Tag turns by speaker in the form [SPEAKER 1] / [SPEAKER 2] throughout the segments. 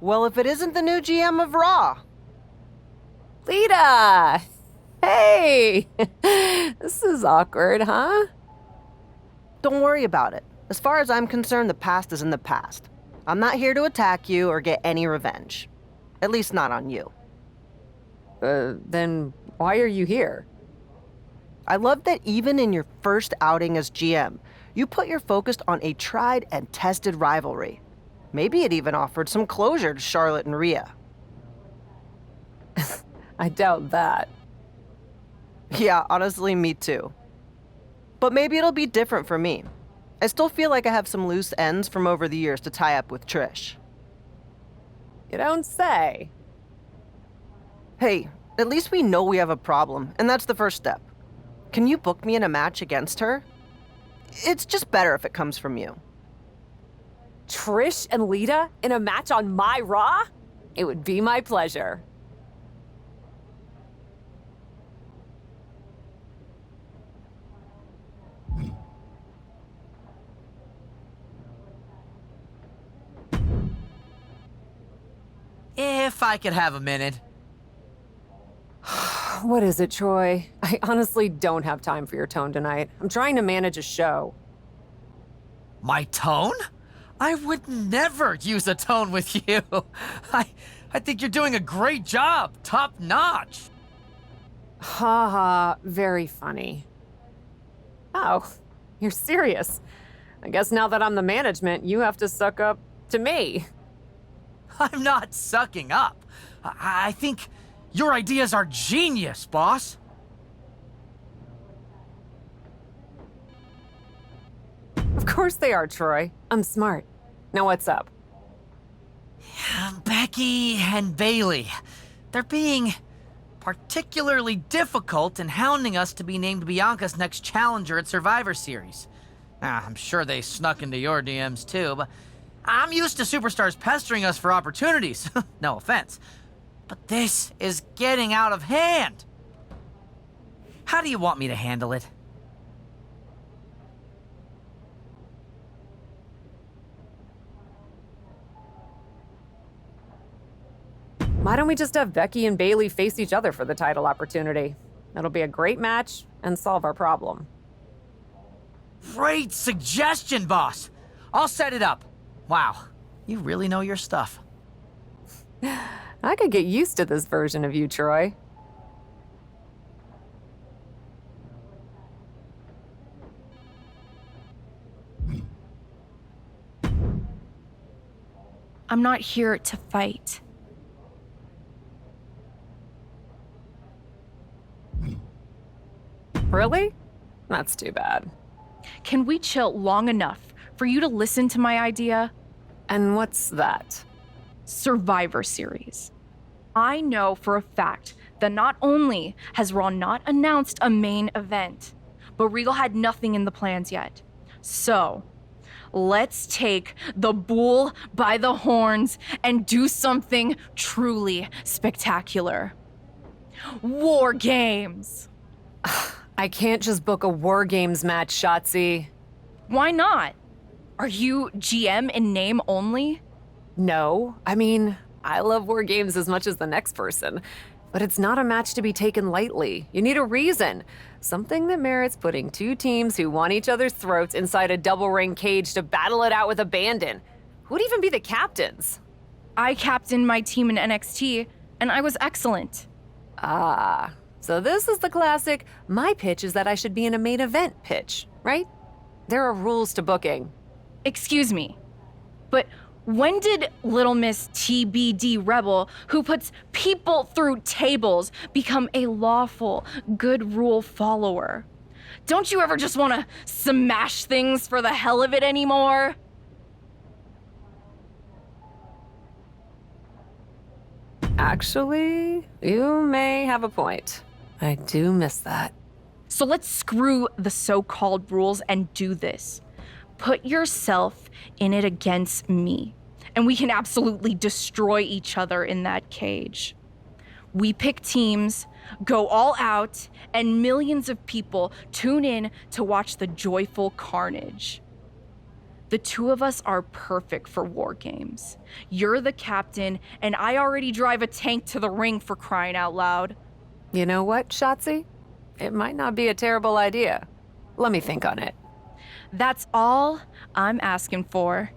[SPEAKER 1] Well, if it isn't the new GM of Raw.
[SPEAKER 2] Lita! Hey! This is awkward, huh?
[SPEAKER 1] Don't worry about it. As far as I'm concerned, the past is in the past. I'm not here to attack you or get any revenge. At least not on you.
[SPEAKER 2] Then why are you here?
[SPEAKER 1] I love that even in your first outing as GM, you put your focus on a tried and tested rivalry. Maybe it even offered some closure to Charlotte and Rhea.
[SPEAKER 2] I doubt that.
[SPEAKER 1] Yeah, honestly, me too. But maybe it'll be different for me. I still feel like I have some loose ends from over the years to tie up with Trish.
[SPEAKER 2] You don't say.
[SPEAKER 1] Hey, at least we know we have a problem, and that's the first step. Can you book me in a match against her? It's just better if it comes from you.
[SPEAKER 2] Trish and Lita in a match on my Raw? It would be my pleasure.
[SPEAKER 3] If I could have a minute.
[SPEAKER 2] What is it, Troy? I honestly don't have time for your tone tonight. I'm trying to manage a show.
[SPEAKER 3] My tone? I would never use a tone with you. I think you're doing a great job. Top notch.
[SPEAKER 2] Ha ha, very funny. Oh, you're serious. I guess now that I'm the management, you have to suck up to me.
[SPEAKER 3] I'm not sucking up. I think your ideas are genius, boss.
[SPEAKER 2] Of course they are, Troy. I'm smart. Now what's up?
[SPEAKER 3] Becky and Bailey. They're being particularly difficult in hounding us to be named Bianca's next challenger at Survivor Series. I'm sure they snuck into your DMs too, but I'm used to superstars pestering us for opportunities. No offense. But this is getting out of hand. How do you want me to handle it?
[SPEAKER 2] Why don't we just have Becky and Bailey face each other for the title opportunity? It'll be a great match and solve our problem.
[SPEAKER 3] Great suggestion, boss. I'll set it up. Wow, you really know your stuff.
[SPEAKER 2] I could get used to this version of you, Troy.
[SPEAKER 4] I'm not here to fight.
[SPEAKER 2] Really? That's too bad.
[SPEAKER 4] Can we chill long enough for you to listen to my idea?
[SPEAKER 2] And what's that?
[SPEAKER 4] Survivor Series. I know for a fact that not only has Raw not announced a main event, but Regal had nothing in the plans yet. So, let's take the bull by the horns and do something truly spectacular. War Games!
[SPEAKER 2] I can't just book a War Games match, Shotzi.
[SPEAKER 4] Why not? Are you GM in name only?
[SPEAKER 2] No, I mean, I love War Games as much as the next person. But it's not a match to be taken lightly. You need a reason. Something that merits putting two teams who want each other's throats inside a double ring cage to battle it out with abandon. Who'd even be the captains?
[SPEAKER 4] I captained my team in NXT, and I was excellent.
[SPEAKER 2] Ah, so this is the classic, my pitch is that I should be in a main event pitch, right? There are rules to booking.
[SPEAKER 4] Excuse me, but when did Little Miss TBD Rebel, who puts people through tables, become a lawful, good rule follower? Don't you ever just want to smash things for the hell of it anymore?
[SPEAKER 2] Actually, you may have a point. I do miss that.
[SPEAKER 4] So let's screw the so-called rules and do this. Put yourself in it against me, and we can absolutely destroy each other in that cage. We pick teams, go all out, and millions of people tune in to watch the joyful carnage. The two of us are perfect for war games. You're the captain, and I already drive a tank to the ring, for crying out loud.
[SPEAKER 2] You know what, Shotzi? It might not be a terrible idea. Let me think on it.
[SPEAKER 4] That's all I'm asking for.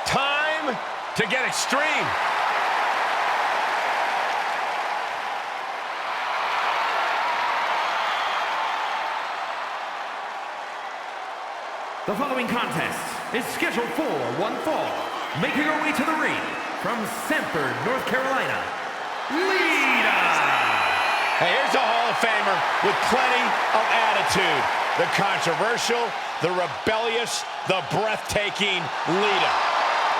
[SPEAKER 5] Time to get extreme.
[SPEAKER 6] The following contest is scheduled for one fall. Making her way to the ring from Sanford, North Carolina, Lita!
[SPEAKER 5] Hey, here's a Hall of Famer with plenty of attitude. The controversial, the rebellious, the breathtaking Lita.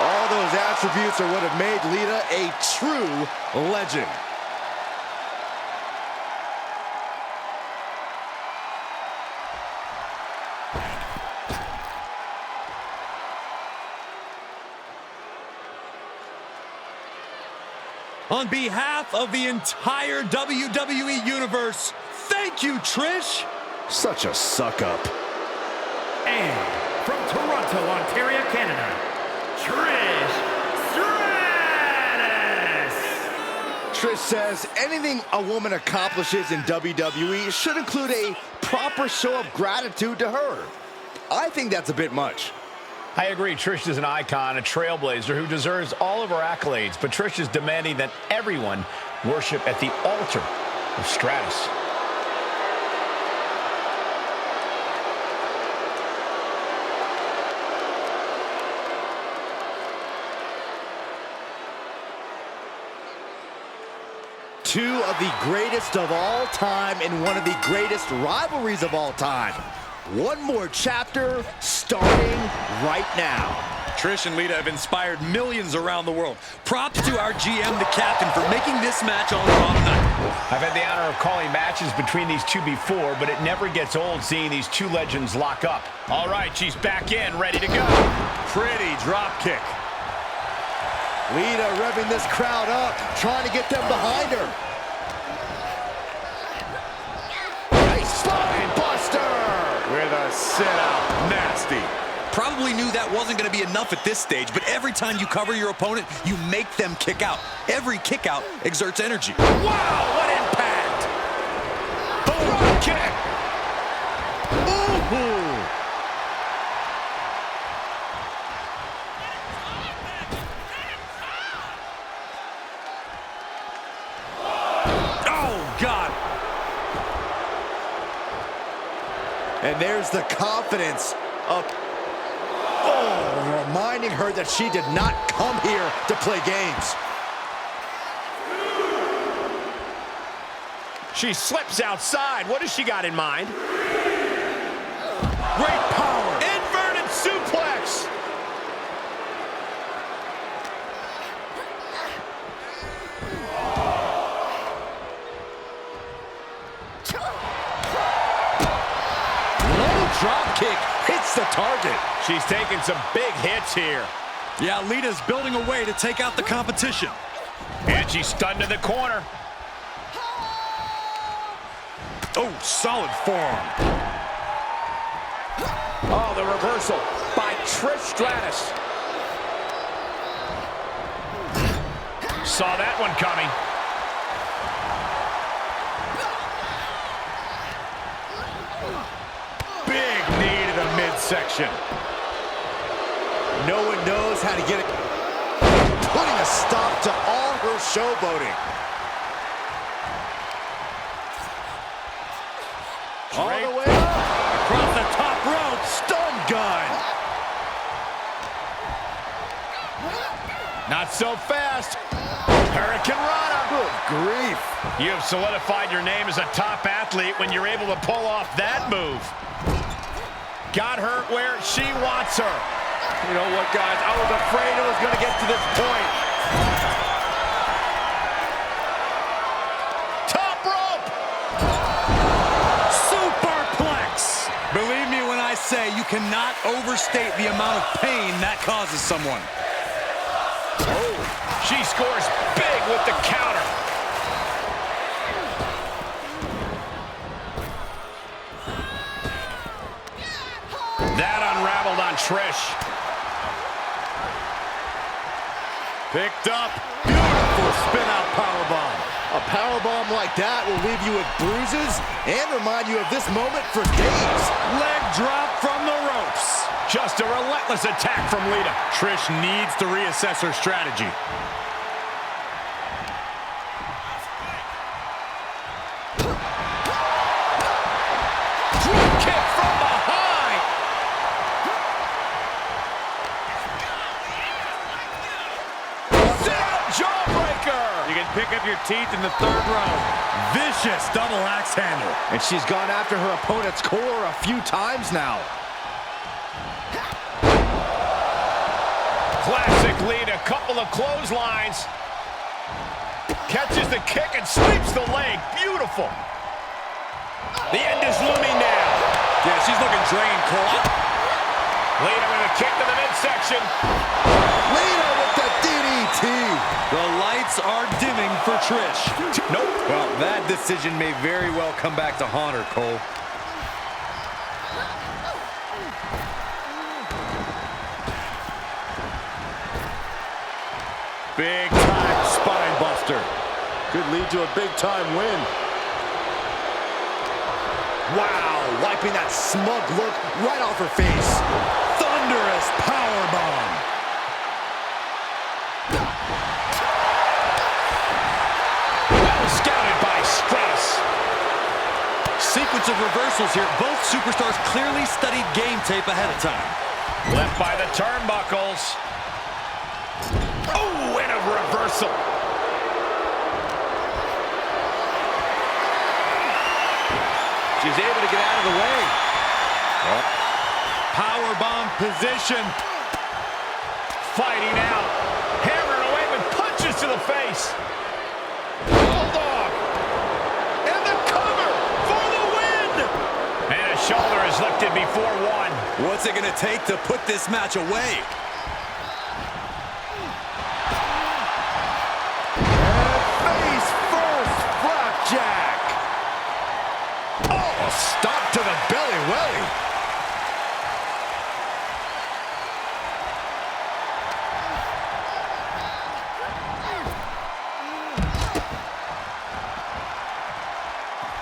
[SPEAKER 7] All those attributes are what have made Lita a true legend.
[SPEAKER 8] On behalf of the entire WWE Universe, thank you, Trish!
[SPEAKER 7] Such a suck-up.
[SPEAKER 6] And from Toronto, Ontario, Canada, Trish Stratus!
[SPEAKER 7] Trish says anything a woman accomplishes in WWE should include a proper show of gratitude to her. I think that's a bit much.
[SPEAKER 5] I agree, Trish is an icon, a trailblazer who deserves all of her accolades, but Trish is demanding that everyone worship at the altar of Stratus.
[SPEAKER 7] Two of the greatest of all time in one of the greatest rivalries of all time. One more chapter starting right now.
[SPEAKER 8] Trish and Lita have inspired millions around the world. Props to our GM, the captain, for making this match on Raw tonight.
[SPEAKER 5] I've had the honor of calling matches between these two before, but it never gets old seeing these two legends lock up. All right, she's back in, ready to go.
[SPEAKER 7] Pretty drop kick. Lita revving this crowd up, trying to get them behind her. Nice spine buster!
[SPEAKER 8] With a sit-out, nasty. Probably knew that wasn't going to be enough at this stage, but every time you cover your opponent, you make them kick out. Every kick out exerts energy.
[SPEAKER 5] Wow, what impact! The rock kick!
[SPEAKER 7] Ooh!
[SPEAKER 8] Oh, God!
[SPEAKER 7] And there's the confidence of, reminding her that she did not come here to play games.
[SPEAKER 5] She slips outside. What has she got in mind?
[SPEAKER 7] Great power.
[SPEAKER 5] Inverted suplex!
[SPEAKER 7] Low drop kick hits the target.
[SPEAKER 5] She's taking some big hits here.
[SPEAKER 8] Yeah, Lita's building a way to take out the competition.
[SPEAKER 5] And she's stunned in the corner.
[SPEAKER 8] Oh, solid forearm.
[SPEAKER 5] Oh, the reversal by Trish Stratus. Saw that one coming.
[SPEAKER 7] Big knee to the midsection. No one knows how to get it. Putting a stop to all her showboating. All the way up. Across the top rope. Stun gun.
[SPEAKER 5] Not so fast. Hurricane Rana.
[SPEAKER 7] Good grief.
[SPEAKER 5] You have solidified your name as a top athlete when you're able to pull off that move. Got her where she wants her.
[SPEAKER 7] You know what, guys? I was afraid it was going to get to this point.
[SPEAKER 5] Top rope.
[SPEAKER 8] Superplex. Believe me when I say you cannot overstate the amount of pain that causes someone.
[SPEAKER 5] Oh, she scores big with the counter. That unraveled on Trish.
[SPEAKER 7] Picked up. Beautiful spin-out powerbomb. A powerbomb like that will leave you with bruises and remind you of this moment for days.
[SPEAKER 8] Leg drop from the ropes.
[SPEAKER 5] Just a relentless attack from Lita.
[SPEAKER 8] Trish needs to reassess her strategy.
[SPEAKER 5] Drop kick from behind. Sit-out jawbreaker.
[SPEAKER 8] You can pick up your teeth in the third row. Vicious double axe handle.
[SPEAKER 7] And she's gone after her opponent's core a few times now.
[SPEAKER 5] Classic Lita, couple of clotheslines. Catches the kick and sweeps the leg. Beautiful. The end is looming now.
[SPEAKER 8] Yeah, she's looking drained, Cole.
[SPEAKER 5] Lita with a kick to the midsection.
[SPEAKER 7] Lita with the DDT.
[SPEAKER 8] The lights are dimming for Trish.
[SPEAKER 5] Nope.
[SPEAKER 8] Well, that decision may very well come back to haunt her, Cole.
[SPEAKER 7] Big time spine buster. Could lead to a big time win. Wow, wiping that smug look right off her face. Thunderous powerbomb.
[SPEAKER 5] Well scouted by Stratus.
[SPEAKER 8] Sequence of reversals here. Both superstars clearly studied game tape ahead of time.
[SPEAKER 5] Left by the turnbuckles. Oh, and a reversal.
[SPEAKER 7] She's able to get out of the way.
[SPEAKER 8] Powerbomb position.
[SPEAKER 5] Fighting out. Hammering away with punches to the face. Bulldog. And the cover for the win. And a shoulder is lifted before one.
[SPEAKER 8] What's it going to take to put this match away?
[SPEAKER 7] Face first, flapjack. Oh, stop to the belly welly.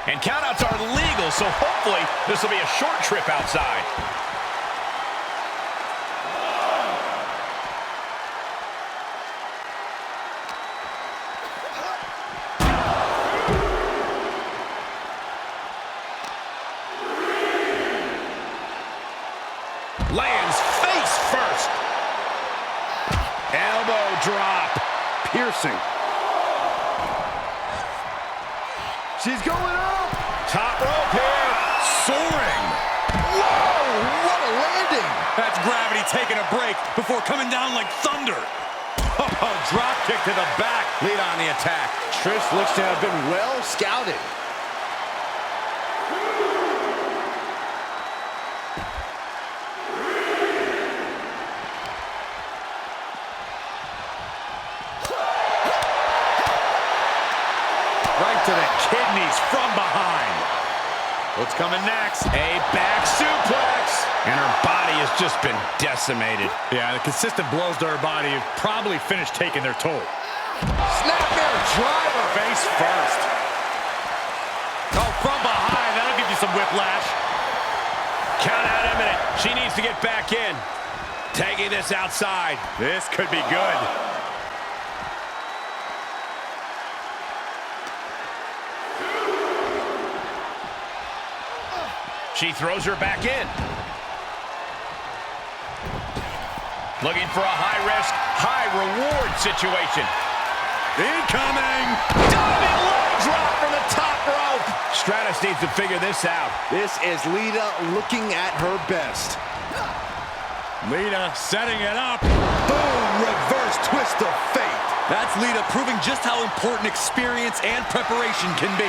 [SPEAKER 5] And countouts are legal, so hopefully this will be a short trip outside. Lands face first. Elbow drop.
[SPEAKER 7] Piercing. She's going up.
[SPEAKER 5] Top rope here.
[SPEAKER 8] Soaring.
[SPEAKER 7] Whoa, what a landing.
[SPEAKER 8] That's gravity taking a break before coming down like thunder. Oh, drop kick to the back.
[SPEAKER 7] Lead on the attack. Trish looks to have been well scouted.
[SPEAKER 5] What's coming next? A back suplex. And her body has just been decimated.
[SPEAKER 9] Yeah, the consistent blows to her body have probably finished taking their toll.
[SPEAKER 5] Snapmare driver. Face first.
[SPEAKER 9] Oh, from behind. That'll give you some whiplash.
[SPEAKER 5] Count out imminent. She needs to get back in. Taking this outside.
[SPEAKER 9] This could be good.
[SPEAKER 5] She throws her back in. Looking for a high-risk, high-reward situation.
[SPEAKER 9] Incoming!
[SPEAKER 5] Diving leg drop from the top rope. Stratus needs to figure this out.
[SPEAKER 7] This is Lita looking at her best.
[SPEAKER 9] Lita setting it up.
[SPEAKER 7] Boom, reverse twist of fate.
[SPEAKER 8] That's Lita proving just how important experience and preparation can be.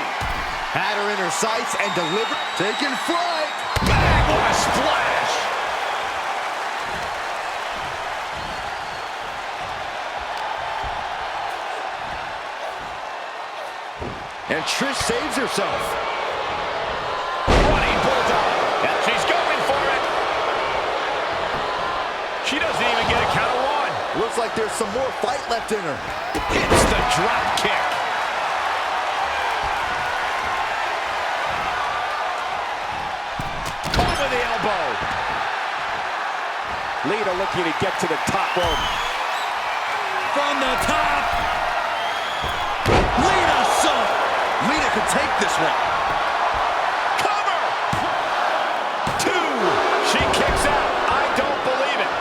[SPEAKER 7] Had her in her sights and delivered. Taking flight.
[SPEAKER 5] Bang, what a splash.
[SPEAKER 7] And Trish saves herself.
[SPEAKER 5] Running bulldog. And she's going for it. She doesn't even get a count of one.
[SPEAKER 7] Looks like there's some more fight left in her.
[SPEAKER 5] Hits the drop kick. Caught with the elbow.
[SPEAKER 7] Lita looking to get to the top rope.
[SPEAKER 8] From the top. Lita sunk. Lita could take this one.
[SPEAKER 5] Cover. 2. She kicks out. I don't believe it.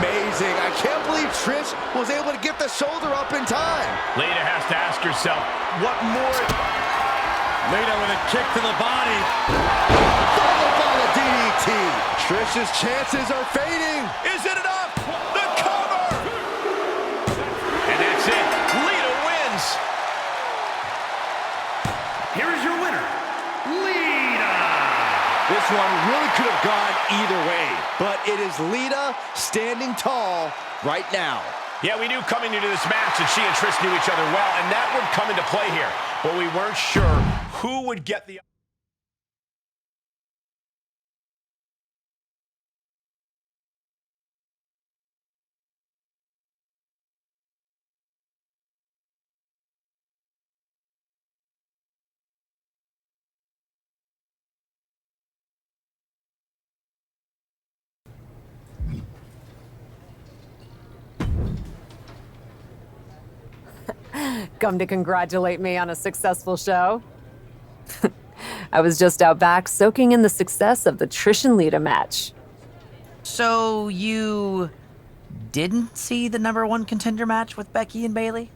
[SPEAKER 7] Amazing. I can't believe Trish was able to get the shoulder up in time.
[SPEAKER 5] Lita has to ask herself, what more?
[SPEAKER 9] Lita with a kick to the body.
[SPEAKER 7] Followed by the DDT. Trish's chances are fading.
[SPEAKER 5] Is it enough? The cover. And that's it. Lita wins.
[SPEAKER 6] Here is your winner, Lita.
[SPEAKER 7] This one really could have gone either way, but it is Lita standing tall right now.
[SPEAKER 5] Yeah, we knew coming into this match that she and Trish knew each other well, and that would come into play here. But we weren't sure who would get the...
[SPEAKER 2] Come to congratulate me on a successful show? I was just out back soaking in the success of the Trish and Lita match.
[SPEAKER 3] So you didn't see the #1 contender match with Becky and Bayley?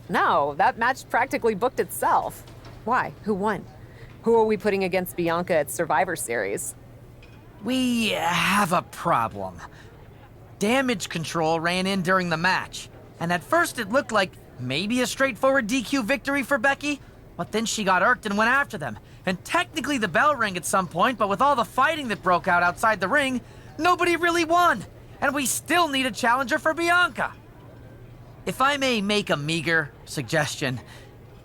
[SPEAKER 2] No, that match practically booked itself. Why? Who won? Who are we putting against Bianca at Survivor Series?
[SPEAKER 3] We have a problem. Damage control ran in during the match, and at first it looked like maybe a straightforward DQ victory for Becky, but then she got irked and went after them. And technically the bell rang at some point, but with all the fighting that broke out outside the ring, nobody really won, and we still need a challenger for Bianca. If I may make a meager suggestion,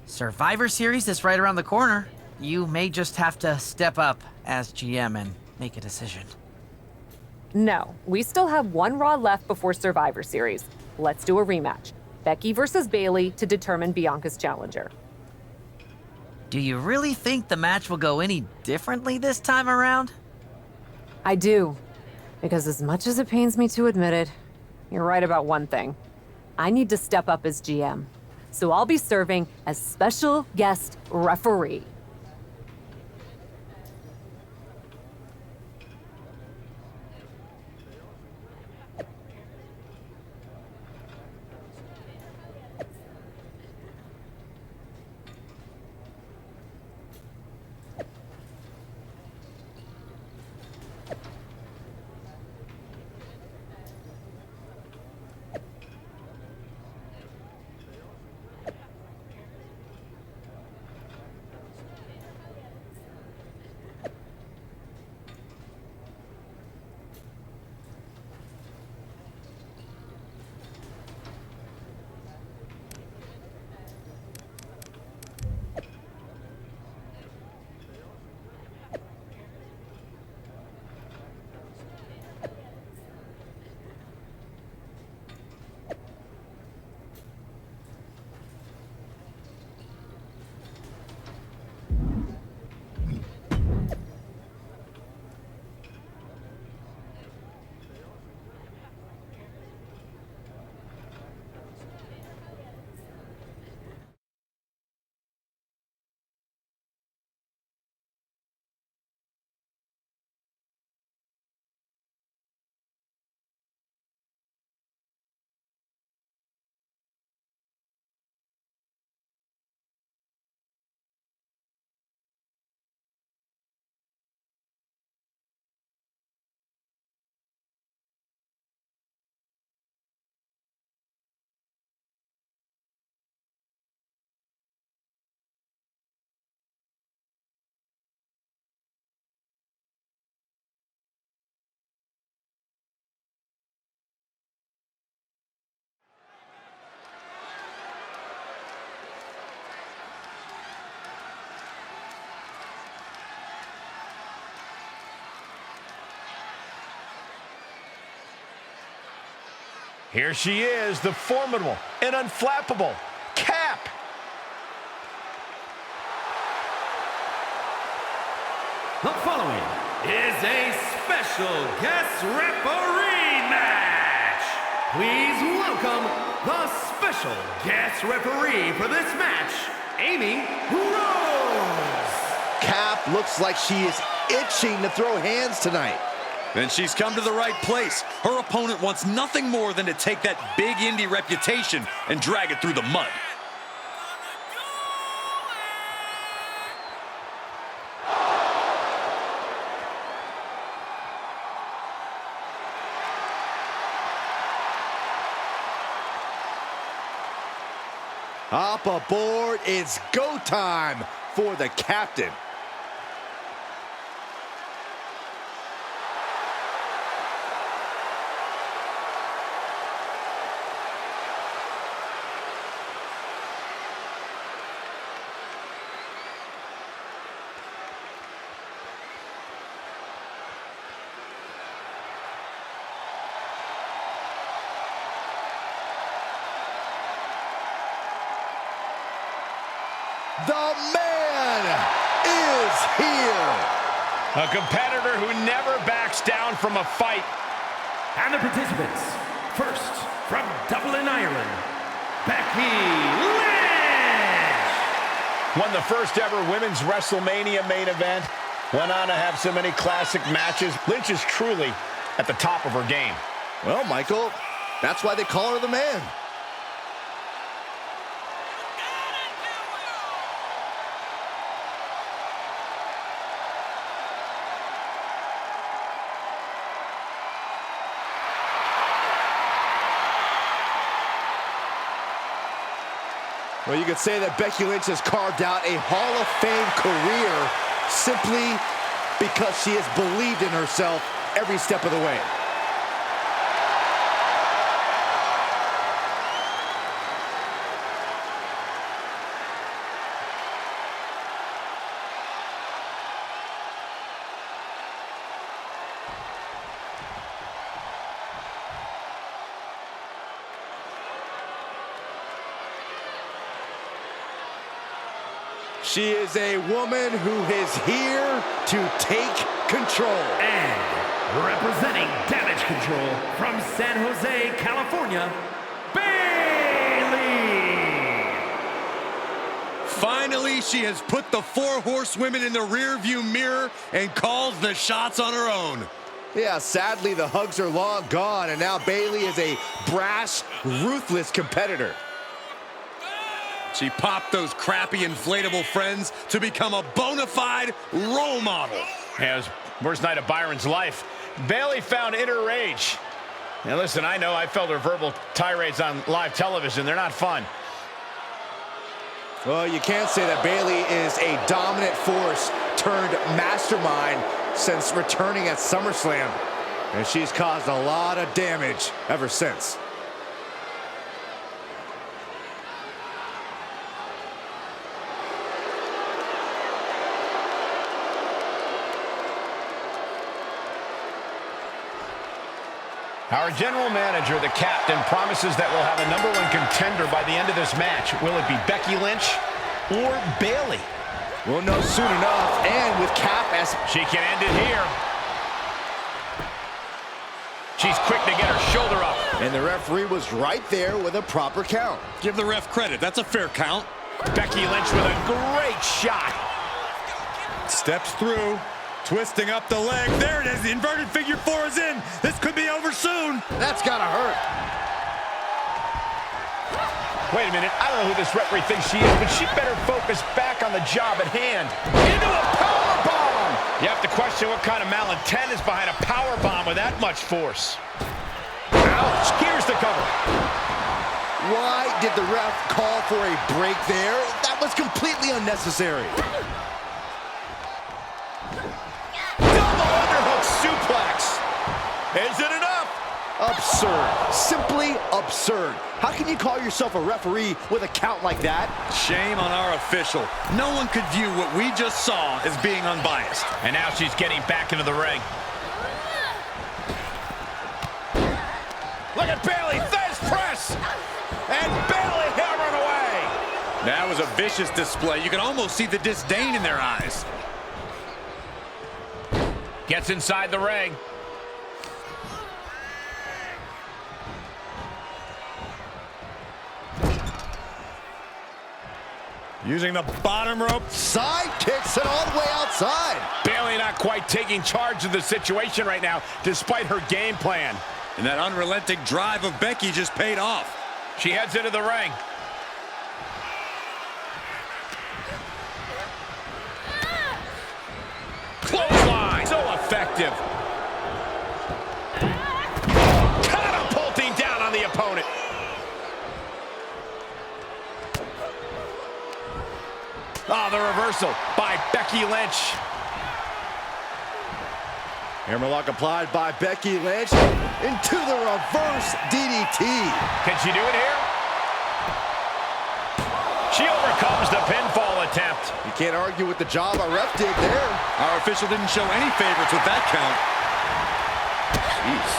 [SPEAKER 3] Survivor Series is right around the corner. You may just have to step up as GM and make a decision.
[SPEAKER 2] No, we still have one Raw left before Survivor Series. Let's do a rematch. Becky versus Bayley to determine Bianca's challenger.
[SPEAKER 3] Do you really think the match will go any differently this time around?
[SPEAKER 2] I do. Because as much as it pains me to admit it, you're right about one thing. I need to step up as GM. So I'll be serving as special guest referee.
[SPEAKER 5] Here she is, the formidable and unflappable Cap.
[SPEAKER 6] The following is a special guest referee match. Please welcome the special guest referee for this match, Amy Rose.
[SPEAKER 7] Cap looks like she is itching to throw hands tonight.
[SPEAKER 8] And she's come to the right place. Her opponent wants nothing more than to take that big indie reputation and drag it through the mud.
[SPEAKER 7] Up aboard, it's go time for the captain. The man is here.
[SPEAKER 5] A competitor who never backs down from a fight.
[SPEAKER 6] And the participants, first from Dublin, Ireland, Becky Lynch.
[SPEAKER 5] Won the first ever women's WrestleMania main event. Went on to have so many classic matches. Lynch is truly at the top of her game.
[SPEAKER 7] Well, Michael, that's why they call her the man. Well, you could say that Becky Lynch has carved out a Hall of Fame career simply because she has believed in herself every step of the way. She is a woman who is here to take control.
[SPEAKER 6] And representing Damage Control from San Jose, California, Bayley.
[SPEAKER 8] Finally, she has put the 4 horsewomen in the rearview mirror and calls the shots on her own.
[SPEAKER 7] Yeah, sadly, the hugs are long gone, and now Bayley is a brash, ruthless competitor.
[SPEAKER 8] She popped those crappy inflatable friends to become a bona fide role model.
[SPEAKER 5] Yeah, it was worst night of Byron's life. Bayley found inner rage. Now listen, I know I felt her verbal tirades on live television. They're not fun.
[SPEAKER 7] Well, you can't say that Bayley is a dominant force turned mastermind since returning at SummerSlam. And she's caused a lot of damage ever since.
[SPEAKER 5] Our general manager, the captain, promises that we'll have a #1 contender by the end of this match. Will it be Becky Lynch or Bayley?
[SPEAKER 7] We'll know soon enough, and with Cap as...
[SPEAKER 5] She can end it here. She's quick to get her shoulder up.
[SPEAKER 7] And the referee was right there with a proper count.
[SPEAKER 8] Give the ref credit. That's a fair count.
[SPEAKER 5] Becky Lynch with a great shot.
[SPEAKER 8] Steps through. Twisting up the leg. There it is. The inverted figure 4 is in. This could be over soon.
[SPEAKER 7] That's gotta hurt.
[SPEAKER 5] Wait a minute. I don't know who this referee thinks she is, but she better focus back on the job at hand. Into a powerbomb. You have to question what kind of malintent is behind a powerbomb with that much force. Ouch. Here's the cover.
[SPEAKER 7] Why did the ref call for a break there? That was completely unnecessary.
[SPEAKER 5] Suplex. Is it enough?
[SPEAKER 7] Absurd. Simply absurd. How can you call yourself a referee with a count like that?
[SPEAKER 8] Shame on our official. No one could view what we just saw as being unbiased.
[SPEAKER 5] And now she's getting back into the ring. Look at Bayley. There's
[SPEAKER 7] this. And Bayley hammering away.
[SPEAKER 8] That was a vicious display. You can almost see the disdain in their eyes.
[SPEAKER 5] Gets inside the ring.
[SPEAKER 7] Using the bottom rope. Side kicks it all the way outside.
[SPEAKER 5] Bayley not quite taking charge of the situation right now, despite her game plan.
[SPEAKER 8] And that unrelenting drive of Becky just paid off.
[SPEAKER 5] She heads into the ring. Clothesline, so effective. Catapulting down on the opponent. Oh, the reversal by Becky Lynch.
[SPEAKER 7] Hammerlock applied by Becky Lynch into the reverse DDT.
[SPEAKER 5] Can she do it here? She overcomes the pinfall attempt.
[SPEAKER 7] You can't argue with the job our ref did there.
[SPEAKER 8] Our official didn't show any favorites with that count.
[SPEAKER 7] Jeez.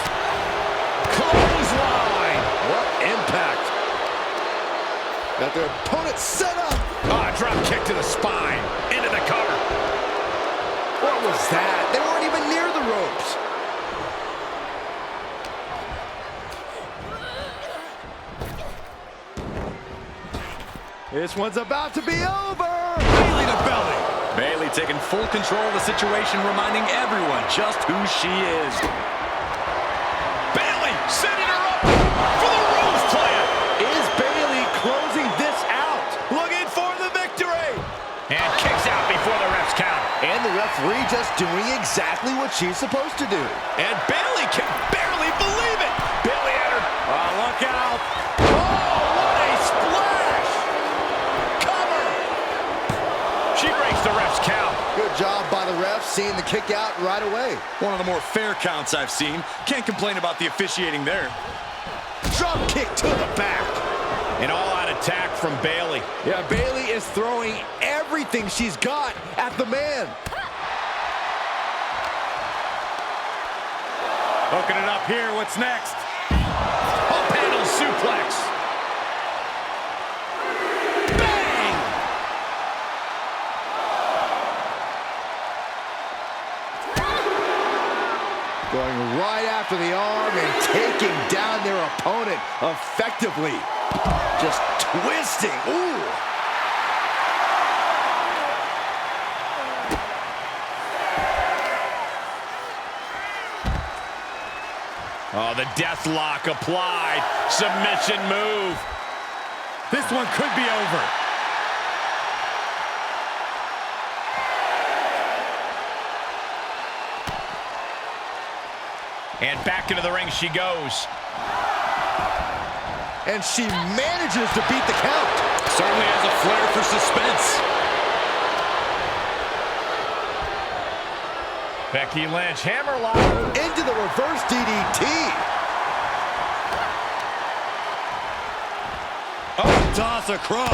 [SPEAKER 5] Clothesline.
[SPEAKER 7] What impact. Got their opponent set up.
[SPEAKER 5] Ah, drop kick to the spine. Into the cover.
[SPEAKER 7] What was that? They weren't even near the ropes. This one's about to be over.
[SPEAKER 8] Bayley to belly. Bayley taking full control of the situation, reminding everyone just who she is.
[SPEAKER 5] Bayley setting her up for the Rose Plant.
[SPEAKER 7] Is Bayley closing this out?
[SPEAKER 5] Looking for the victory. And kicks out before the ref's count.
[SPEAKER 7] And the referee just doing exactly what she's supposed to do.
[SPEAKER 5] And Bayley can barely believe it. Bayley entered.
[SPEAKER 8] Oh, look out.
[SPEAKER 5] Oh, what a splash. Cover. She breaks the ref's count.
[SPEAKER 7] Good job by the ref seeing the kick out right away.
[SPEAKER 8] One of the more fair counts I've seen. Can't complain about the officiating there.
[SPEAKER 7] Drop kick to the back.
[SPEAKER 5] An all-out attack from Bayley.
[SPEAKER 7] Yeah, Bayley is throwing everything she's got at the man.
[SPEAKER 8] Hooking it up here. What's next?
[SPEAKER 5] Up handle suplex. Bang!
[SPEAKER 7] Going right after the arm and taking down their opponent effectively. Just twisting. Ooh.
[SPEAKER 5] Oh, the death lock applied. Submission move.
[SPEAKER 8] This one could be over.
[SPEAKER 5] And back into the ring she goes.
[SPEAKER 7] And she manages to beat the count.
[SPEAKER 8] Certainly has a flair for suspense.
[SPEAKER 5] Becky Lynch, hammerlock.
[SPEAKER 7] Into the reverse DDT.
[SPEAKER 8] Oh, toss across.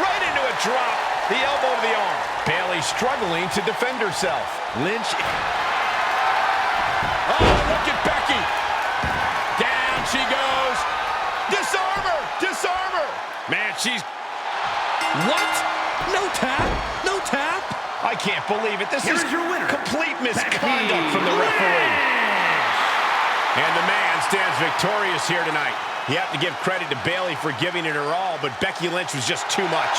[SPEAKER 5] Right into a drop. The elbow to the arm. Bayley struggling to defend herself.
[SPEAKER 7] Lynch.
[SPEAKER 5] Oh, look at Becky. Down she goes. Disarm her. Disarm her. Man, she's...
[SPEAKER 8] What? No tap? No tap?
[SPEAKER 5] I can't believe it. This
[SPEAKER 6] Here's
[SPEAKER 5] is
[SPEAKER 6] your winner,
[SPEAKER 5] complete misconduct
[SPEAKER 6] Becky
[SPEAKER 5] from the referee.
[SPEAKER 6] Lynch.
[SPEAKER 5] And the man stands victorious here tonight. You have to give credit to Bayley for giving it her all, but Becky Lynch was just too much.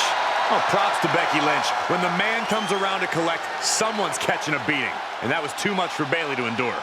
[SPEAKER 10] Oh, props to Becky Lynch. When the man comes around to collect, someone's catching a beating. And that was too much for Bayley to endure.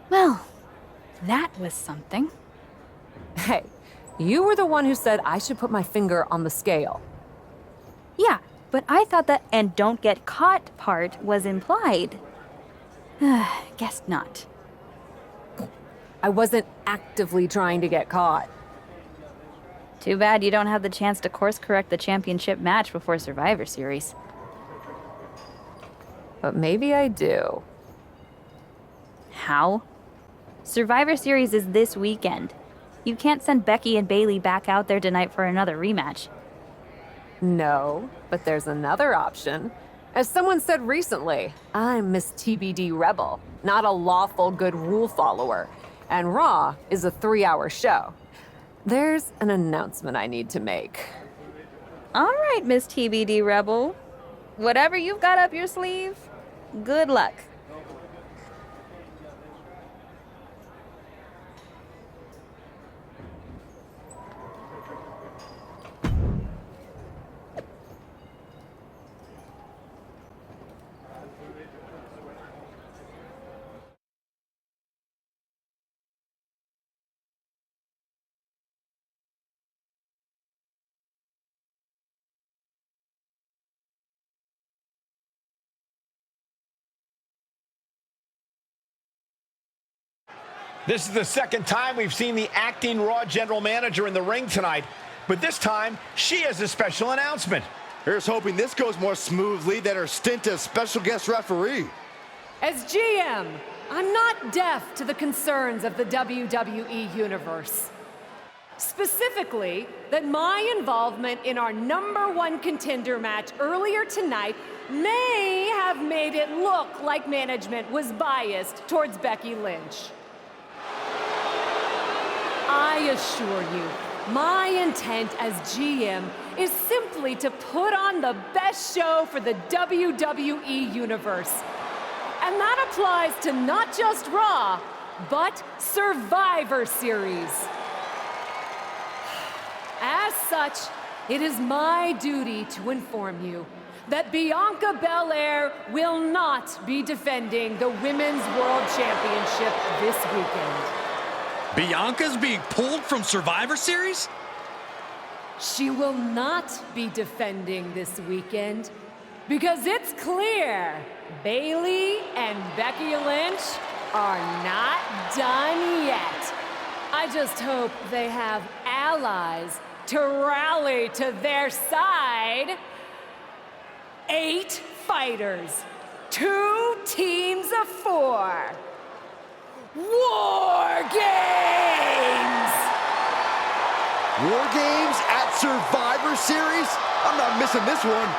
[SPEAKER 11] Well, that was something.
[SPEAKER 2] Hey, you were the one who said I should put my finger on the scale.
[SPEAKER 11] Yeah, but I thought that "and don't get caught" part was implied. Guess not.
[SPEAKER 2] I wasn't actively trying to get caught.
[SPEAKER 11] Too bad you don't have the chance to course correct the championship match before Survivor Series.
[SPEAKER 2] But maybe I do.
[SPEAKER 11] How? Survivor Series is this weekend. You can't send Becky and Bayley back out there tonight for another rematch.
[SPEAKER 2] No, but there's another option. As someone said recently, I'm Miss TBD Rebel, not a lawful good rule follower. And Raw is a 3-hour show. There's an announcement I need to make.
[SPEAKER 11] All right, Miss TBD Rebel. Whatever you've got up your sleeve, good luck.
[SPEAKER 5] This is the second time we've seen the acting Raw general manager in the ring tonight, but this time she has a special announcement.
[SPEAKER 7] Here's hoping this goes more smoothly than her stint as special guest referee.
[SPEAKER 2] As GM, I'm not deaf to the concerns of the WWE Universe. Specifically, that my involvement in our #1 contender match earlier tonight may have made it look like management was biased towards Becky Lynch. I assure you, my intent as GM is simply to put on the best show for the WWE Universe. And that applies to not just Raw, but Survivor Series. As such, it is my duty to inform you that Bianca Belair will not be defending the Women's World Championship this weekend.
[SPEAKER 8] Bianca's being pulled from Survivor Series?
[SPEAKER 2] She will not be defending this weekend because it's clear Bayley and Becky Lynch are not done yet. I just hope they have allies to rally to their side. 8 fighters, 2 teams of 4. War Games!
[SPEAKER 7] War Games at Survivor Series? I'm not missing this one.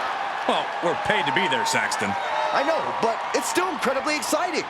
[SPEAKER 8] Well, we're paid to be there, Saxton.
[SPEAKER 7] I know, but it's still incredibly exciting.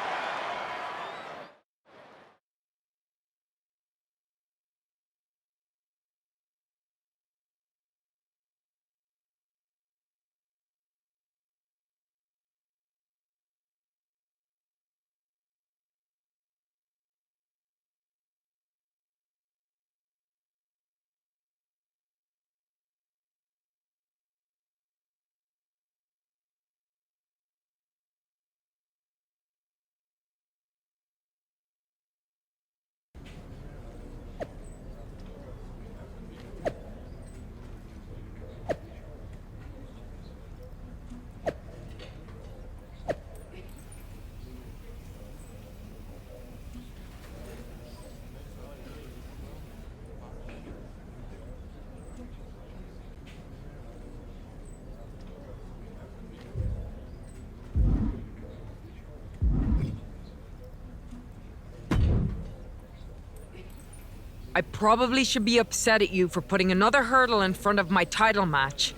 [SPEAKER 12] I probably should be upset at you for putting another hurdle in front of my title match.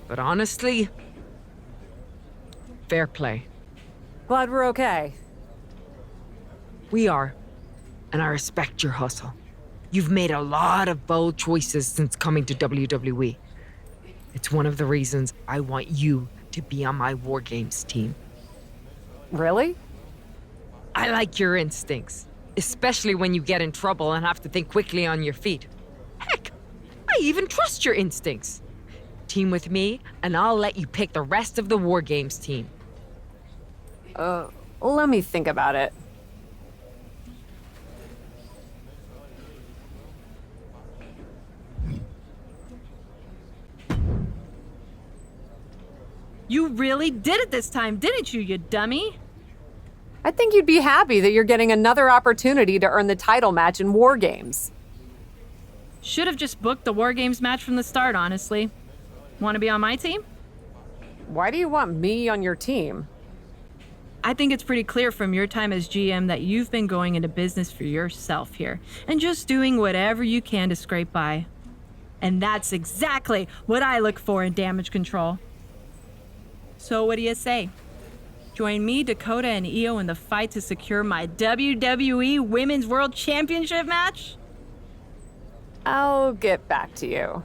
[SPEAKER 12] But honestly, fair play.
[SPEAKER 2] Glad we're okay.
[SPEAKER 12] We are, and I respect your hustle. You've made a lot of bold choices since coming to WWE. It's one of the reasons I want you to be on my War Games team.
[SPEAKER 2] Really?
[SPEAKER 12] I like your instincts, especially when you get in trouble and have to think quickly on your feet. Heck, I even trust your instincts. Team with me, and I'll let you pick the rest of the War Games team.
[SPEAKER 2] Let me think about it.
[SPEAKER 13] You really did it this time, didn't you, you dummy?
[SPEAKER 2] I think you'd be happy that you're getting another opportunity to earn the title match in War Games.
[SPEAKER 13] Should have just booked the War Games match from the start, honestly. Want to be on my team?
[SPEAKER 2] Why do you want me on your team?
[SPEAKER 13] I think it's pretty clear from your time as GM that you've been going into business for yourself here and just doing whatever you can to scrape by. And that's exactly what I look for in damage control. So what do you say? Join me, Dakota, and Io in the fight to secure my WWE Women's World Championship match?
[SPEAKER 2] I'll get back to you.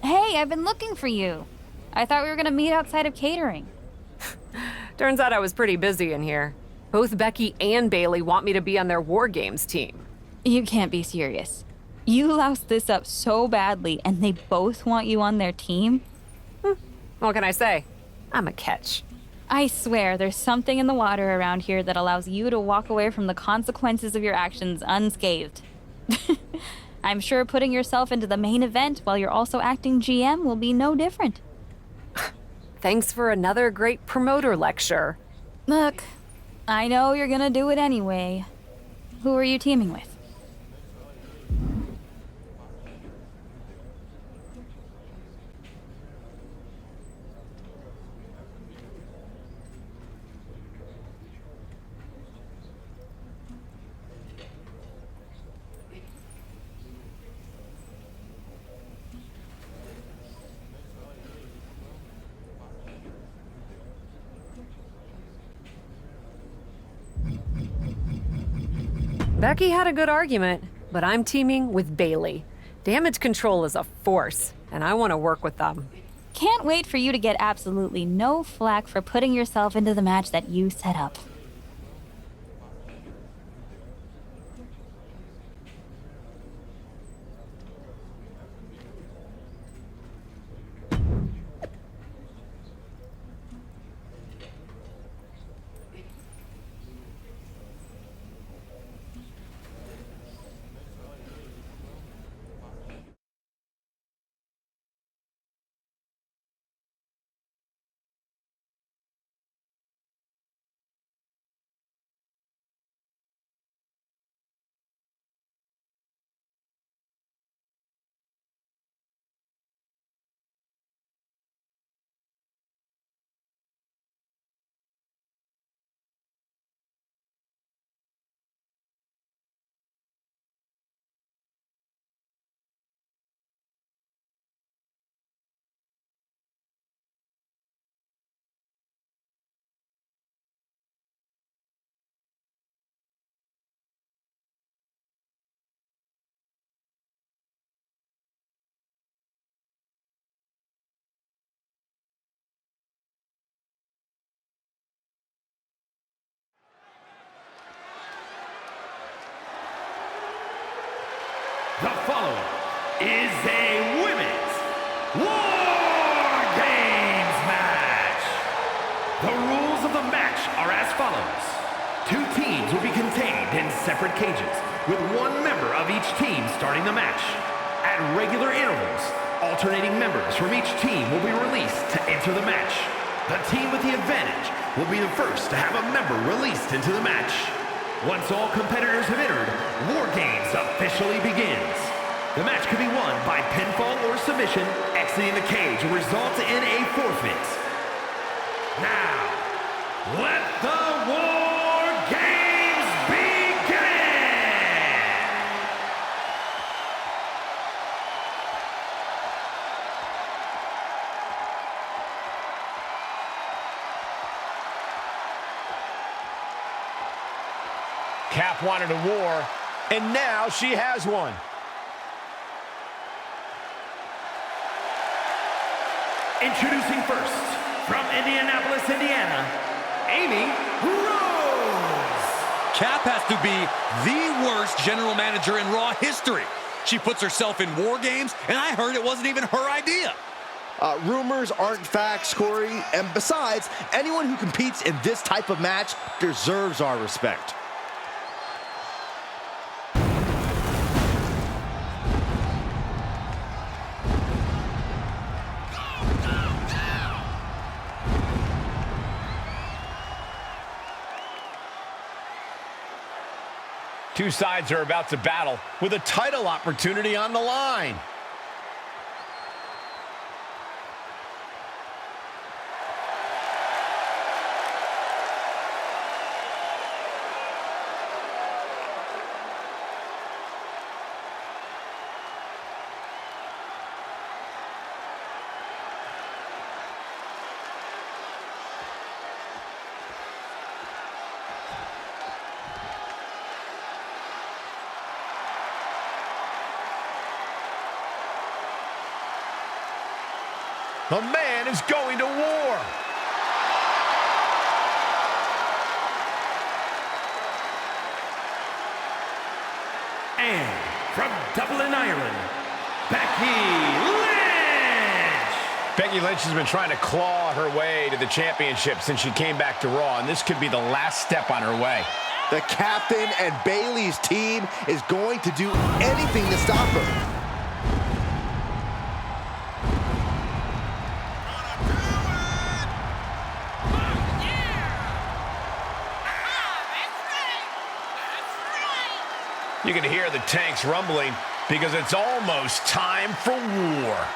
[SPEAKER 11] Hey, I've been looking for you. I thought we were gonna meet outside of catering.
[SPEAKER 2] Turns out I was pretty busy in here. Both Becky and Bailey want me to be on their War Games team.
[SPEAKER 11] You can't be serious. You loused this up so badly, and they both want you on their team?
[SPEAKER 2] What can I say? I'm a catch.
[SPEAKER 11] I swear, there's something in the water around here that allows you to walk away from the consequences of your actions unscathed. I'm sure putting yourself into the main event while you're also acting GM will be no different.
[SPEAKER 2] Thanks for another great promoter lecture.
[SPEAKER 11] Look, I know you're gonna do it anyway. Who are you teaming with?
[SPEAKER 2] Becky had a good argument, but I'm teaming with Bailey. Damage control is a force, and I want to work with them.
[SPEAKER 11] Can't wait for you to get absolutely no flack for putting yourself into the match that you set up.
[SPEAKER 6] The following is a women's War Games match. The rules of the match are as follows. 2 teams will be contained in separate cages, with 1 member of each team starting the match. At regular intervals, alternating members from each team will be released to enter the match. The team with the advantage will be the first to have a member released into the match. Once all competitors have entered, War Games officially begins. The match can be won by pinfall or submission. Exiting the cage will result in a forfeit. Now, let the War Games begin!
[SPEAKER 5] Cap wanted a war, and now she has one.
[SPEAKER 6] Introducing first, from Indianapolis, Indiana, Amy Rose.
[SPEAKER 8] Cap has to be the worst general manager in Raw history. She puts herself in War Games, and I heard it wasn't even her idea.
[SPEAKER 7] Rumors aren't facts, Corey. And besides, anyone who competes in this type of match deserves our respect.
[SPEAKER 5] Two sides are about to battle with a title opportunity on the line. The man is going to war.
[SPEAKER 6] And from Dublin, Ireland, Becky Lynch!
[SPEAKER 5] Becky Lynch has been trying to claw her way to the championship since she came back to Raw, and this could be the last step on her way.
[SPEAKER 7] The captain and Bayley's team is going to do anything to stop her.
[SPEAKER 5] You can hear the tanks rumbling because it's almost time for war.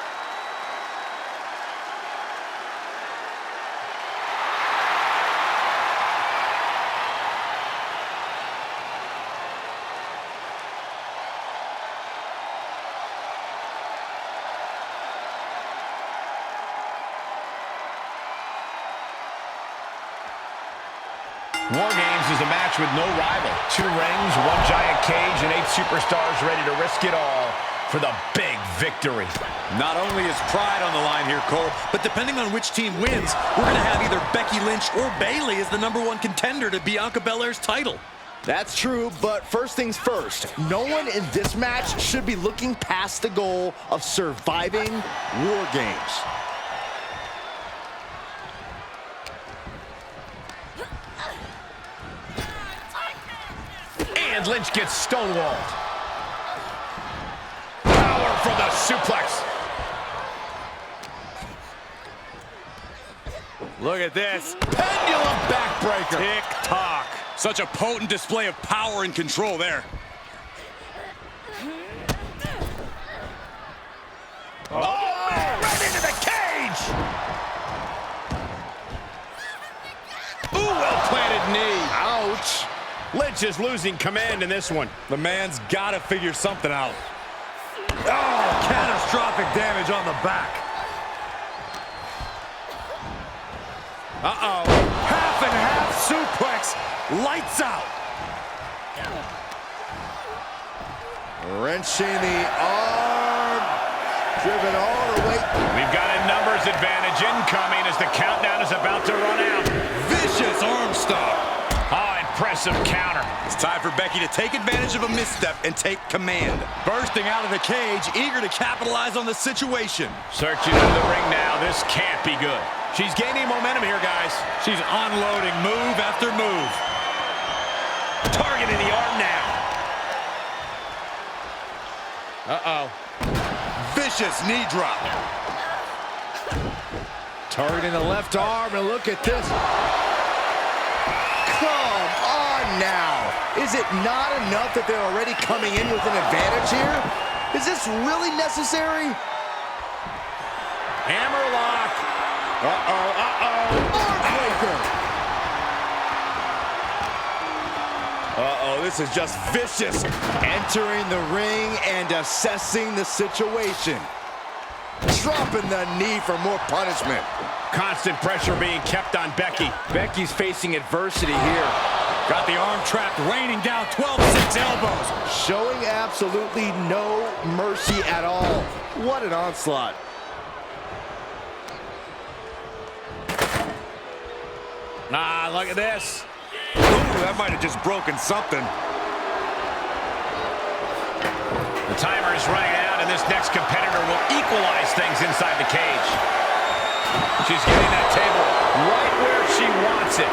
[SPEAKER 5] War Games is a match with no rival. 2 rings, 1 giant cage, and 8 superstars ready to risk it all for the big victory.
[SPEAKER 8] Not only is pride on the line here, Cole, but depending on which team wins, we're going to have either Becky Lynch or Bayley as the #1 contender to Bianca Belair's title.
[SPEAKER 7] That's true, but first things first, no one in this match should be looking past the goal of surviving War Games.
[SPEAKER 5] And Lynch gets stonewalled. Power from the suplex.
[SPEAKER 10] Look at this.
[SPEAKER 5] Pendulum backbreaker.
[SPEAKER 10] Tick-tock. Such a potent display of power and control there.
[SPEAKER 5] Oh, right into the cage. Ooh, well-planted knee. Ouch. Lynch is losing command in this one.
[SPEAKER 10] The man's got to figure something out. Oh, catastrophic damage on the back. Uh-oh. Half and half suplex. Lights out.
[SPEAKER 7] Wrenching the arm. Driven all the way.
[SPEAKER 5] We've got a numbers advantage incoming as the countdown is about to run out.
[SPEAKER 8] Vicious arm stomp.
[SPEAKER 5] Oh, impressive counter.
[SPEAKER 8] It's time for Becky to take advantage of a misstep and take command. Bursting out of the cage, eager to capitalize on the situation.
[SPEAKER 5] Searching in the ring now. This can't be good. She's gaining momentum here, guys.
[SPEAKER 10] She's unloading move after move.
[SPEAKER 5] Targeting the arm now.
[SPEAKER 10] Uh-oh.
[SPEAKER 8] Vicious knee drop.
[SPEAKER 7] Targeting the left arm, and look at this. Come on now. Is it not enough that they're already coming in with an advantage here? Is this really necessary?
[SPEAKER 5] Hammerlock.
[SPEAKER 7] Uh-oh, this is just vicious. Entering the ring and assessing the situation. Dropping the knee for more punishment.
[SPEAKER 5] Constant pressure being kept on Becky. Becky's facing adversity here.
[SPEAKER 10] Got the arm trapped, raining down 12-6 elbows.
[SPEAKER 7] Showing absolutely no mercy at all. What an onslaught.
[SPEAKER 5] Ah, look at this.
[SPEAKER 10] Ooh, that might have just broken something.
[SPEAKER 5] The timer is running out, and this next competitor will equalize things inside the cage. She's getting that table right where she wants it.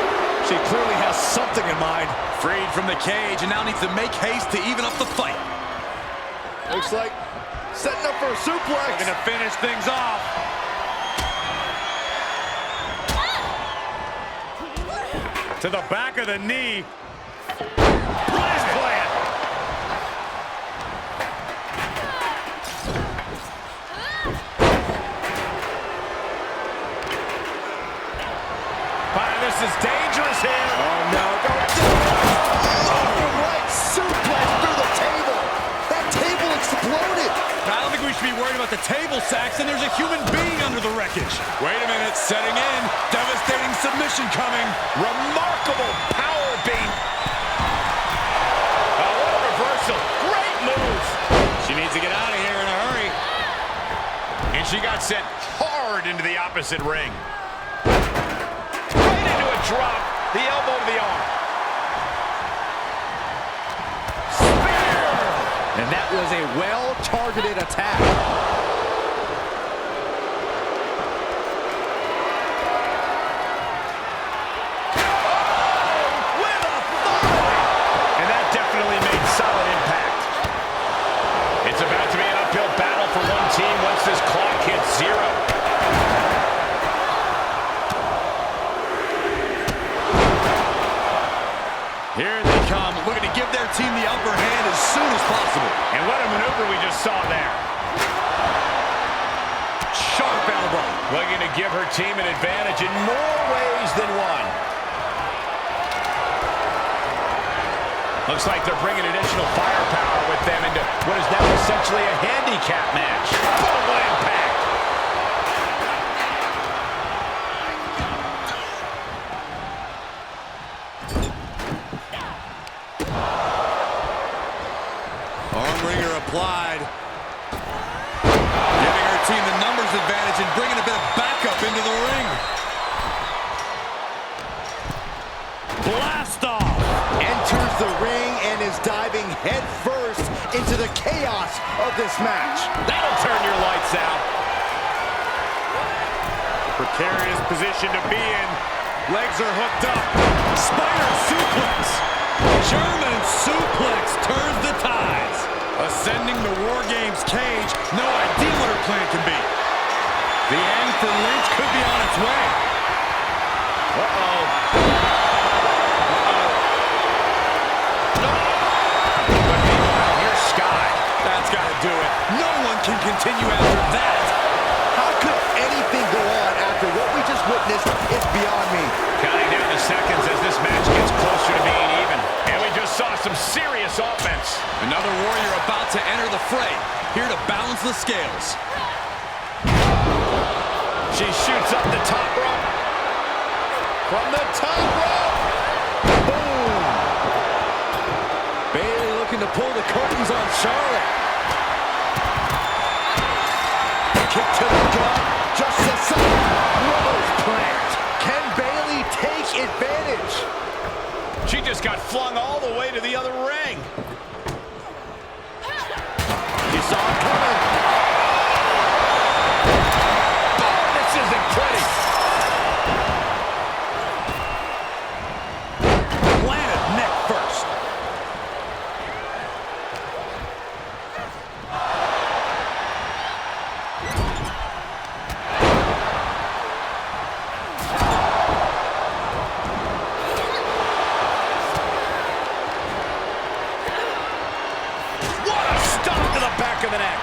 [SPEAKER 7] She clearly has something in mind.
[SPEAKER 8] Freed from the cage and now needs to make haste to even up the fight.
[SPEAKER 7] Looks like setting up for a suplex.
[SPEAKER 10] Going to finish things off. To the back of the knee.
[SPEAKER 5] Nice plan.
[SPEAKER 8] worried about the table sacks, and there's a human being under the wreckage. Wait a minute, setting in. Devastating submission coming.
[SPEAKER 5] Remarkable power beat. Oh, what a reversal. Great move. She needs to get out of here in a hurry. And she got sent hard into the opposite ring. Right into a drop. The elbow to the arm.
[SPEAKER 7] And that was a well-targeted attack.
[SPEAKER 5] With authority! And that definitely made solid impact. It's about to be an uphill battle for one team once this clock hits 0.
[SPEAKER 8] Here they come, looking to give their team the upper hand as soon as possible.
[SPEAKER 5] And what a maneuver we just saw there.
[SPEAKER 8] Sharp elbow.
[SPEAKER 5] Looking to give her team an advantage in more ways than one. Looks like they're bringing additional firepower with them into what is now essentially a handicap match. Boom, what impact.
[SPEAKER 8] Ringer applied. Giving her team the numbers advantage and bringing a bit of backup into the ring.
[SPEAKER 5] Blast off.
[SPEAKER 7] Enters the ring and is diving head first into the chaos of this match.
[SPEAKER 5] That'll turn your lights out. Precarious position to be in. Legs are hooked up.
[SPEAKER 8] Spider suplex. German suplex turns the tides. Ascending the War Games cage, no idea what her plan can be. The end for Lynch could be on its way.
[SPEAKER 5] Uh-oh. Here's Sky.
[SPEAKER 8] That's got to do it. No one can continue after that.
[SPEAKER 7] How could anything go on after what we just witnessed is beyond me.
[SPEAKER 5] Counting down the seconds as this match gets closer to being even. And we just saw some serious offense.
[SPEAKER 8] Another warrior about to enter the fray, here to balance the scales.
[SPEAKER 5] She shoots up the top rope. From the top rope.
[SPEAKER 7] Boom! Bayley looking to pull the curtains on Charlotte. Kick to the gut, just a second. Rose plant. Can Bayley take advantage?
[SPEAKER 5] She just got flung all the way to the other ring.
[SPEAKER 7] You saw it coming.
[SPEAKER 5] Oh, this isn't pretty.
[SPEAKER 8] Planted neck first.
[SPEAKER 5] Back of the neck.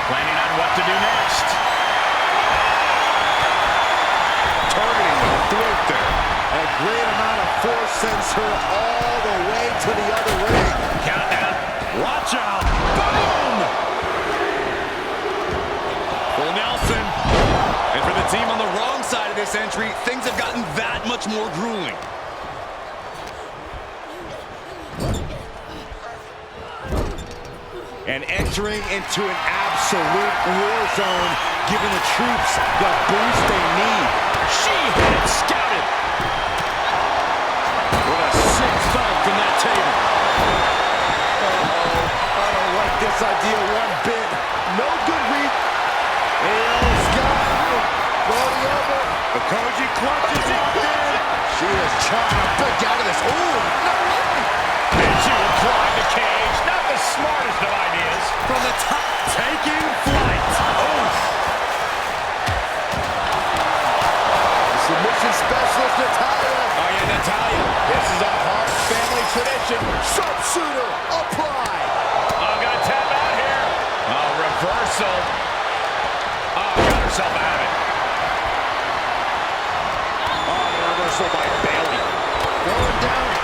[SPEAKER 5] Planning on what to do next.
[SPEAKER 7] Targeting the throat there. A great amount of force sends her all the way to the other ring.
[SPEAKER 5] Countdown.
[SPEAKER 8] Watch out. Boom! Full Nelson. And for the team on the wrong side of this entry, things have gotten that much more grueling.
[SPEAKER 7] And entering into an absolute war zone, giving the troops the boost they need.
[SPEAKER 5] She had it scouted.
[SPEAKER 8] What a sick thud from that table.
[SPEAKER 7] I don't like this idea one bit. No good read. Going over.
[SPEAKER 5] Okoji clutches it in.
[SPEAKER 7] She is trying to break out of this. Ooh, no way.
[SPEAKER 5] And she will climb the cage. Not the smartest of ideas.
[SPEAKER 8] From the top, taking flight.
[SPEAKER 5] Oof.
[SPEAKER 7] Submission specialist Natalia.
[SPEAKER 5] Oh, yeah, Natalia. This is a hard family tradition.
[SPEAKER 7] Sharpshooter applied.
[SPEAKER 5] Oh, gonna tap out here. Oh, reversal. Oh, got herself out of it.
[SPEAKER 7] Oh, the reversal by Bayley. Going down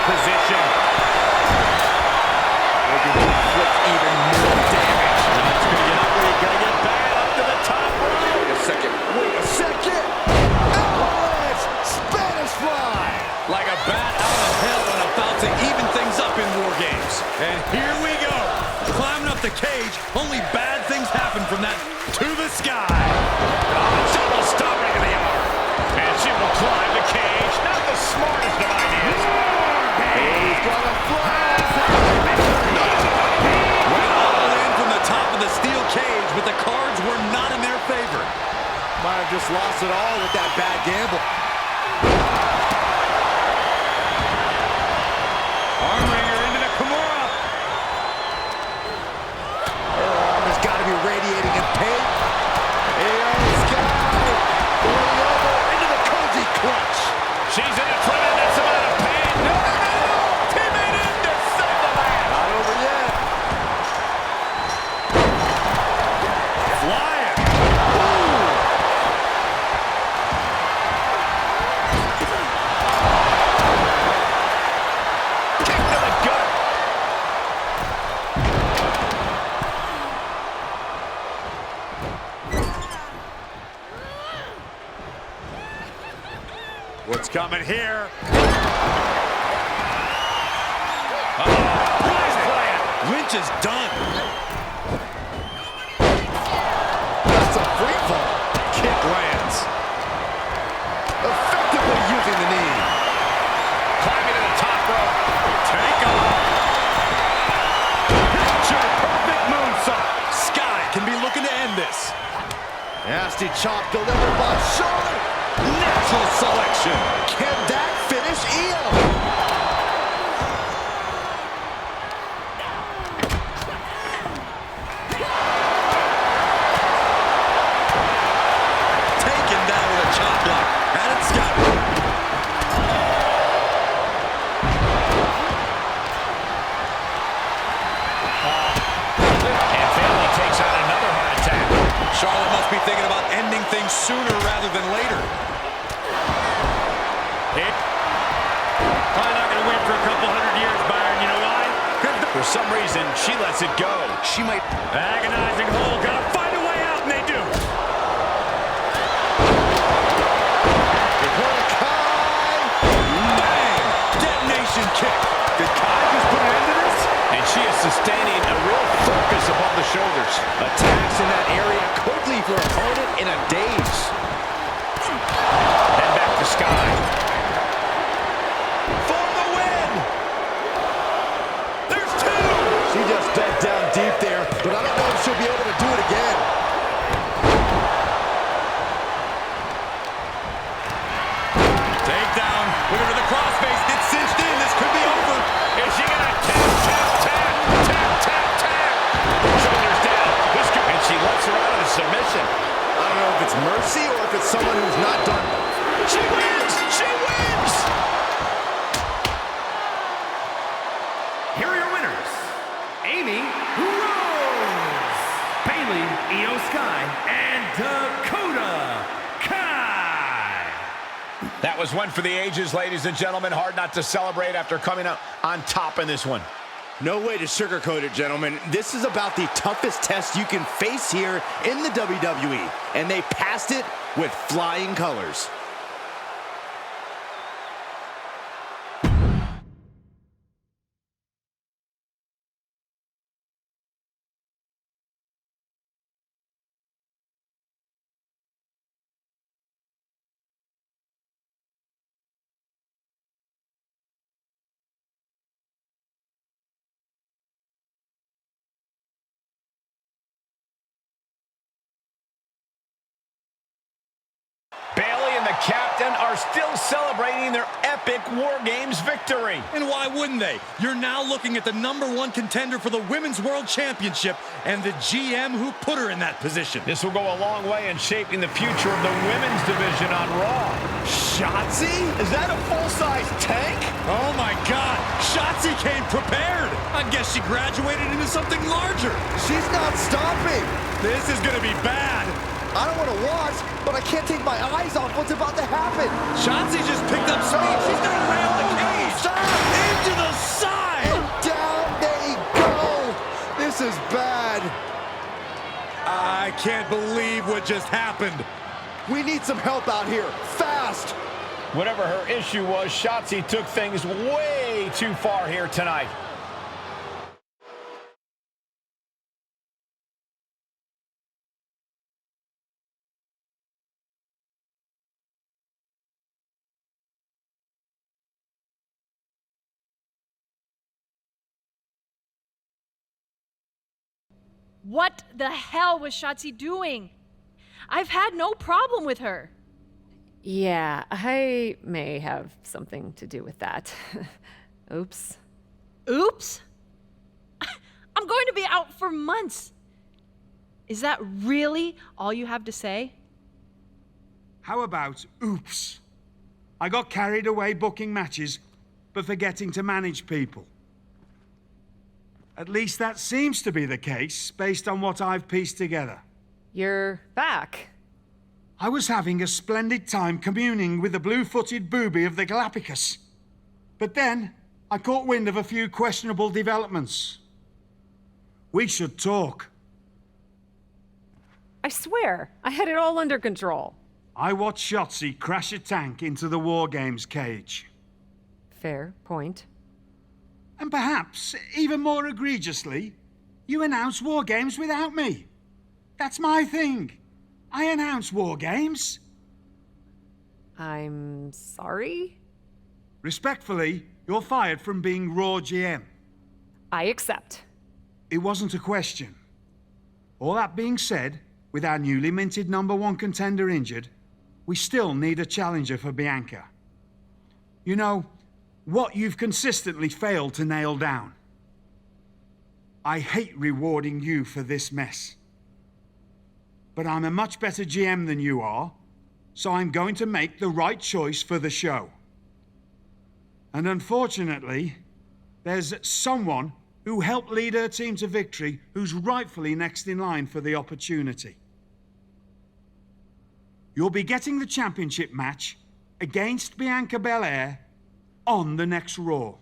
[SPEAKER 9] position.
[SPEAKER 7] Looking to inflict even more damage.
[SPEAKER 9] It's gonna get ugly, gonna get bad up to the top rope.
[SPEAKER 7] Wait a second. Avalanche Spanish fly.
[SPEAKER 8] Like a bat out of hell and about to even things up in War Games. And here we go. Climbing up the cage, only bad things happen from that to the sky.
[SPEAKER 5] Double stomping in the arm. And she will climb the cage. Not the smartest of ideas.
[SPEAKER 7] He's gonna fly.
[SPEAKER 8] Went all in from the top of the steel cage, but the cards were not in their favor.
[SPEAKER 7] Might have just lost it all with that bad gamble.
[SPEAKER 8] Armringer into the Kimura.
[SPEAKER 7] Her arm has got to be radiating in pain. Sky going over into the cozy clutch.
[SPEAKER 5] She's in a tremendous amount of pain. No! Teammate in to save the match.
[SPEAKER 7] Not over yet.
[SPEAKER 8] Flying.
[SPEAKER 5] Kick to the gut.
[SPEAKER 8] What's coming here? Lynch is done.
[SPEAKER 7] That's a free fall. Kick lands. Effectively using the knee.
[SPEAKER 5] Climbing to the top rope.
[SPEAKER 8] Take off. Picture perfect moonsault. Sky can be looking to end this.
[SPEAKER 7] Nasty chop delivered by Charlotte.
[SPEAKER 8] Natural selection.
[SPEAKER 7] Can that finish Io?
[SPEAKER 8] Taken down with a chop block. And it's got it.
[SPEAKER 5] And Bayley takes out another heart attack.
[SPEAKER 8] Charlotte must be thinking about ending things sooner rather than later.
[SPEAKER 9] Probably not going to win for a couple hundred years, Byron. You know why?
[SPEAKER 5] For some reason, she lets it go. She might...
[SPEAKER 9] Agonizing hole. Gotta find a way out, and they do.
[SPEAKER 8] Bang! Detonation kick. Did Kai just put an end to this?
[SPEAKER 5] And she is sustaining a real focus above the shoulders. Attacks in that area could leave her opponent in a daze. And back to Sky. For the win! There's two!
[SPEAKER 7] She just dug down deep there, but I don't know if she'll be able to do it again.
[SPEAKER 8] Takedown. Looking for the crossface. It's cinched in. This could be over.
[SPEAKER 5] Is she gonna tap? Shoulders down. And she lets her out of the submission.
[SPEAKER 7] I don't know if it's mercy or if it's someone who's not done.
[SPEAKER 5] She wins! She wins!
[SPEAKER 6] Here are your winners. Amy Rose, Bayley, Io Sky, and Dakota Kai.
[SPEAKER 5] That was one for the ages, ladies and gentlemen. Hard not to celebrate after coming out on top in this one.
[SPEAKER 7] No way to sugarcoat it, gentlemen. This is about the toughest test you can face here in the WWE, and they passed it with flying colors.
[SPEAKER 5] Bayley and the captain are still celebrating their epic War Games victory.
[SPEAKER 8] And why wouldn't they? You're now looking at the #1 contender for the Women's World Championship and the GM who put her in that position.
[SPEAKER 5] This will go a long way in shaping the future of the women's division on Raw.
[SPEAKER 7] Shotzi? Is that a full-size tank?
[SPEAKER 8] Oh my God, Shotzi came prepared. I guess she graduated into something larger.
[SPEAKER 7] She's not stopping.
[SPEAKER 8] This is gonna be bad.
[SPEAKER 7] I don't want to watch, but I can't take my eyes off what's about to happen.
[SPEAKER 8] Shotzi just picked up speed. She's gonna rail the cage.
[SPEAKER 7] Stop!
[SPEAKER 8] can't believe what just happened.
[SPEAKER 7] We need some help out here, fast!
[SPEAKER 5] Whatever her issue was, Shotzi took things way too far here tonight.
[SPEAKER 4] What the hell was Shotzi doing? I've had no problem with her.
[SPEAKER 2] Yeah, I may have something to do with that. Oops.
[SPEAKER 4] Oops? I'm going to be out for months. Is that really all you have to say?
[SPEAKER 14] How about oops? I got carried away booking matches, but forgetting to manage people. At least that seems to be the case, based on what I've pieced together.
[SPEAKER 2] You're back.
[SPEAKER 14] I was having a splendid time communing with the blue-footed booby of the Galapagos. But then, I caught wind of a few questionable developments. We should talk.
[SPEAKER 2] I swear, I had it all under control.
[SPEAKER 14] I watched Shotzi crash a tank into the War Games cage.
[SPEAKER 2] Fair point.
[SPEAKER 14] And perhaps, even more egregiously, you announce War Games without me. That's my thing. I announce War Games.
[SPEAKER 2] I'm sorry?
[SPEAKER 14] Respectfully, you're fired from being Raw GM.
[SPEAKER 2] I accept.
[SPEAKER 14] It wasn't a question. All that being said, with our newly minted #1 contender injured, we still need a challenger for Bianca. You know, what you've consistently failed to nail down. I hate rewarding you for this mess. But I'm a much better GM than you are, so I'm going to make the right choice for the show. And unfortunately, there's someone who helped lead her team to victory who's rightfully next in line for the opportunity. You'll be getting the championship match against Bianca Belair on the next Raw.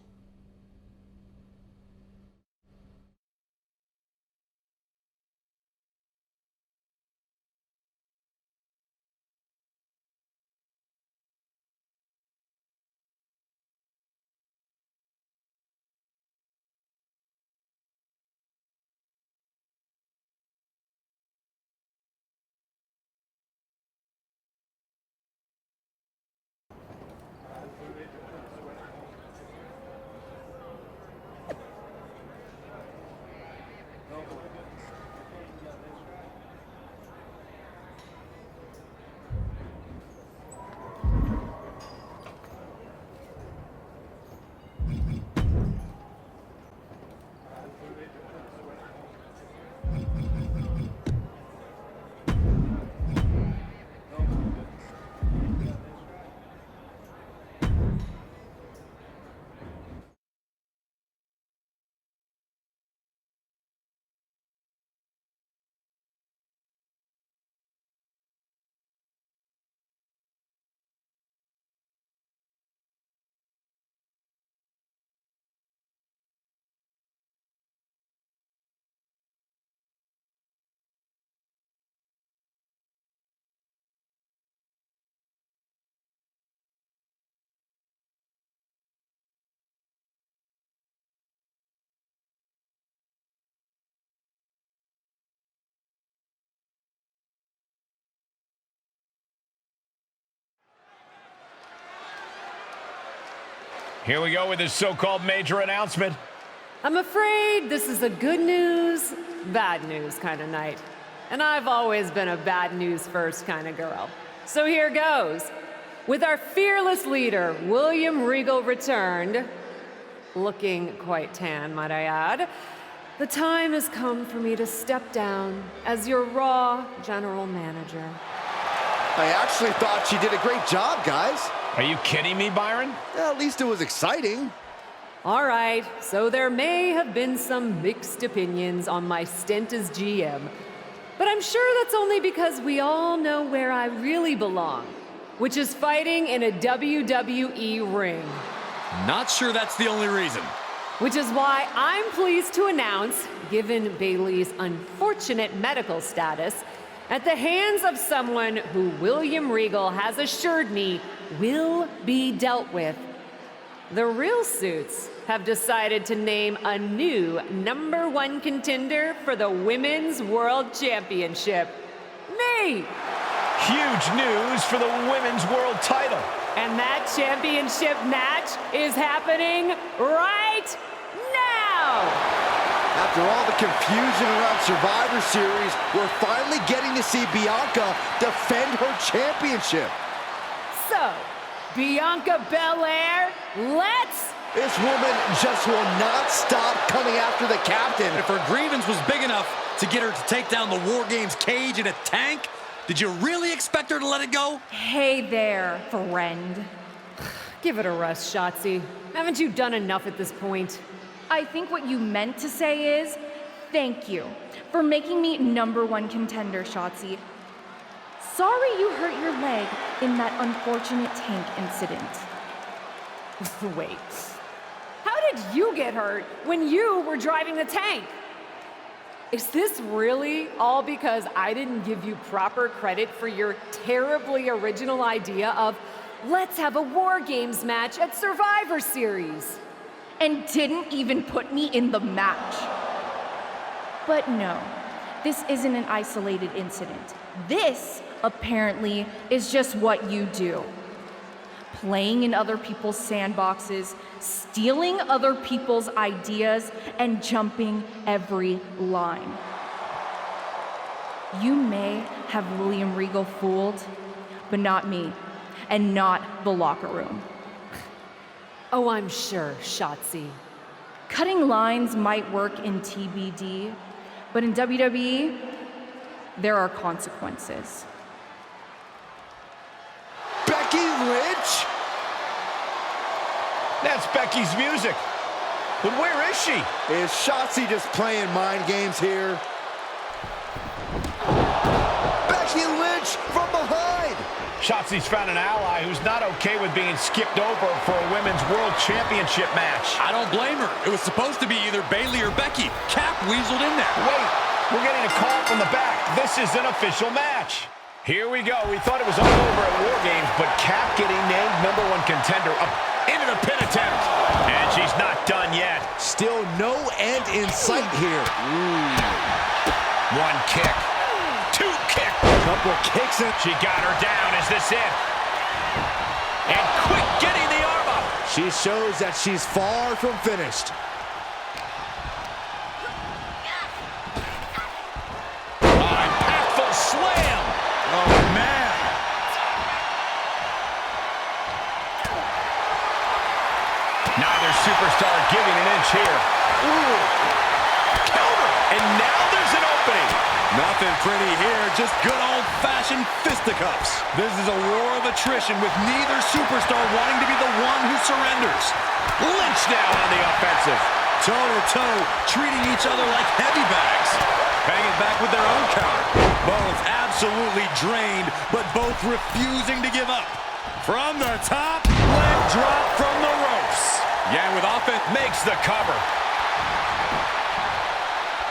[SPEAKER 5] Here we go with this so-called major announcement.
[SPEAKER 2] I'm afraid this is a good news, bad news kind of night. And I've always been a bad news first kind of girl. So here goes. With our fearless leader, William Regal, returned, looking quite tan, might I add, the time has come for me to step down as your Raw General Manager.
[SPEAKER 7] I actually thought she did a great job, guys.
[SPEAKER 5] Are you kidding me, Byron?
[SPEAKER 7] At least it was exciting.
[SPEAKER 2] All right, so there may have been some mixed opinions on my stint as GM, but I'm sure that's only because we all know where I really belong, which is fighting in a WWE ring.
[SPEAKER 8] Not sure that's the only reason.
[SPEAKER 2] Which is why I'm pleased to announce, given Bayley's unfortunate medical status, at the hands of someone who William Regal has assured me will be dealt with. The real suits have decided to name a new #1 contender for the Women's World Championship. Me!
[SPEAKER 5] Huge news for the Women's World title.
[SPEAKER 2] And that championship match is happening right now!
[SPEAKER 7] After all the confusion around Survivor Series, we're finally getting to see Bianca defend her championship.
[SPEAKER 2] So, Bianca Belair, let's...
[SPEAKER 7] This woman just will not stop coming after the captain.
[SPEAKER 8] If her grievance was big enough to get her to take down the War Games cage in a tank, did you really expect her to let it go?
[SPEAKER 4] Hey there, friend.
[SPEAKER 2] Give it a rest, Shotzi. Haven't you done enough at this point?
[SPEAKER 4] I think what you meant to say is, thank you for making me #1 contender, Shotzi. Sorry you hurt your leg in that unfortunate tank incident.
[SPEAKER 2] Wait, how did you get hurt when you were driving the tank? Is this really all because I didn't give you proper credit for your terribly original idea of let's have a War Games match at Survivor Series?
[SPEAKER 4] And didn't even put me in the match. But no, this isn't an isolated incident. This, apparently, is just what you do. Playing in other people's sandboxes, stealing other people's ideas, and jumping every line. You may have William Regal fooled, but not me, and not the locker room.
[SPEAKER 2] Oh, I'm sure, Shotzi.
[SPEAKER 4] Cutting lines might work in TBD, but in WWE, there are consequences.
[SPEAKER 7] Becky Lynch?
[SPEAKER 5] That's Becky's music. But where is she?
[SPEAKER 7] Is Shotzi just playing mind games here? Becky Lynch from behind!
[SPEAKER 5] Shotzi's found an ally who's not okay with being skipped over for a Women's World Championship match.
[SPEAKER 8] I don't blame her. It was supposed to be either Bayley or Becky. Cap weaseled in there.
[SPEAKER 5] Wait, we're getting a call from the back. This is an official match. Here we go. We thought it was all over at War Games, but Cap getting named #1 contender up into the pin attempt. And she's not done yet.
[SPEAKER 7] Still no end in sight here.
[SPEAKER 5] One kick. Two kick.
[SPEAKER 7] Couple of kicks in.
[SPEAKER 5] She got her down. Is this it? And quick getting the arm up.
[SPEAKER 7] She shows that she's far from finished.
[SPEAKER 5] Impactful slam.
[SPEAKER 8] Oh, man.
[SPEAKER 5] Neither superstar giving an inch here. Ooh. Counter. And now there's an opening.
[SPEAKER 8] Nothing pretty here, just good old-fashioned fisticuffs. This is a war of attrition with neither superstar wanting to be the one who surrenders.
[SPEAKER 5] Lynch now on the offensive.
[SPEAKER 8] Toe-to-toe, treating each other like heavy bags. Hanging back with their own counter. Both absolutely drained, but both refusing to give up. From the top, leg drop from the ropes.
[SPEAKER 5] Yeah, with offense makes the cover.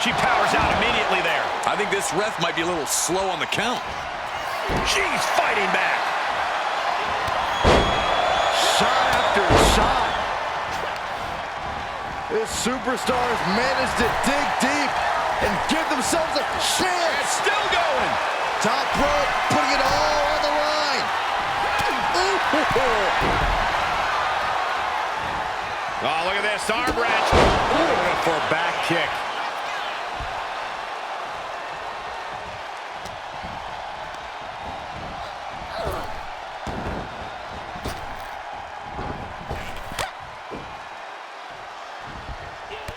[SPEAKER 5] She powers out immediately there.
[SPEAKER 8] I think this ref might be a little slow on the count.
[SPEAKER 5] She's fighting back.
[SPEAKER 7] Shot after shot. This superstar's managed to dig deep and give themselves a chance.
[SPEAKER 5] It's still going.
[SPEAKER 7] Top rope, putting it all on the line.
[SPEAKER 5] Oh, look at this arm wrench. For a back kick.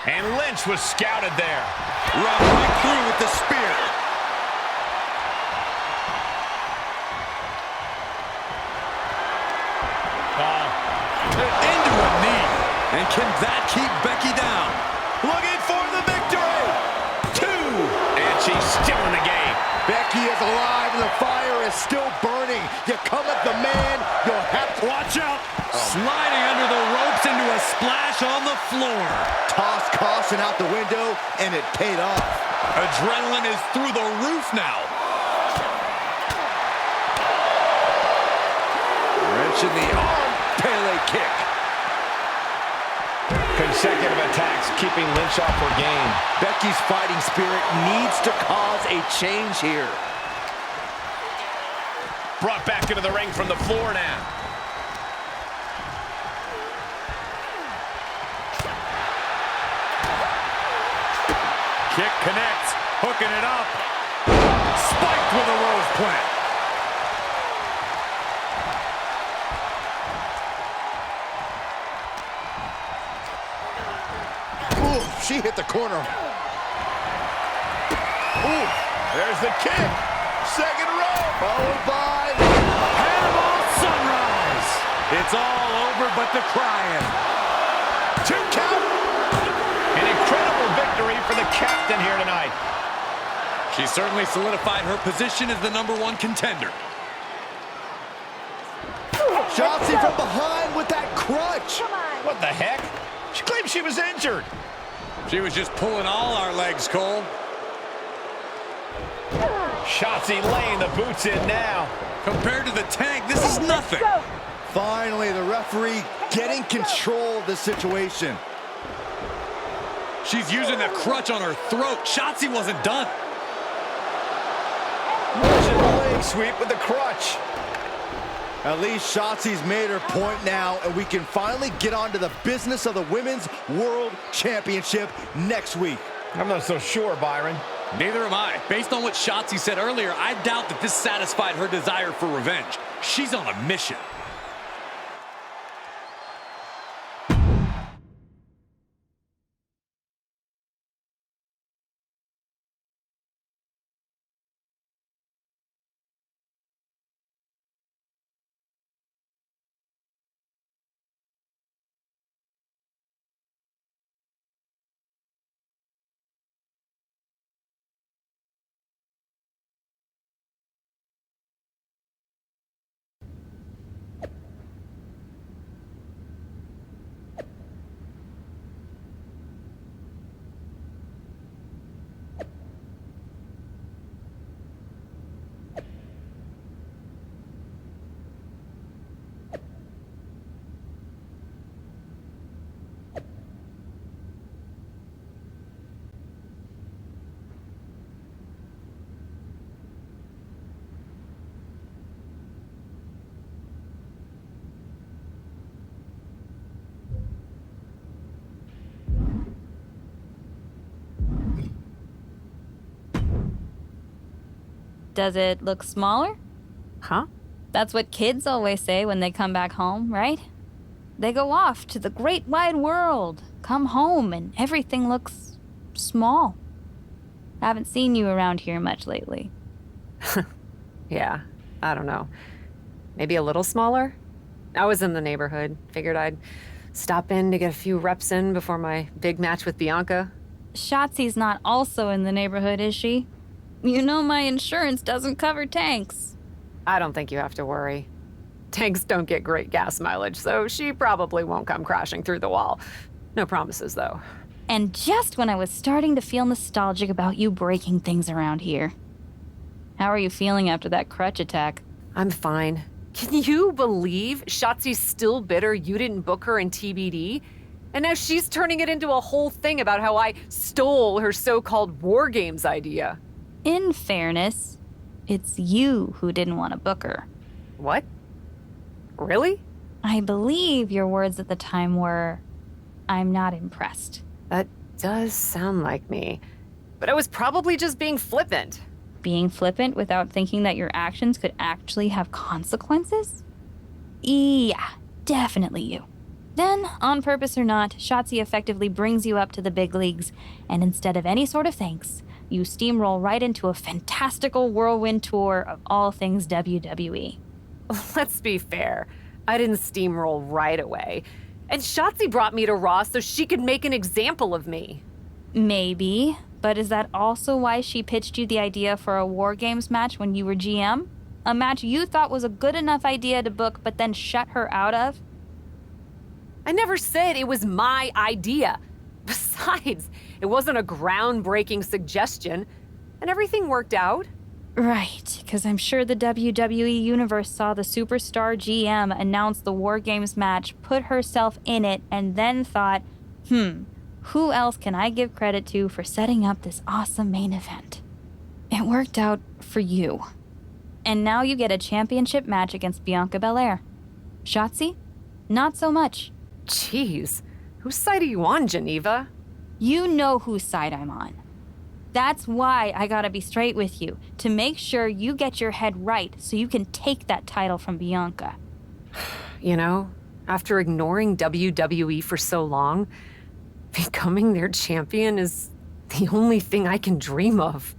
[SPEAKER 5] And Lynch was scouted there.
[SPEAKER 8] Run right through with the spear. Into a knee. And can that keep Becky down?
[SPEAKER 5] Looking for the victory. 2. And she's still in the game.
[SPEAKER 7] Becky is alive and the fire is still burning. You come at the man, you'll have to
[SPEAKER 8] watch out. Sliding under the ropes into a splash on the floor.
[SPEAKER 7] Toss caution out the window, and it paid off.
[SPEAKER 8] Adrenaline is through the roof now.
[SPEAKER 7] launching the arm Pele kick.
[SPEAKER 5] Consecutive attacks keeping Lynch off her game.
[SPEAKER 7] Becky's fighting spirit needs to cause a change here.
[SPEAKER 5] Brought back into the ring from the floor now.
[SPEAKER 8] Kick connects, hooking it up. Spiked with a rose plant.
[SPEAKER 7] Ooh, she hit the corner.
[SPEAKER 5] Ooh, there's the kick. Second row.
[SPEAKER 7] Followed by
[SPEAKER 8] Panama Sunrise. It's all over but the crying.
[SPEAKER 5] 2 count. An incredible victory for the captain here tonight.
[SPEAKER 8] She certainly solidified her position as the #1 contender.
[SPEAKER 7] Shotzi from behind with that crutch.
[SPEAKER 5] What the heck? She claimed she was injured.
[SPEAKER 8] She was just pulling all our legs, Cole.
[SPEAKER 5] Shotzi laying the boots in now.
[SPEAKER 8] Compared to the Tank, this is nothing.
[SPEAKER 7] Finally, the referee getting control of the situation.
[SPEAKER 8] She's using the crutch on her throat. Shotzi wasn't done.
[SPEAKER 5] Launching the leg sweep with the crutch.
[SPEAKER 7] At least Shotzi's made her point now, and we can finally get on to the business of the Women's World Championship next week.
[SPEAKER 5] I'm not so sure, Byron.
[SPEAKER 8] Neither am I. Based on what Shotzi said earlier, I doubt that this satisfied her desire for revenge. She's on a mission.
[SPEAKER 11] Does it look smaller?
[SPEAKER 2] Huh?
[SPEAKER 11] That's what kids always say when they come back home, right? They go off to the great wide world, come home, and everything looks small. Haven't seen you around here much lately.
[SPEAKER 2] Yeah, I don't know. Maybe a little smaller? I was in the neighborhood. Figured I'd stop in to get a few reps in before my big match with Bianca.
[SPEAKER 11] Shotzi's not also in the neighborhood, is she? You know my insurance doesn't cover tanks.
[SPEAKER 2] I don't think you have to worry. Tanks don't get great gas mileage, so she probably won't come crashing through the wall. No promises, though.
[SPEAKER 11] And just when I was starting to feel nostalgic about you breaking things around here. How are you feeling after that crutch attack?
[SPEAKER 2] I'm fine. Can you believe Shotzi's still bitter you didn't book her in TBD? And now she's turning it into a whole thing about how I stole her so-called War Games idea.
[SPEAKER 11] In fairness, it's you who didn't want to book her.
[SPEAKER 2] What? Really?
[SPEAKER 11] I believe your words at the time were, "I'm not impressed."
[SPEAKER 2] That does sound like me. But I was probably just being flippant.
[SPEAKER 11] Being flippant without thinking that your actions could actually have consequences? Yeah, definitely you. Then, on purpose or not, Shotzi effectively brings you up to the big leagues, and instead of any sort of thanks, you steamroll right into a fantastical whirlwind tour of all things WWE.
[SPEAKER 2] Let's be fair. I didn't steamroll right away. And Shotzi brought me to Raw so she could make an example of me.
[SPEAKER 11] Maybe, but is that also why she pitched you the idea for a War Games match when you were GM? A match you thought was a good enough idea to book but then shut her out of?
[SPEAKER 2] I never said it was my idea. Besides, it wasn't a groundbreaking suggestion, and everything worked out.
[SPEAKER 11] Right, because I'm sure the WWE Universe saw the superstar GM announce the War Games match, put herself in it, and then thought, who else can I give credit to for setting up this awesome main event? It worked out for you. And now you get a championship match against Bianca Belair. Shotzi? Not so much.
[SPEAKER 2] Jeez, whose side are you on, Geneva?
[SPEAKER 11] You know whose side I'm on. That's why I gotta be straight with you, to make sure you get your head right so you can take that title from Bianca.
[SPEAKER 2] You know, after ignoring WWE for so long, becoming their champion is the only thing I can dream of.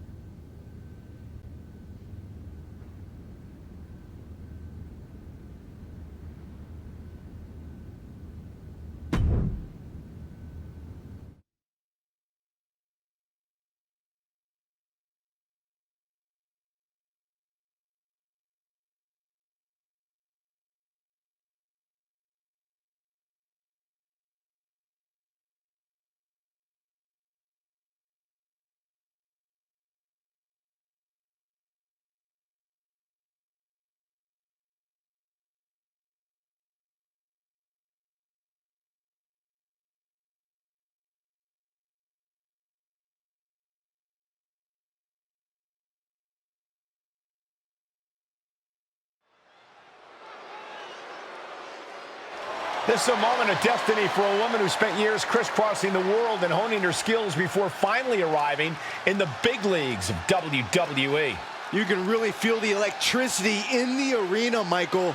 [SPEAKER 5] This is a moment of destiny for a woman who spent years crisscrossing the world and honing her skills before finally arriving in the big leagues of WWE.
[SPEAKER 7] You can really feel the electricity in the arena, Michael.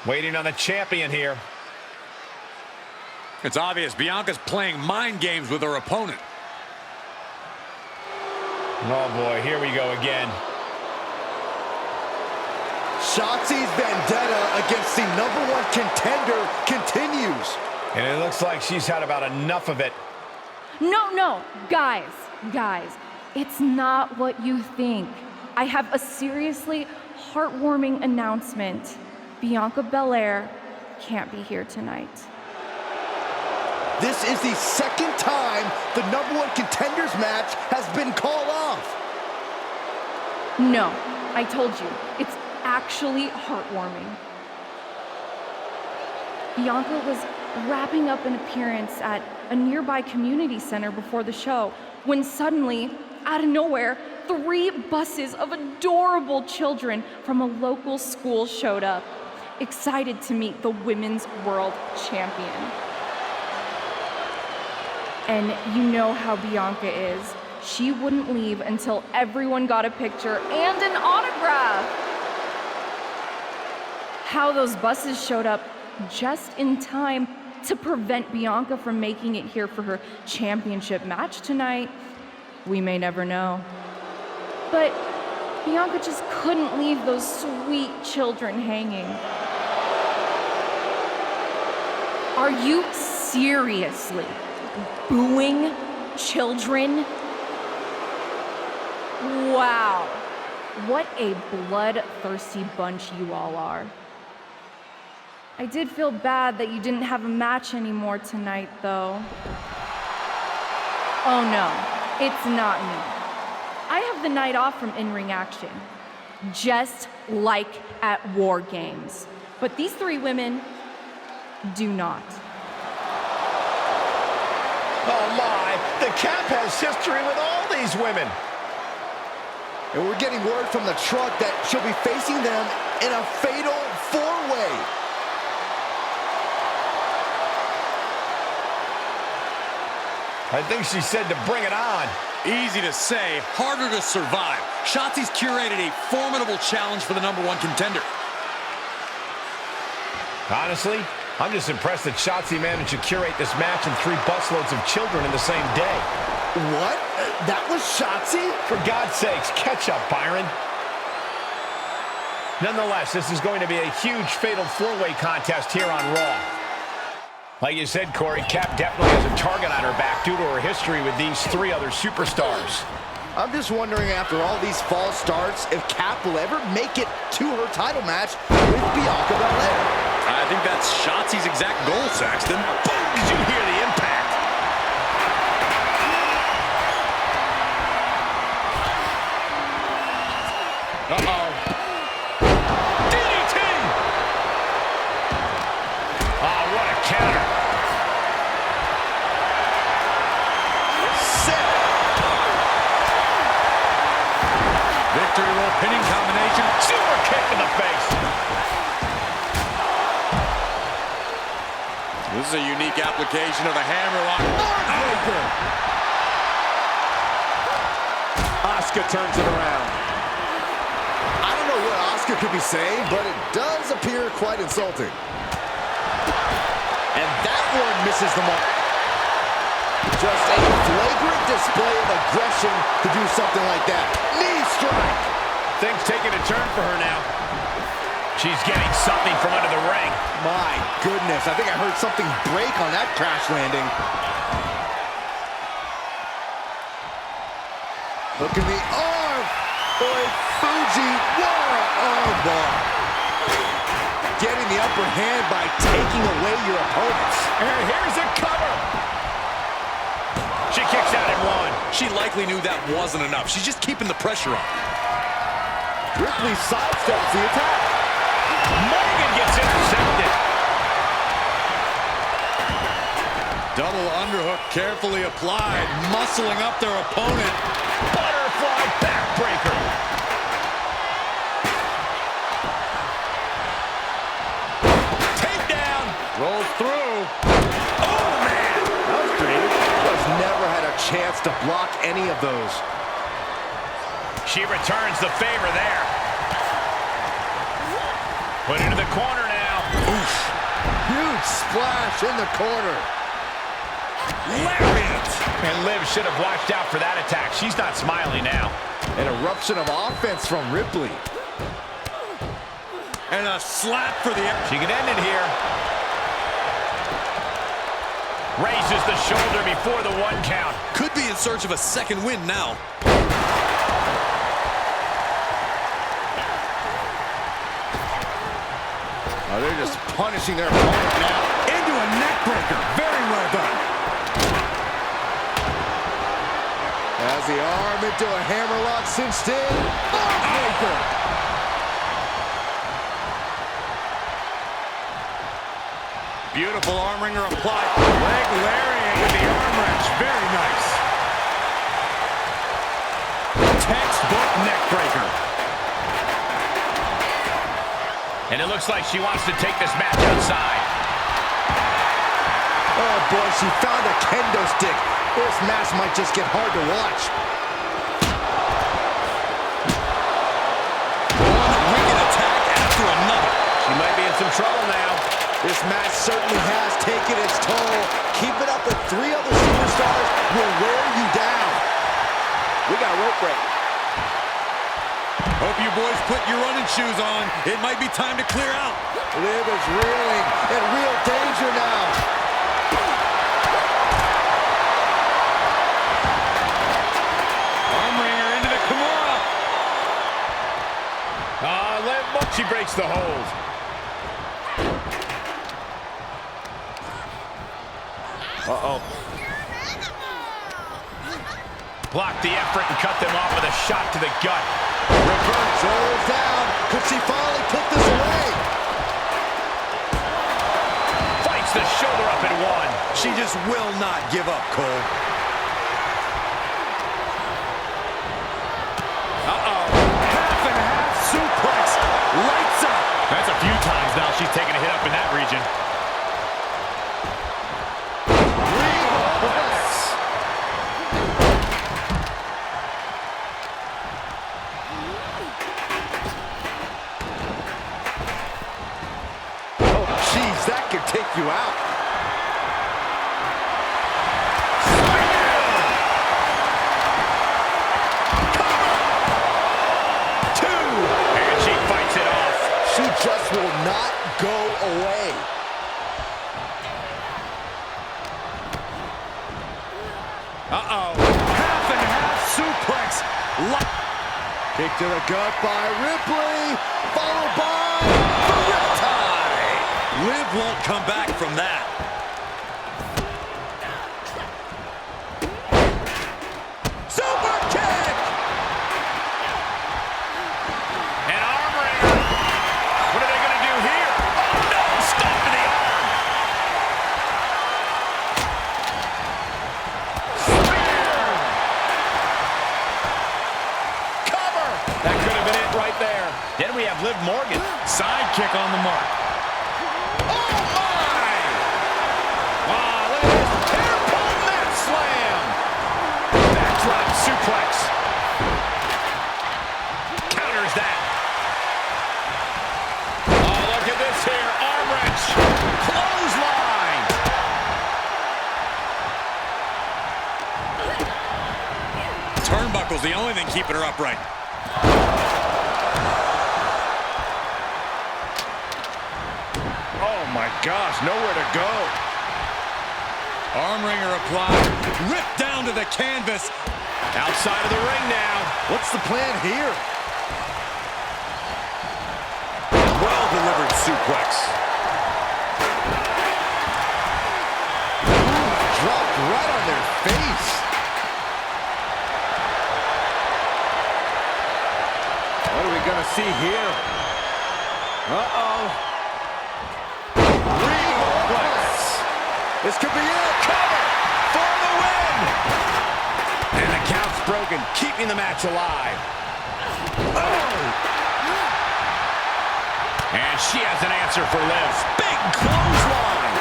[SPEAKER 5] Waiting on the champion here.
[SPEAKER 8] It's obvious Bianca's playing mind games with her opponent.
[SPEAKER 5] Oh boy, here we go again.
[SPEAKER 7] Shotzi's vendetta against the #1 contender continues.
[SPEAKER 5] And it looks like she's had about enough of it.
[SPEAKER 4] No, guys, it's not what you think. I have a seriously heartwarming announcement. Bianca Belair can't be here tonight.
[SPEAKER 7] This is the second time the #1 contenders match has been called off.
[SPEAKER 4] No, I told you, it's actually heartwarming. Bianca was wrapping up an appearance at a nearby community center before the show when suddenly, out of nowhere, 3 buses of adorable children from a local school showed up, excited to meet the Women's World Champion. And you know how Bianca is. She wouldn't leave until everyone got a picture and an autograph. How those buses showed up just in time to prevent Bianca from making it here for her championship match tonight, we may never know. But Bianca just couldn't leave those sweet children hanging. Are you seriously booing children? Wow, what a bloodthirsty bunch you all are. I did feel bad that you didn't have a match anymore tonight, though. Oh no, it's not me. I have the night off from in-ring action, just like at War Games. But these 3 women do not.
[SPEAKER 5] Oh my, the Cap has history with all these women.
[SPEAKER 7] And we're getting word from the truck that she'll be facing them in a fatal 4-way.
[SPEAKER 5] I think she said to bring it on.
[SPEAKER 8] Easy to say, harder to survive. Shotzi's curated a formidable challenge for the #1 contender.
[SPEAKER 5] Honestly, I'm just impressed that Shotzi managed to curate this match and 3 busloads of children in the same day.
[SPEAKER 7] What? That was Shotzi?
[SPEAKER 5] For God's sakes, catch up, Byron. Nonetheless, this is going to be a huge fatal 4-way contest here on Raw. Like you said, Corey, Cap definitely has a target on her back due to her history with these 3 other superstars.
[SPEAKER 7] I'm just wondering, after all these false starts, if Cap will ever make it to her title match with Bianca Belair.
[SPEAKER 8] I think that's Shotzi's exact goal, Saxton.
[SPEAKER 5] Boom! Did you hear the impact?
[SPEAKER 8] This is a unique application of the hammerlock.
[SPEAKER 7] Asuka turns it around. I don't know what Asuka could be saying, but it does appear quite insulting. And that one misses the mark. Just a flagrant display of aggression to do something like that. Knee strike.
[SPEAKER 5] Things taking a turn for her now. She's getting something from under the ring.
[SPEAKER 7] My goodness, I think I heard something break on that crash landing. Look at the arm. Boy, Fujiwara armbar. Getting the upper hand by taking away your opponents.
[SPEAKER 5] And here's a cover. She kicks out at one.
[SPEAKER 8] She likely knew that wasn't enough. She's just keeping the pressure on.
[SPEAKER 7] Ripley sidesteps the attack.
[SPEAKER 5] Morgan gets intercepted.
[SPEAKER 8] Double underhook carefully applied, muscling up their opponent.
[SPEAKER 5] Butterfly backbreaker. Takedown.
[SPEAKER 8] Rolls through.
[SPEAKER 5] Oh, man.
[SPEAKER 7] That was creative. Just never had a chance to block any of those.
[SPEAKER 5] She returns the favor there. Put into the corner now.
[SPEAKER 7] Oof. Huge splash in the corner.
[SPEAKER 5] Lariat. And Liv should have watched out for that attack. She's not smiling now.
[SPEAKER 7] An eruption of offense from Ripley.
[SPEAKER 8] And a slap for the...
[SPEAKER 5] She can end it here. Raises the shoulder before the 1 count.
[SPEAKER 8] Could be in search of a second win now.
[SPEAKER 7] Oh, they're just punishing their opponent now. Into a neck breaker. Very well done. As the arm into a hammerlock cinched in. Breaker.
[SPEAKER 8] Beautiful arm wringer applied. Leg lariat with the arm wrench. Very nice.
[SPEAKER 5] Textbook neck breaker. And it looks like she wants to take this match outside.
[SPEAKER 7] Oh boy, she found a kendo stick. This match might just get hard to watch.
[SPEAKER 8] One wicked attack after another.
[SPEAKER 5] She might be in some trouble now.
[SPEAKER 7] This match certainly has taken its toll. Keep it up with 3 other superstars will wear you down. We got a rope break.
[SPEAKER 8] Hope you boys put your running shoes on. It might be time to clear out.
[SPEAKER 7] Liv is reeling in real danger now.
[SPEAKER 8] Arm wringer into the Kimura.
[SPEAKER 5] Liv, she breaks the hold. Uh-oh. Blocked the effort and cut them off with a shot to the gut.
[SPEAKER 7] Reverse shoulders down. Could she finally put this away?
[SPEAKER 5] Fights the shoulder up at 1.
[SPEAKER 8] She just will not give up, Cole.
[SPEAKER 5] Uh-oh.
[SPEAKER 8] Half and half suplex. Lights up.
[SPEAKER 5] That's a few times now she's taken a hit up in that region.
[SPEAKER 7] That could take you out.
[SPEAKER 5] Two. And she fights it off.
[SPEAKER 7] She just will not go away.
[SPEAKER 8] Uh-oh. Half and half suplex.
[SPEAKER 7] Kick to the gut by Ripley. Followed by the riptide.
[SPEAKER 8] Liv won't come back from that.
[SPEAKER 7] Super kick!
[SPEAKER 5] An arm wringer. What are they going to do here? Oh, no! Stop to the arm. Spear. Cover. That could have been it right there. Then we have Liv Morgan.
[SPEAKER 8] Sidekick on the mark.
[SPEAKER 5] Oh, my!
[SPEAKER 8] ankle's the only thing keeping her upright.
[SPEAKER 5] Oh my gosh, nowhere to go.
[SPEAKER 8] Arm wringer applied. Ripped down to the canvas.
[SPEAKER 10] Outside of the ring now. What's the plan here? Well-delivered suplex. Dropped right on their face. What are we gonna see here? Uh-oh. Reflex. This could be it. Cover for the win. And the count's broken, keeping the match alive. Oh!
[SPEAKER 5] And she has an answer for Liv.
[SPEAKER 10] Big clothesline.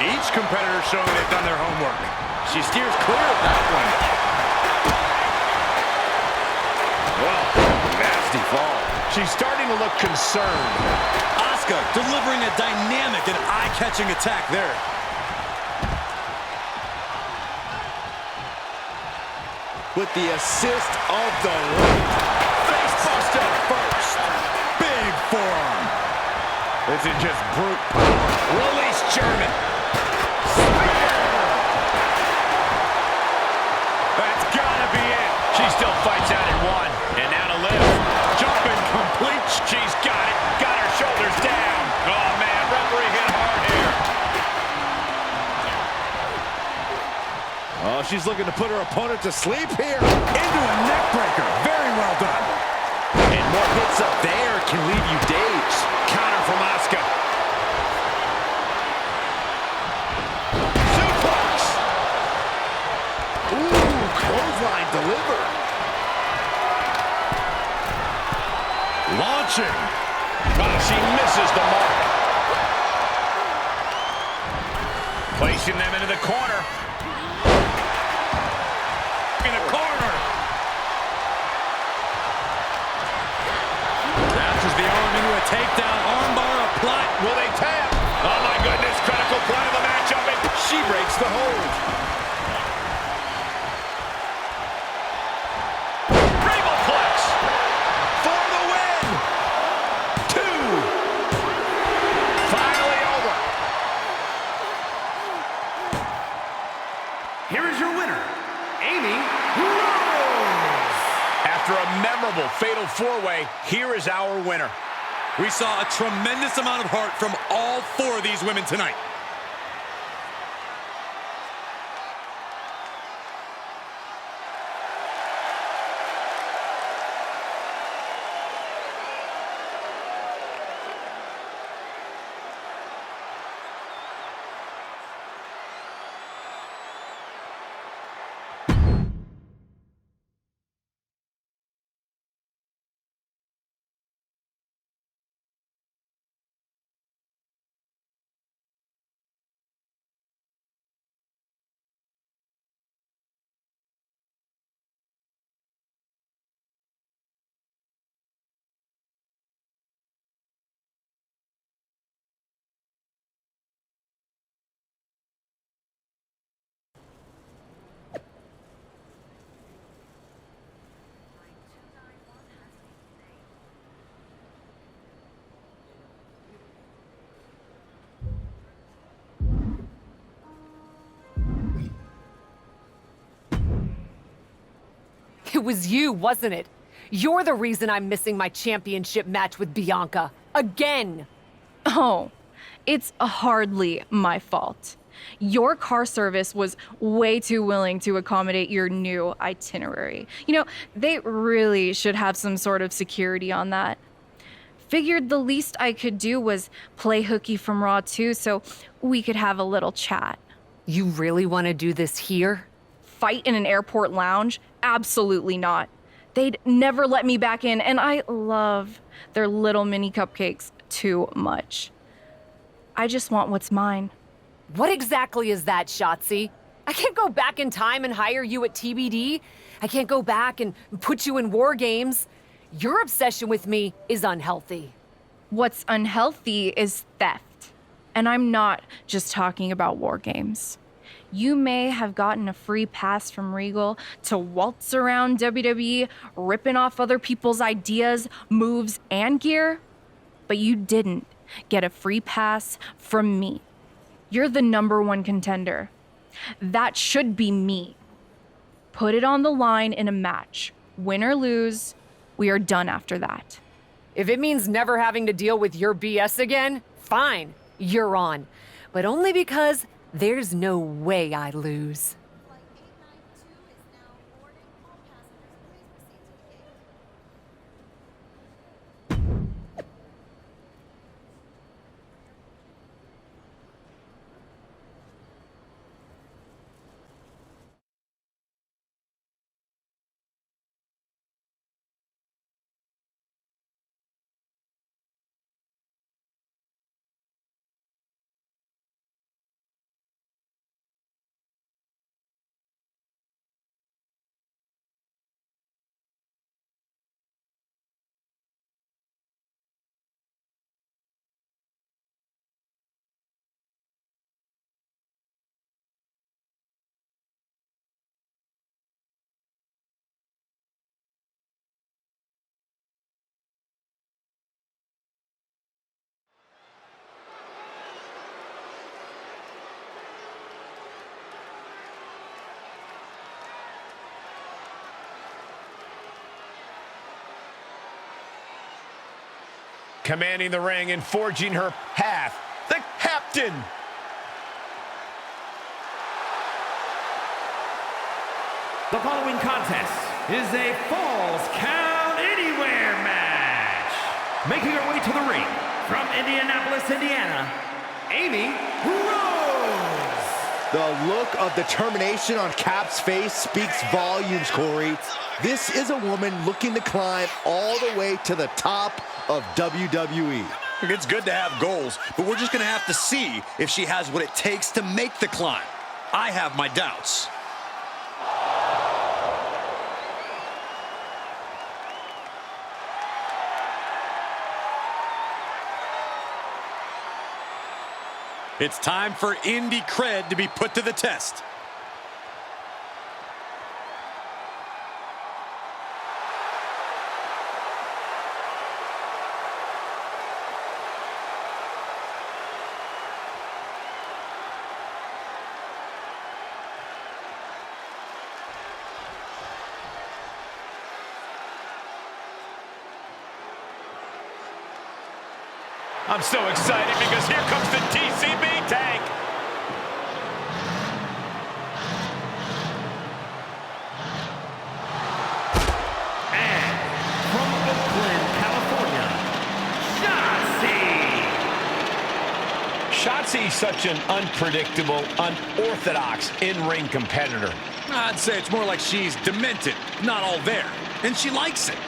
[SPEAKER 10] Each competitor showing they've done their homework. She steers clear of that one. Well, nasty fall.
[SPEAKER 5] She's starting to look concerned.
[SPEAKER 8] Asuka delivering a dynamic and eye-catching attack there.
[SPEAKER 7] With the assist of the ring.
[SPEAKER 5] Face buster first.
[SPEAKER 8] Big forearm.
[SPEAKER 5] This is just brute power. Release German. That's gotta be it. She still fights out at one. And now to Liv. Jumping complete. She's got it. Got her shoulders down. Oh man, referee hit hard here.
[SPEAKER 7] Oh, she's looking to put her opponent to sleep here. Into a neck breaker. Very well done. And more hits up there can leave you dazed.
[SPEAKER 5] Counter from Asuka. Suplex.
[SPEAKER 7] Ooh, clothesline delivered.
[SPEAKER 5] Launching. Oh, she misses the mark. Placing them into the corner. In the corner.
[SPEAKER 8] Dashes the arm into a takedown. Armbar applied.
[SPEAKER 5] Will they tap? Oh my goodness, critical point of the matchup. And
[SPEAKER 7] She breaks the hold.
[SPEAKER 5] Regalplex for the win. 2. Finally over.
[SPEAKER 6] Here is your winner, Amy Rose.
[SPEAKER 5] After a memorable fatal four-way, here is our winner.
[SPEAKER 8] We saw a tremendous amount of heart from all 4 of these women tonight.
[SPEAKER 2] It was you, wasn't it? You're the reason I'm missing my championship match with Bianca. Again!
[SPEAKER 4] Oh, it's hardly my fault. Your car service was way too willing to accommodate your new itinerary. You know, they really should have some sort of security on that. Figured the least I could do was play hooky from Raw 2 so we could have a little chat.
[SPEAKER 2] You really want to do this here?
[SPEAKER 4] Fight in an airport lounge? Absolutely not. They'd never let me back in, and I love their little mini cupcakes too much. I just want what's mine.
[SPEAKER 2] What exactly is that, Shotzi? I can't go back in time and hire you at TBD. I can't go back and put you in War Games. Your obsession with me is unhealthy.
[SPEAKER 4] What's unhealthy is theft. And I'm not just talking about War Games. You may have gotten a free pass from Regal to waltz around WWE, ripping off other people's ideas, moves, and gear, but you didn't get a free pass from me. You're the #1 contender. That should be me. Put it on the line in a match. Win or lose, we are done after that.
[SPEAKER 2] If it means never having to deal with your BS again, fine, you're on. But only because there's no way I lose.
[SPEAKER 5] Commanding the ring and forging her path, the captain.
[SPEAKER 6] The following contest is a Falls Count Anywhere match. Making her way to the ring from Indianapolis, Indiana, Amy Rose.
[SPEAKER 7] The look of determination on Cap's face speaks volumes, Corey. This is a woman looking to climb all the way to the top of WWE.
[SPEAKER 8] It's good to have goals, but we're just going to have to see if she has what it takes to make the climb. I have my doubts. It's time for Indy cred to be put to the test.
[SPEAKER 5] I'm so excited because here comes the TCB tank.
[SPEAKER 6] And from Oakland, California, Shotzi.
[SPEAKER 5] Shotzi's such an unpredictable, unorthodox in-ring competitor.
[SPEAKER 8] I'd say it's more like she's demented, not all there, and she likes it.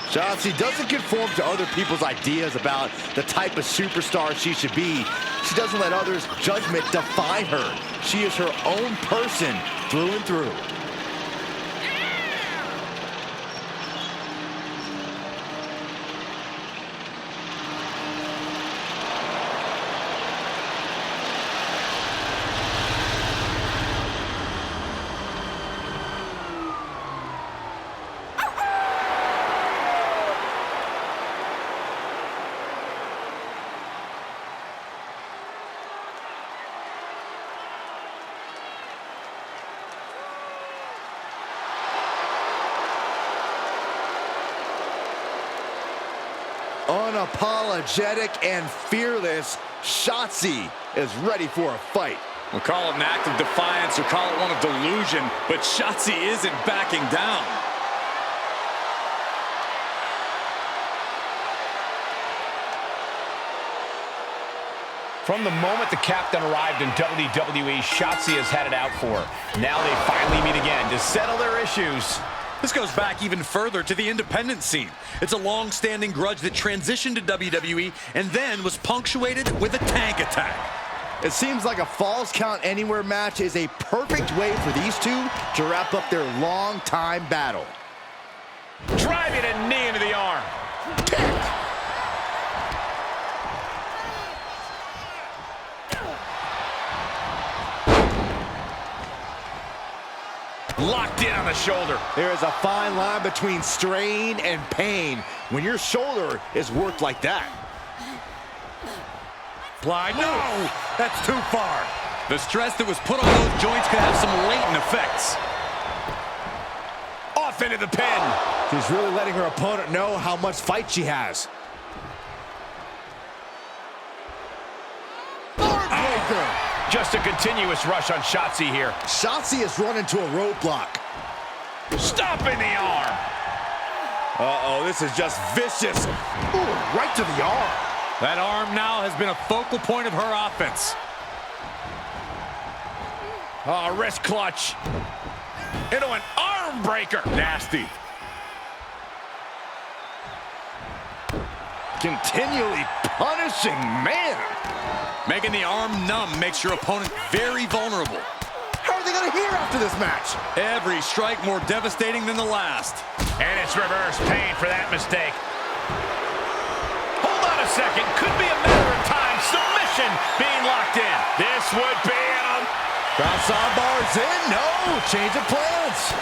[SPEAKER 7] Shotzi doesn't conform to other people's ideas about the type of superstar she should be. She doesn't let others' judgment define her. She is her own person through and through. Unapologetic and fearless, Shotzi is ready for a fight.
[SPEAKER 8] We'll call it an act of defiance or call it one of delusion, but Shotzi isn't backing down.
[SPEAKER 5] From the moment the captain arrived in WWE, Shotzi has had it out for her. Now they finally meet again to settle their issues.
[SPEAKER 8] This goes back even further to the independent scene. It's a long-standing grudge that transitioned to WWE and then was punctuated with a tank attack.
[SPEAKER 7] It seems like a Falls Count Anywhere match is a perfect way for these two to wrap up their long-time battle.
[SPEAKER 5] Driving a knee into the arm. Locked in on the shoulder.
[SPEAKER 7] There is a fine line between strain and pain when your shoulder is worked like that.
[SPEAKER 8] Slide. No! That's too far. The stress that was put on those joints could have some latent effects.
[SPEAKER 5] Off into the pin.
[SPEAKER 7] She's really letting her opponent know how much fight she has.
[SPEAKER 5] Just a continuous rush on Shotzi here.
[SPEAKER 7] Shotzi has run into a roadblock.
[SPEAKER 5] Stomping the arm.
[SPEAKER 7] Uh-oh, this is just vicious. Ooh, right to the arm.
[SPEAKER 8] That arm now has been a focal point of her offense.
[SPEAKER 5] Oh, wrist clutch. Into an arm breaker.
[SPEAKER 8] Nasty.
[SPEAKER 7] Continually punishing, man.
[SPEAKER 8] Making the arm numb makes your opponent very vulnerable.
[SPEAKER 7] How are they going to hear after this match?
[SPEAKER 8] Every strike more devastating than the last.
[SPEAKER 5] And it's reverse pain for that mistake. Hold on a second. Could be a matter of time. Submission being locked in. This would be
[SPEAKER 7] Cross arm bars in. No. Change of plans.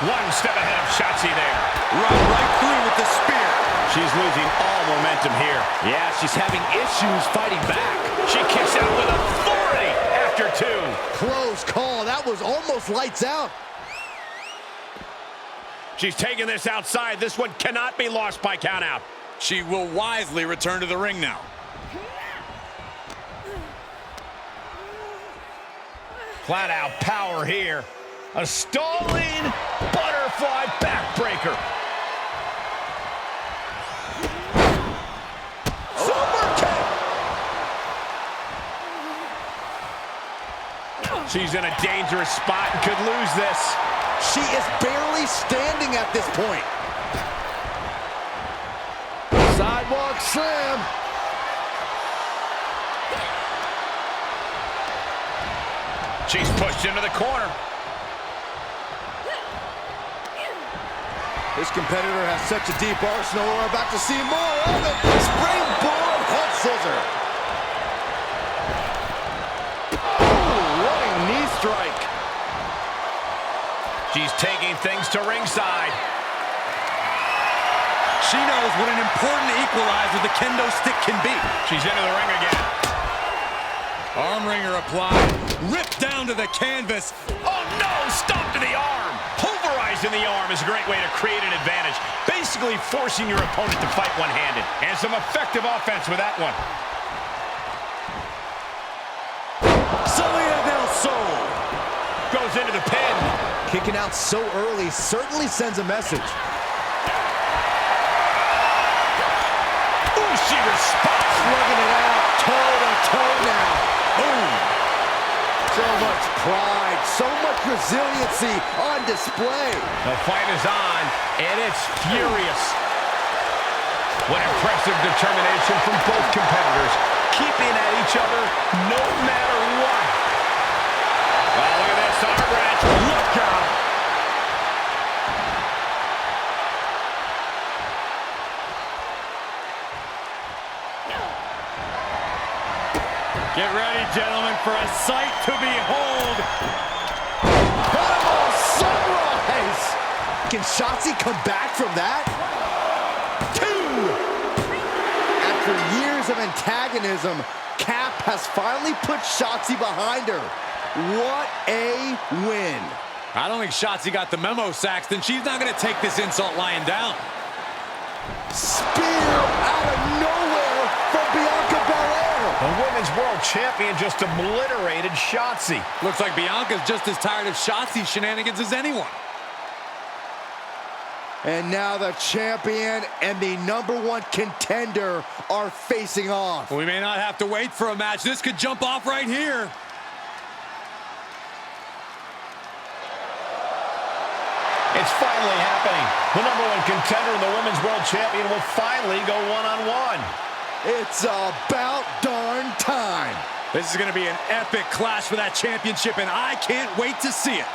[SPEAKER 5] one step ahead of Shotzi there.
[SPEAKER 8] Run right through with the spear.
[SPEAKER 5] She's losing all momentum here.
[SPEAKER 7] Yeah, she's having issues fighting back.
[SPEAKER 5] She kicks out with authority after two.
[SPEAKER 7] Close call. That was almost lights out.
[SPEAKER 5] She's taking this outside. This one cannot be lost by countout.
[SPEAKER 8] She will wisely return to the ring now.
[SPEAKER 5] Flat out power here. A stalling butterfly backbreaker. Super kick. She's in a dangerous spot and could lose this.
[SPEAKER 7] She is barely standing at this point. Sidewalk slam.
[SPEAKER 5] She's pushed into the corner.
[SPEAKER 7] This competitor has such a deep arsenal. We're about to see more of it. Springboard head scissor. Ooh, running knee strike.
[SPEAKER 5] She's taking things to ringside.
[SPEAKER 8] She knows what an important equalizer the kendo stick can be.
[SPEAKER 5] She's into the ring again.
[SPEAKER 8] Arm wringer applied. Ripped down to the canvas.
[SPEAKER 5] Oh no! Stomp to the arm! Pulverizing the arm is a great way to create an advantage. Basically forcing your opponent to fight one-handed. And some effective offense with that one.
[SPEAKER 8] Salida del Sol.
[SPEAKER 5] Goes into the pin.
[SPEAKER 7] Kicking out so early certainly sends a message.
[SPEAKER 5] Ooh, she responds.
[SPEAKER 7] Slugging it out, toe-to-toe now. Boom. So much pride, so much resiliency on display.
[SPEAKER 5] The fight is on, and it's furious. What impressive determination from both competitors, keeping at each other no matter what. Oh, look at this arm wrench. Look out.
[SPEAKER 8] Get ready, gentlemen, for a sight to behold.
[SPEAKER 7] Oh, sunrise! Can Shotzi come back from that? Two! After years of antagonism, Cap has finally put Shotzi behind her. What a win.
[SPEAKER 8] I don't think Shotzi got the memo, Saxton. She's not going to take this insult lying down.
[SPEAKER 7] Spear out of nowhere from Bianca Belair.
[SPEAKER 5] The Women's World Champion just obliterated Shotzi.
[SPEAKER 8] Looks like Bianca's just as tired of Shotzi's shenanigans as anyone.
[SPEAKER 7] And now the champion and the #1 contender are facing off.
[SPEAKER 8] We may not have to wait for a match. This could jump off right here.
[SPEAKER 5] It's finally happening. The #1 contender and the Women's World Champion will finally go one-on-one.
[SPEAKER 7] It's about darn time.
[SPEAKER 8] This is going to be an epic clash for that championship, and I can't wait to see it.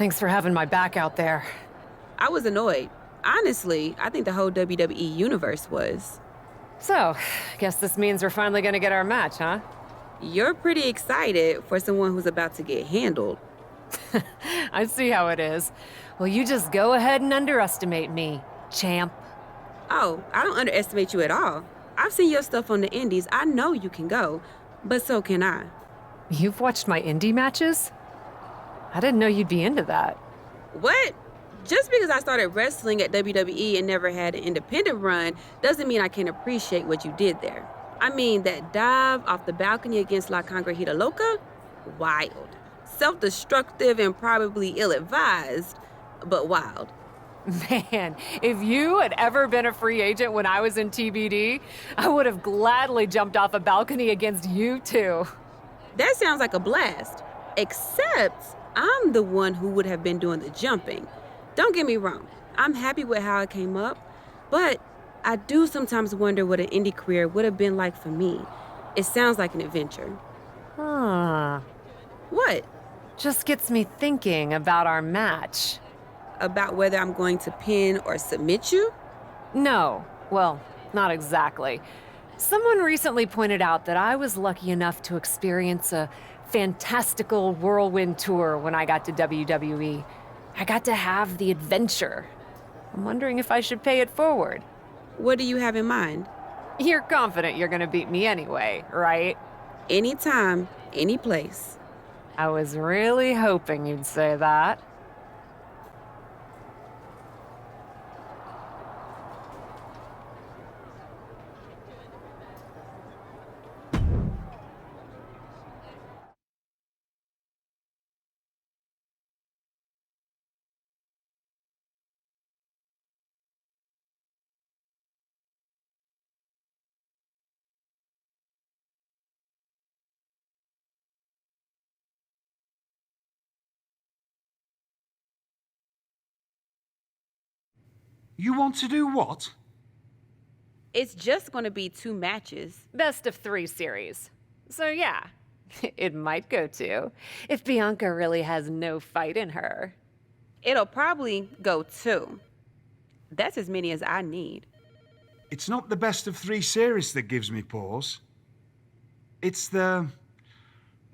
[SPEAKER 2] Thanks for having my back out there.
[SPEAKER 15] I was annoyed. Honestly, I think the whole WWE universe was.
[SPEAKER 2] So, guess this means we're finally gonna get our match, huh?
[SPEAKER 15] You're pretty excited for someone who's about to get handled.
[SPEAKER 2] I see how it is. Well, you just go ahead and underestimate me, champ.
[SPEAKER 15] Oh, I don't underestimate you at all. I've seen your stuff on the indies. I know you can go, but so can I.
[SPEAKER 2] You've watched my indie matches? I didn't know you'd be into that.
[SPEAKER 15] What? Just because I started wrestling at WWE and never had an independent run doesn't mean I can't appreciate what you did there. I mean, that dive off the balcony against La Congrejita Loca? Wild. Self-destructive and probably ill-advised, but wild.
[SPEAKER 2] Man, if you had ever been a free agent when I was in TBD, I would have gladly jumped off a balcony against you too.
[SPEAKER 15] That sounds like a blast. Except I'm the one who would have been doing the jumping. Don't get me wrong, I'm happy with how I came up, but I do sometimes wonder what an indie career would have been like for me. It sounds like an adventure.
[SPEAKER 2] Huh.
[SPEAKER 15] What?
[SPEAKER 2] Just gets me thinking about our match.
[SPEAKER 15] About whether I'm going to pin or submit you?
[SPEAKER 2] No. Well, not exactly. Someone recently pointed out that I was lucky enough to experience a fantastical whirlwind tour when I got to WWE. I got to have the adventure. I'm wondering if I should pay it forward.
[SPEAKER 15] What do you have in mind?
[SPEAKER 2] You're confident you're gonna beat me anyway, right?
[SPEAKER 15] Anytime, any place.
[SPEAKER 2] I was really hoping you'd say that.
[SPEAKER 14] You want to do what?
[SPEAKER 15] It's just going to be 2 matches.
[SPEAKER 2] Best of 3 series. So yeah, it might go 2, if Bianca really has no fight in her.
[SPEAKER 15] It'll probably go 2. That's as many as I need.
[SPEAKER 14] It's not the best of 3 series that gives me pause. It's the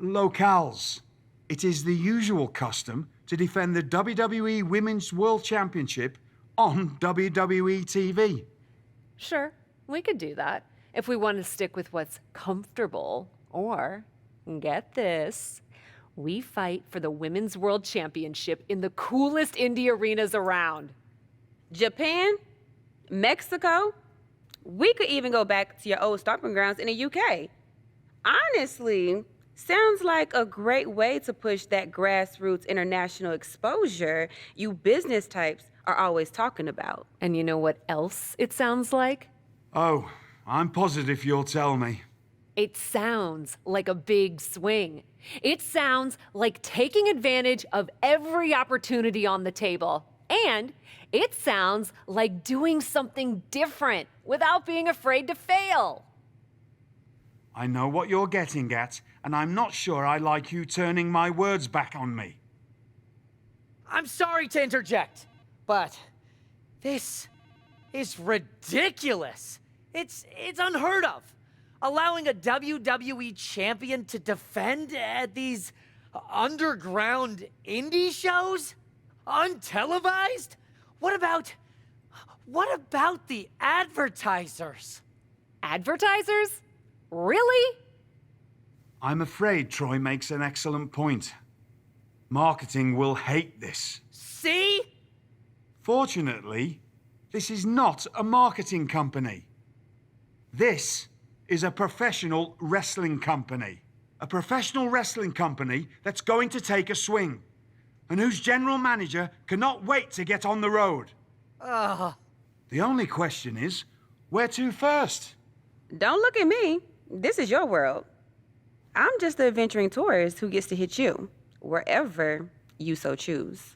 [SPEAKER 14] locales. It is the usual custom to defend the WWE Women's World Championship on WWE TV.
[SPEAKER 2] Sure, we could do that if we want to stick with what's comfortable. Or, get this, we fight for the Women's World Championship in the coolest indie arenas around.
[SPEAKER 15] Japan? Mexico? We could even go back to your old stomping grounds in the UK. Honestly, sounds like a great way to push that grassroots international exposure you business types are always talking about.
[SPEAKER 2] And you know what else it sounds like?
[SPEAKER 14] Oh, I'm positive you'll tell me.
[SPEAKER 2] It sounds like a big swing. It sounds like taking advantage of every opportunity on the table. And it sounds like doing something different without being afraid to fail.
[SPEAKER 14] I know what you're getting at, and I'm not sure I like you turning my words back on me.
[SPEAKER 3] I'm sorry to interject, but this is ridiculous. It's unheard of. Allowing a WWE champion to defend at these underground indie shows? Untelevised? What about the advertisers?
[SPEAKER 2] Advertisers? Really?
[SPEAKER 14] I'm afraid Troy makes an excellent point. Marketing will hate this.
[SPEAKER 3] See?
[SPEAKER 14] Fortunately, this is not a marketing company. This is a professional wrestling company. A professional wrestling company that's going to take a swing, and whose general manager cannot wait to get on the road. The only question is, where to first?
[SPEAKER 15] Don't look at me. This is your world. I'm just the adventuring tourist who gets to hit you, wherever you so choose.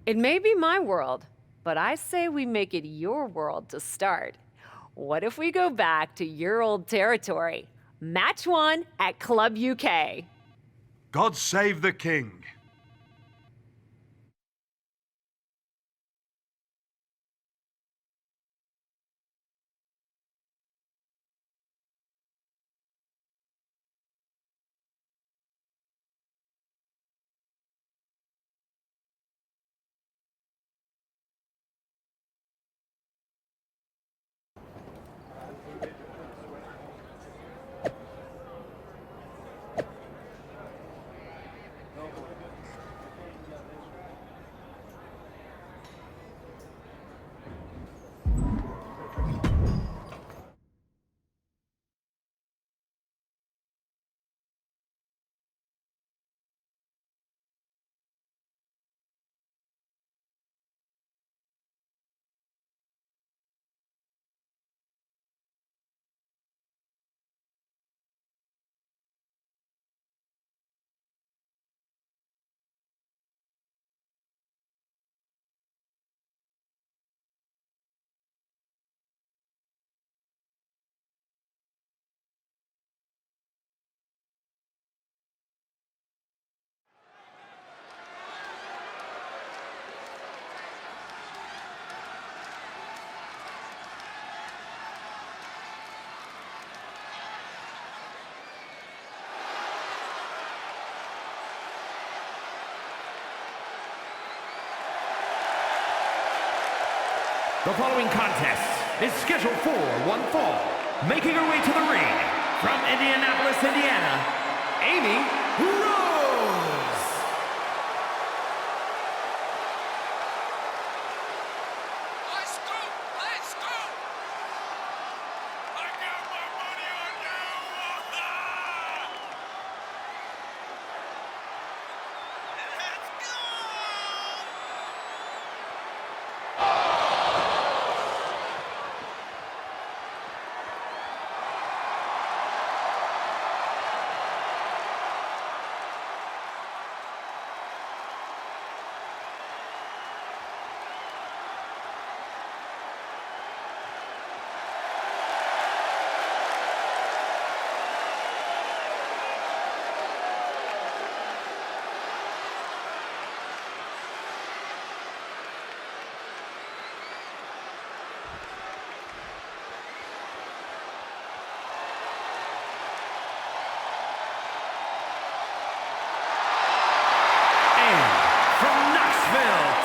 [SPEAKER 2] It may be my world, but I say we make it your world to start. What if we go back to your old territory? Match 1 at Club UK.
[SPEAKER 14] God save the king.
[SPEAKER 6] The following contest is scheduled for one fall. Making her way to the ring from Indianapolis, Indiana, Amy Rose.
[SPEAKER 8] Let's go! Let's go! I got my money on you! Let's go!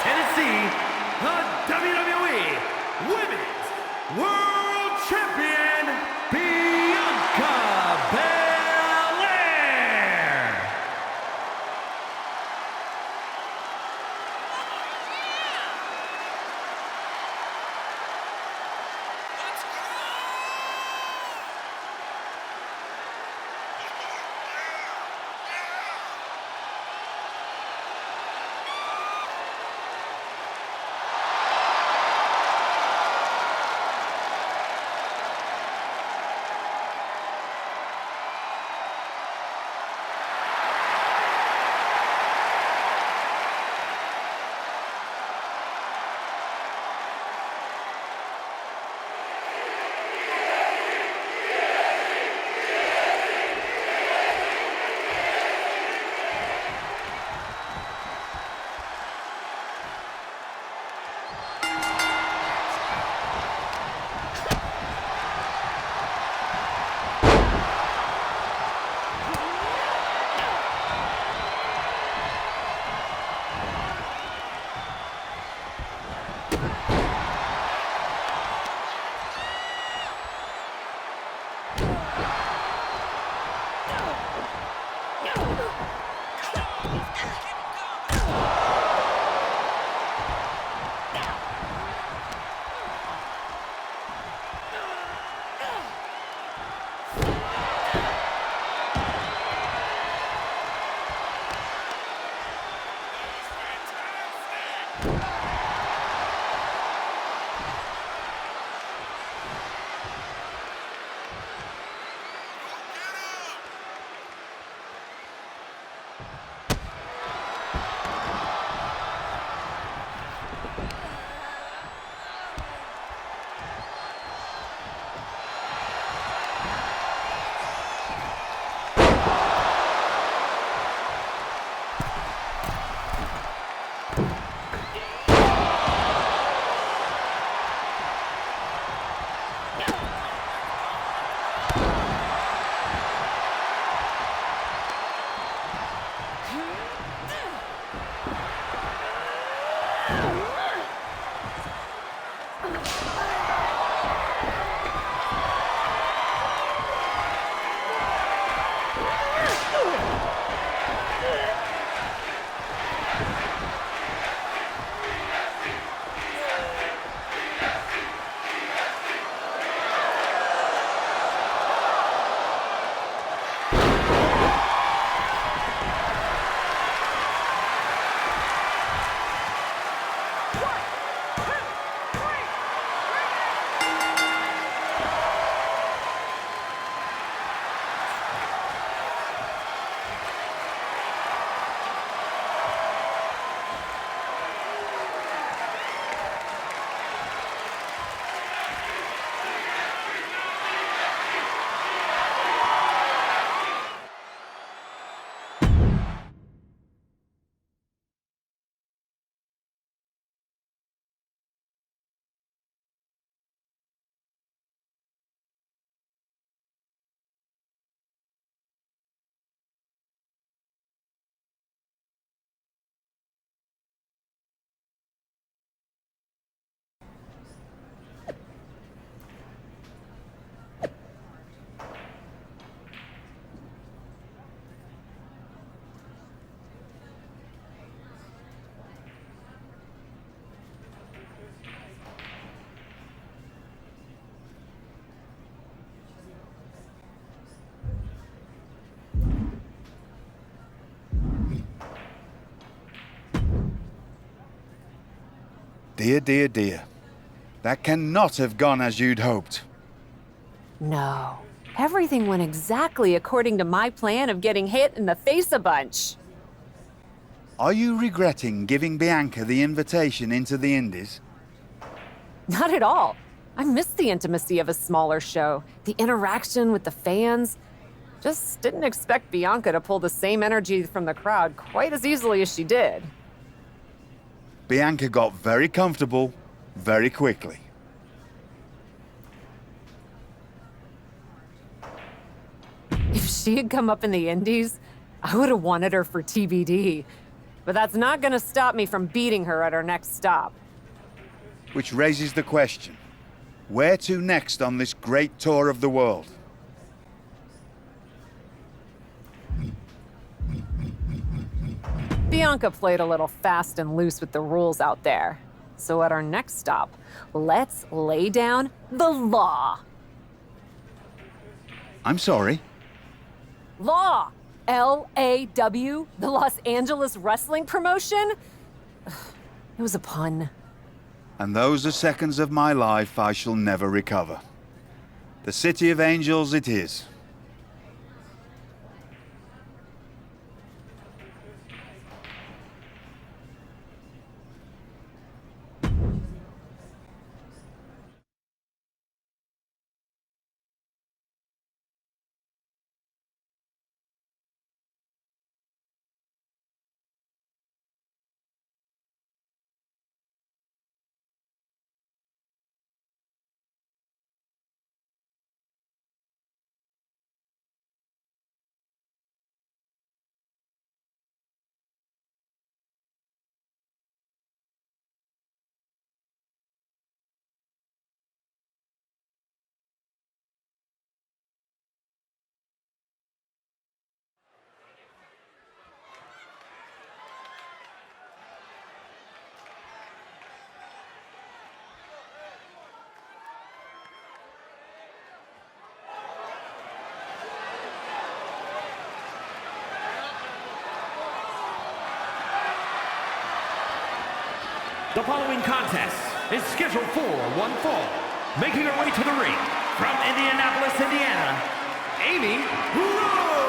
[SPEAKER 6] Tennessee, the WWE Women's World Champion, Bianca Belair.
[SPEAKER 14] Dear, dear, dear. That cannot have gone as you'd hoped.
[SPEAKER 2] No. Everything went exactly according to my plan of getting hit in the face a bunch.
[SPEAKER 14] Are you regretting giving Bianca the invitation into the Indies?
[SPEAKER 2] Not at all. I miss the intimacy of a smaller show, the interaction with the fans. Just didn't expect Bianca to pull the same energy from the crowd quite as easily as she did.
[SPEAKER 14] Bianca got very comfortable very quickly.
[SPEAKER 2] If she had come up in the Indies, I would have wanted her for TBD. But that's not gonna stop me from beating her at our next stop.
[SPEAKER 14] Which raises the question, where to next on this great tour of the world?
[SPEAKER 2] Bianca played a little fast and loose with the rules out there. So at our next stop, let's lay down the law.
[SPEAKER 14] I'm sorry.
[SPEAKER 2] Law! LAW, the Los Angeles Wrestling Promotion? It was a pun.
[SPEAKER 14] And those are seconds of my life I shall never recover. The City of Angels it is.
[SPEAKER 6] The following contest is scheduled for one fall. Making her way to the ring from Indianapolis, Indiana, Amy Rose.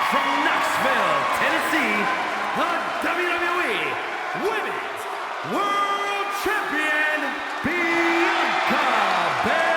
[SPEAKER 6] From Knoxville, Tennessee, the WWE Women's World Champion, Bianca Belair.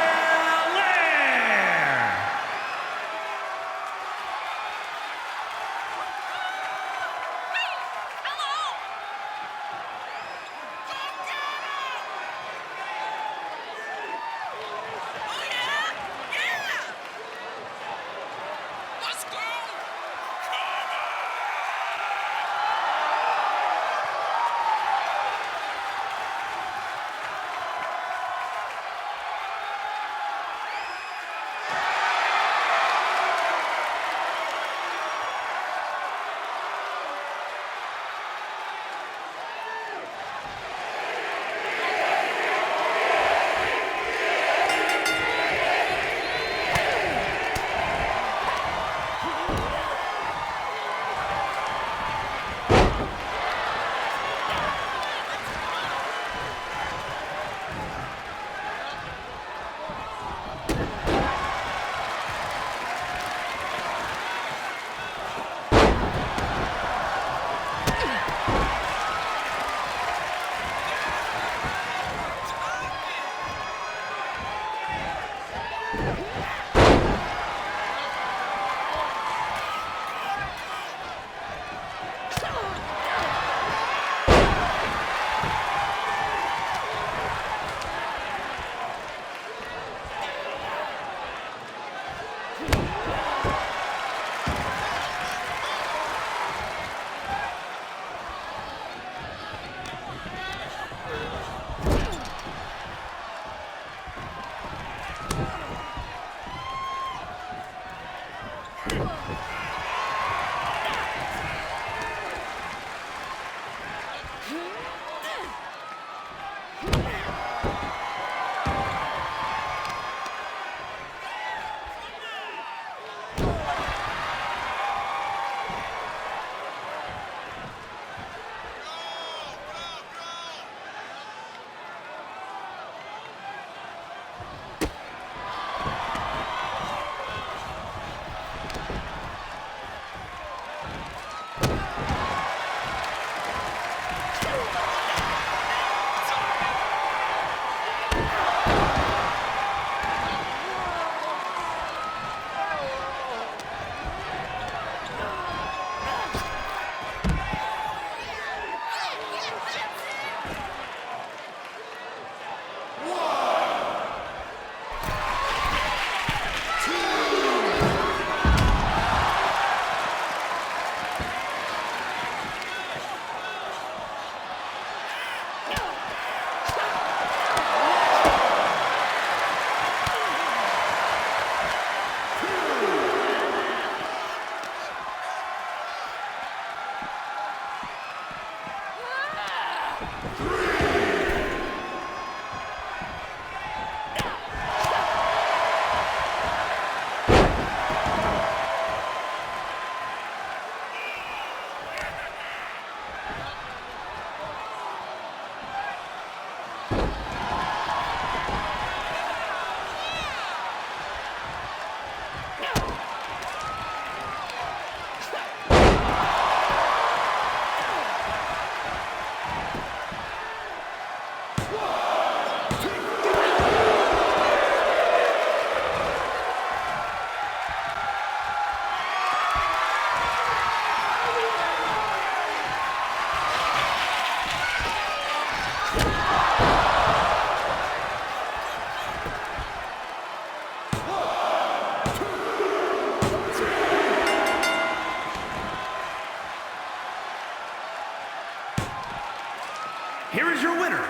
[SPEAKER 6] here is your winner,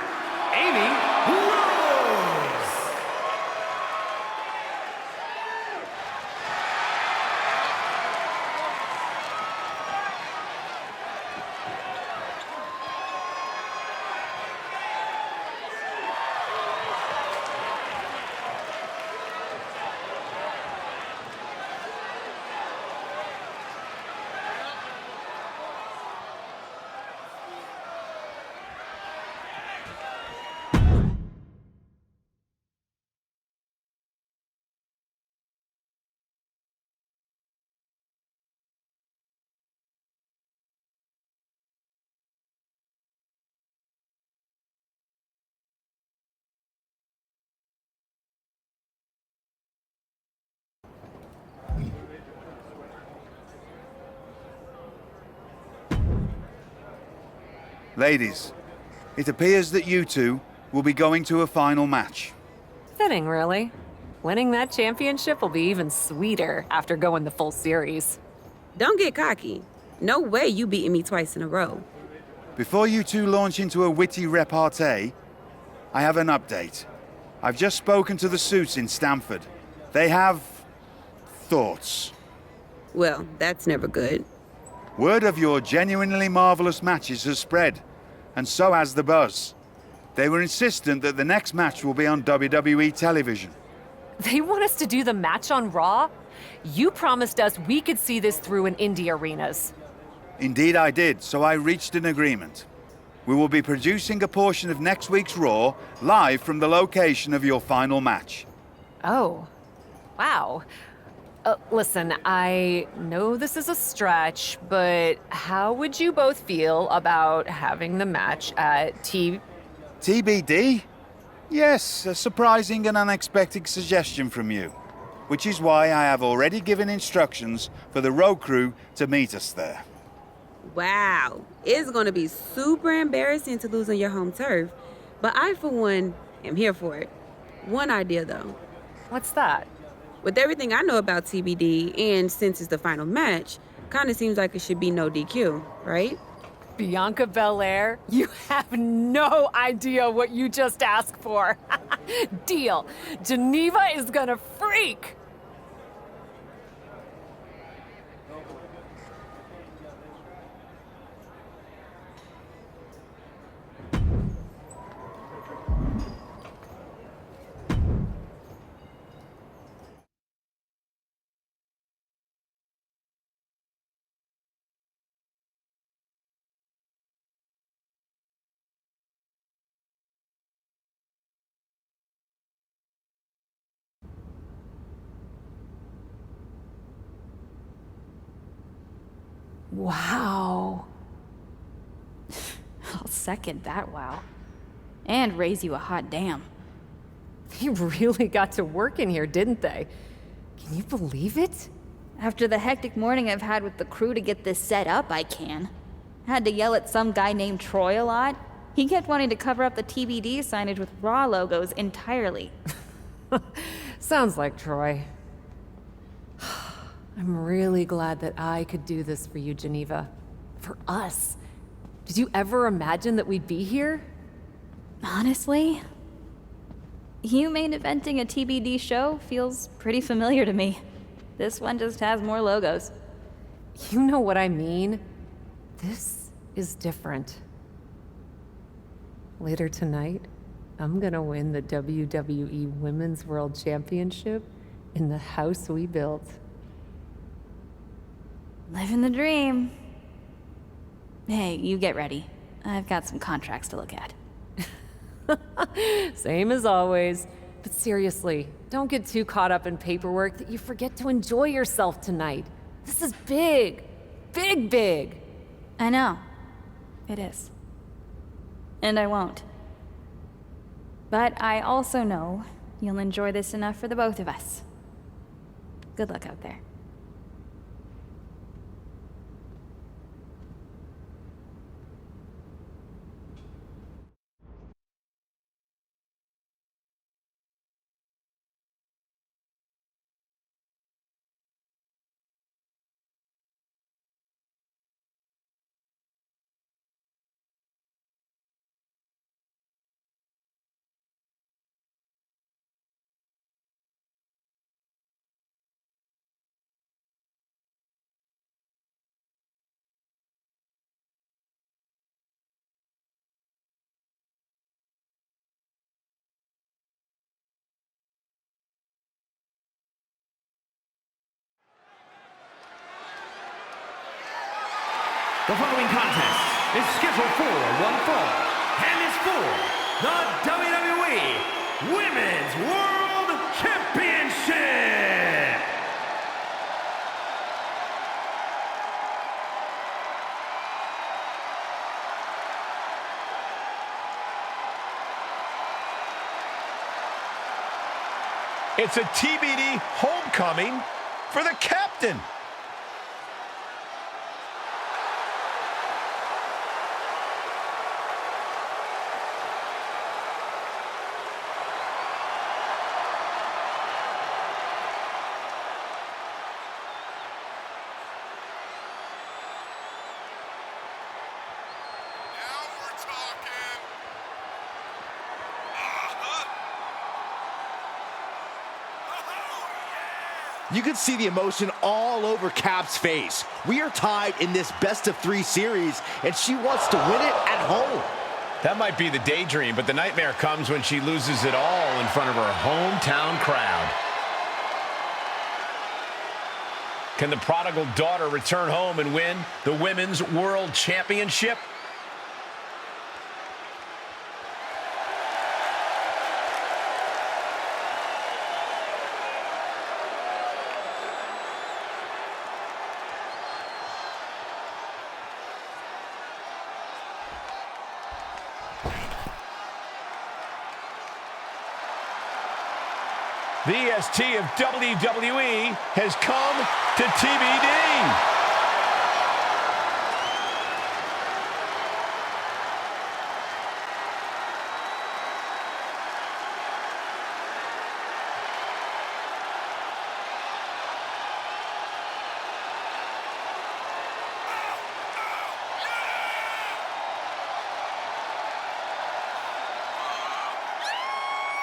[SPEAKER 6] Amy Rose.
[SPEAKER 16] Ladies, it appears that you two will be going to a final match.
[SPEAKER 2] Fitting, really. Winning that championship will be even sweeter after going the full series.
[SPEAKER 15] Don't get cocky. No way you beating me twice in a row.
[SPEAKER 16] Before you two launch into a witty repartee, I have an update. I've just spoken to the suits in Stamford. They have thoughts.
[SPEAKER 15] Well, that's never good.
[SPEAKER 16] Word of your genuinely marvelous matches has spread, and so has the buzz. They were insistent that the next match will be on WWE television.
[SPEAKER 2] They want us to do the match on Raw? You promised us we could see this through in indie arenas.
[SPEAKER 16] Indeed I did, so I reached an agreement. We will be producing a portion of next week's Raw live from the location of your final match.
[SPEAKER 2] Oh, wow. Listen, I know this is a stretch, but how would you both feel about having the match at
[SPEAKER 16] TBD? Yes, a surprising and unexpected suggestion from you. Which is why I have already given instructions for the road crew to meet us there.
[SPEAKER 15] Wow. It's going to be super embarrassing to lose on your home turf. But I, for one, am here for it. One idea, though.
[SPEAKER 2] What's that?
[SPEAKER 15] With everything I know about TBD, and since it's the final match, kind of seems like it should be no DQ, right?
[SPEAKER 2] Bianca Belair? You have no idea what you just asked for. Deal. Geneva is gonna freak. Wow.
[SPEAKER 11] I'll second that wow. And raise you a hot damn.
[SPEAKER 2] They really got to work in here, didn't they? Can you believe it?
[SPEAKER 11] After the hectic morning I've had with the crew to get this set up, I can. Had to yell at some guy named Troy a lot. He kept wanting to cover up the TBD signage with Raw logos entirely.
[SPEAKER 2] Sounds like Troy. I'm really glad that I could do this for you, Geneva. For us. Did you ever imagine that we'd be here?
[SPEAKER 11] Honestly, you main eventing a TBD show feels pretty familiar to me. This one just has more logos.
[SPEAKER 2] You know what I mean. This is different. Later tonight, I'm gonna win the WWE Women's World Championship in the house we built.
[SPEAKER 11] Living the dream. Hey, you get ready. I've got some contracts to look at.
[SPEAKER 2] Same as always. But seriously, don't get too caught up in paperwork that you forget to enjoy yourself tonight. This is big. Big, big.
[SPEAKER 11] I know. It is. And I won't. But I also know you'll enjoy this enough for the both of us. Good luck out there.
[SPEAKER 6] The following contest is scheduled for one fall and is for the WWE Women's World Championship.
[SPEAKER 5] It's a TBD homecoming for the captain.
[SPEAKER 7] You can see the emotion all over Cap's face. We are tied in this best-of-3 series, and she wants to win it at home.
[SPEAKER 9] That might be the daydream, but the nightmare comes when she loses it all in front of her hometown crowd. Can the prodigal daughter return home and win the Women's World Championship? The EST of WWE has come to TBD.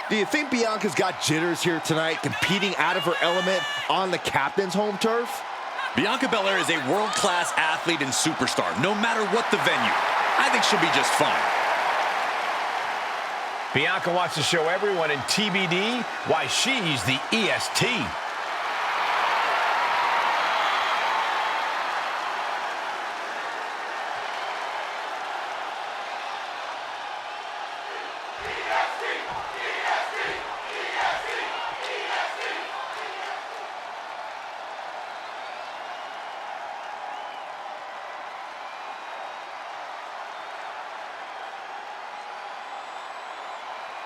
[SPEAKER 7] Do you think Bianca's got jitters here tonight, competing out of her element on the captain's home turf?
[SPEAKER 8] Bianca Belair is a world-class athlete and superstar, no matter what the venue. I think she'll be just fine.
[SPEAKER 9] Bianca wants to show everyone in TBD why she's the EST.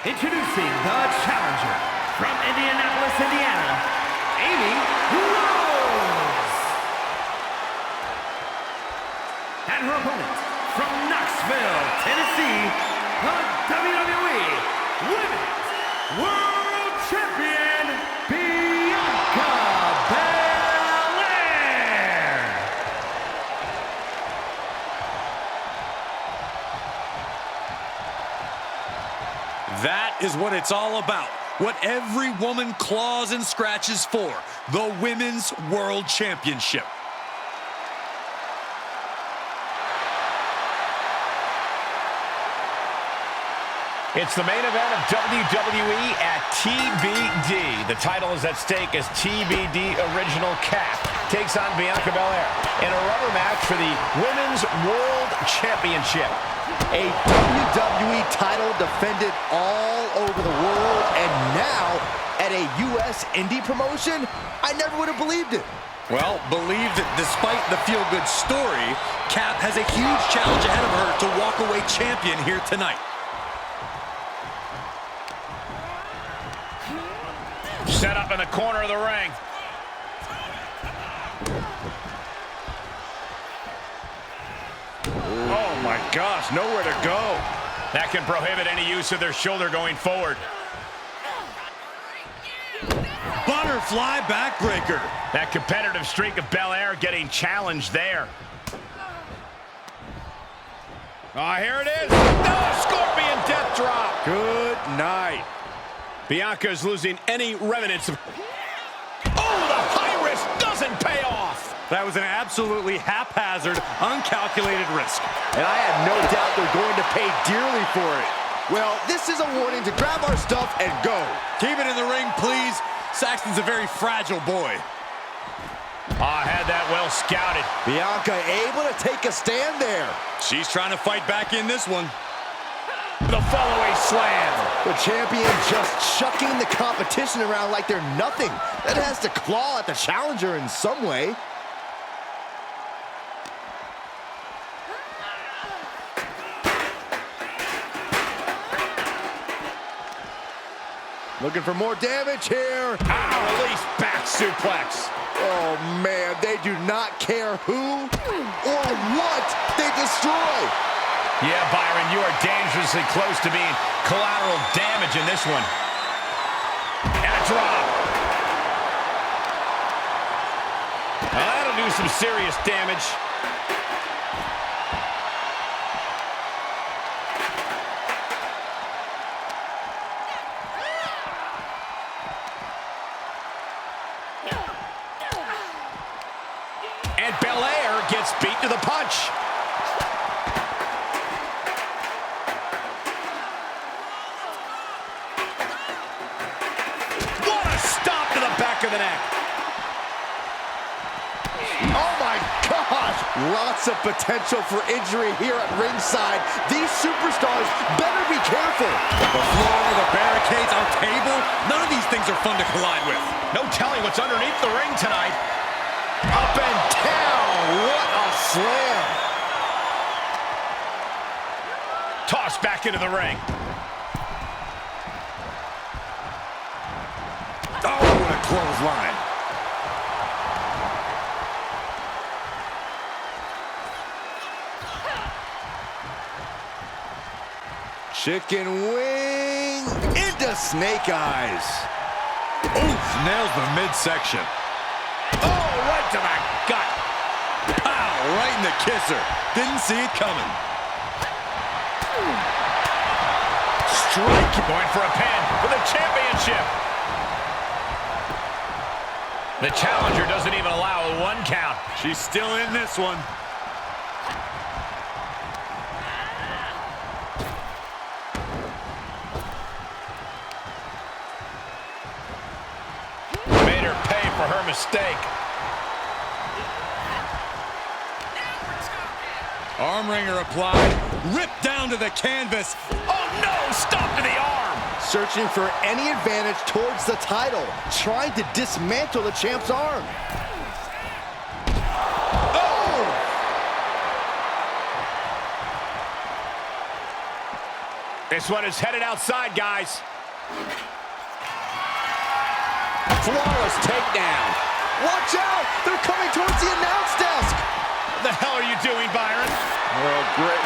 [SPEAKER 6] Introducing the challenger from Indianapolis, Indiana, Amy Rose. And her opponent from Knoxville, Tennessee, the WWE Women's World Champion, Bianca Belair.
[SPEAKER 8] That is what it's all about. What every woman claws and scratches for. The Women's World Championship.
[SPEAKER 9] It's the main event of WWE at TBD. The title is at stake as TBD Original Cap takes on Bianca Belair in a rubber match for the Women's World Championship.
[SPEAKER 7] A WWE title defended all over the world, and now at a U.S. indie promotion? I never would have believed it.
[SPEAKER 8] Well, believe that despite the feel-good story, Cap has a huge challenge ahead of her to walk away champion here tonight.
[SPEAKER 9] Set up in the corner of the ring.
[SPEAKER 5] Oh my gosh, nowhere to go.
[SPEAKER 9] That can prohibit any use of their shoulder going forward.
[SPEAKER 8] Butterfly backbreaker.
[SPEAKER 9] That competitive streak of Belair getting challenged there.
[SPEAKER 5] Oh, here it is. No, scorpion death drop.
[SPEAKER 8] Good night.
[SPEAKER 9] Bianca is losing any remnants of... Oh, the high risk doesn't pay off.
[SPEAKER 8] That was an absolutely haphazard, uncalculated risk.
[SPEAKER 7] And I have no doubt they're going to pay dearly for it. Well, this is a warning to grab our stuff and go.
[SPEAKER 8] Keep it in the ring, please. Saxton's a very fragile boy.
[SPEAKER 9] Had that well scouted.
[SPEAKER 7] Bianca able to take a stand there.
[SPEAKER 8] She's trying to fight back in this one.
[SPEAKER 9] The follow-away slam.
[SPEAKER 7] The champion just chucking the competition around like they're nothing. That has to claw at the challenger in some way. Looking for more damage here.
[SPEAKER 9] Release back suplex.
[SPEAKER 7] Oh, man, they do not care who or what they destroy.
[SPEAKER 9] Yeah, Byron, you are dangerously close to being collateral damage in this one. And a drop. Now that'll do some serious damage. And Belair gets beat to the punch. What a stop to the back of the neck.
[SPEAKER 7] Oh my gosh! Lots of potential for injury here at ringside. These superstars better be careful.
[SPEAKER 8] The floor, the barricades, our table, none of these things are fun to collide with.
[SPEAKER 9] No telling what's underneath the ring tonight.
[SPEAKER 7] Up and down. What a slam.
[SPEAKER 9] Tossed back into the ring.
[SPEAKER 8] Oh, what a clothesline.
[SPEAKER 7] Chicken wing into snake eyes.
[SPEAKER 8] Oof, nails the midsection.
[SPEAKER 9] Oh, right to the gut.
[SPEAKER 8] Pow, right in the kisser. Didn't see it coming.
[SPEAKER 9] Strike. Going for a pin for the championship. The challenger doesn't even allow a 1 count.
[SPEAKER 8] She's still in this one.
[SPEAKER 9] Made her pay for her mistake.
[SPEAKER 8] Arm wringer applied. Ripped down to the canvas.
[SPEAKER 9] Oh no, stop to the arm.
[SPEAKER 7] Searching for any advantage towards the title. Trying to dismantle the champ's arm. Oh!
[SPEAKER 9] This one is headed outside, guys.
[SPEAKER 7] Flawless takedown. Watch out! They're coming towards the announce desk.
[SPEAKER 9] What the hell are you doing, Byron?
[SPEAKER 7] Oh, great.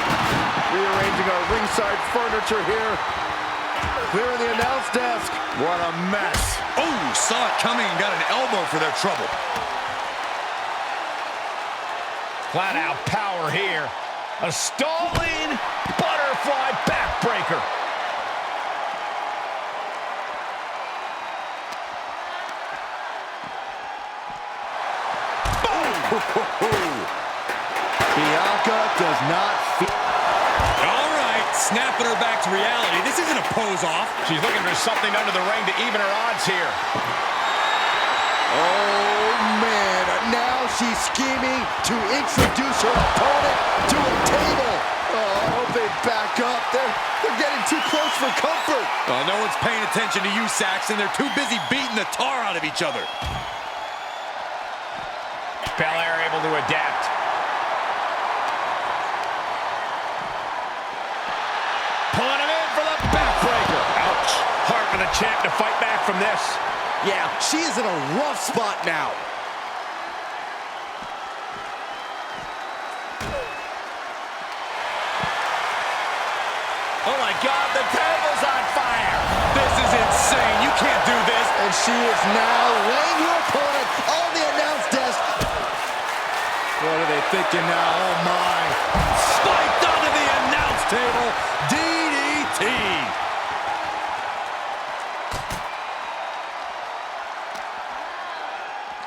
[SPEAKER 7] Rearranging our ringside furniture here. Clearing the announce desk.
[SPEAKER 8] What a mess. Oh, saw it coming and got an elbow for their trouble.
[SPEAKER 9] Flat out power here. A stalling butterfly backbreaker.
[SPEAKER 7] Bianca does not feel...
[SPEAKER 8] All right, snapping her back to reality. This isn't a pose-off.
[SPEAKER 9] She's looking for something under the ring to even her odds here.
[SPEAKER 7] Oh, man. Now she's scheming to introduce her opponent to a table. Oh, they back up. They're getting too close for comfort.
[SPEAKER 8] No one's paying attention to you, Saxton. They're too busy beating the tar out of each other.
[SPEAKER 9] Belair able to adapt. Pulling him in for the backbreaker. Ouch. Hard for the champ to fight back from this.
[SPEAKER 7] Yeah, she is in a rough spot now.
[SPEAKER 9] Oh my God, the table's on fire.
[SPEAKER 8] This is insane. You can't do this.
[SPEAKER 7] And she is now laying her opponent on the announce desk. What are they thinking now? Oh my.
[SPEAKER 8] Spiked onto the announce table. DDT.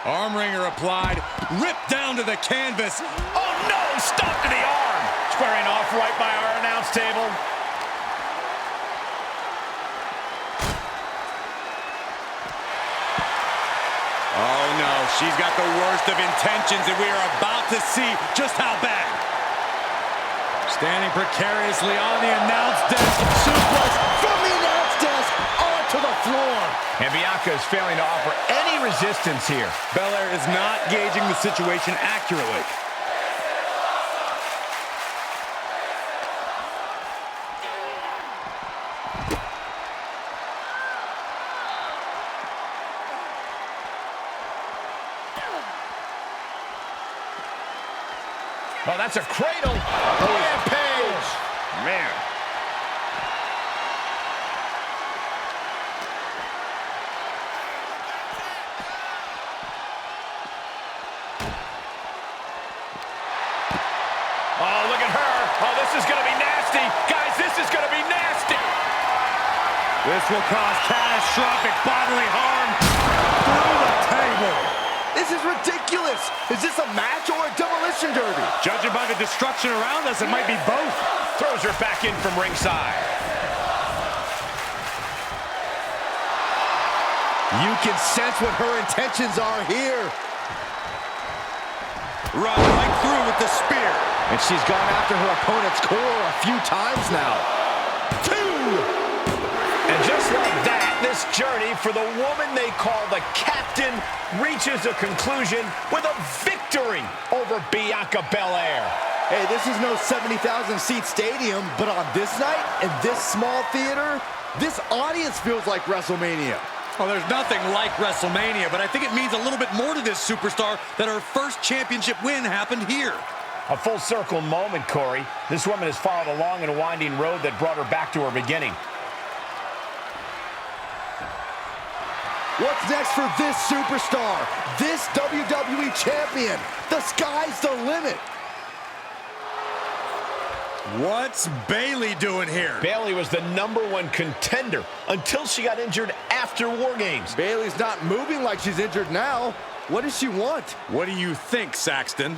[SPEAKER 8] Arm wringer applied. Ripped down to the canvas.
[SPEAKER 9] Oh no, stop to the arm. Squaring off right by our announce table.
[SPEAKER 8] Oh no, She's got the worst of intentions, and we are about to see just how bad. Standing precariously on the announce desk.
[SPEAKER 7] Suplex from the announce desk onto the floor.
[SPEAKER 9] And Bianca is failing to offer any resistance here.
[SPEAKER 8] Belair is not gauging the situation accurately.
[SPEAKER 9] Oh, that's a cradle. Rampage.
[SPEAKER 8] Man.
[SPEAKER 9] Oh, look at her. Oh, this is going to be nasty. Guys, this is going to be nasty.
[SPEAKER 8] This will cause catastrophic bodily harm through the table.
[SPEAKER 7] This is ridiculous. Is this a match or a demolition derby?
[SPEAKER 8] Judging by the destruction around us, it might be both.
[SPEAKER 9] Throws her back in from ringside.
[SPEAKER 7] You can sense what her intentions are here.
[SPEAKER 8] Run right through with the spear.
[SPEAKER 7] And she's gone after her opponent's core a few times now. 2!
[SPEAKER 9] And just like that, this journey for the woman they call the Captain reaches a conclusion with a victory over Bianca Belair.
[SPEAKER 7] Hey, this is no 70,000-seat stadium, but on this night, in this small theater, this audience feels like WrestleMania.
[SPEAKER 8] Well, there's nothing like WrestleMania, but I think it means a little bit more to this superstar that her first championship win happened here.
[SPEAKER 9] A full circle moment, Corey. This woman has followed a long and winding road that brought her back to her beginning.
[SPEAKER 7] What's next for this superstar? This WWE champion? The sky's the limit.
[SPEAKER 8] What's Bayley doing here?
[SPEAKER 9] Bayley was the #1 contender until she got injured after War Games.
[SPEAKER 7] Bayley's not moving like she's injured now. What does she want?
[SPEAKER 8] What do you think, Saxton?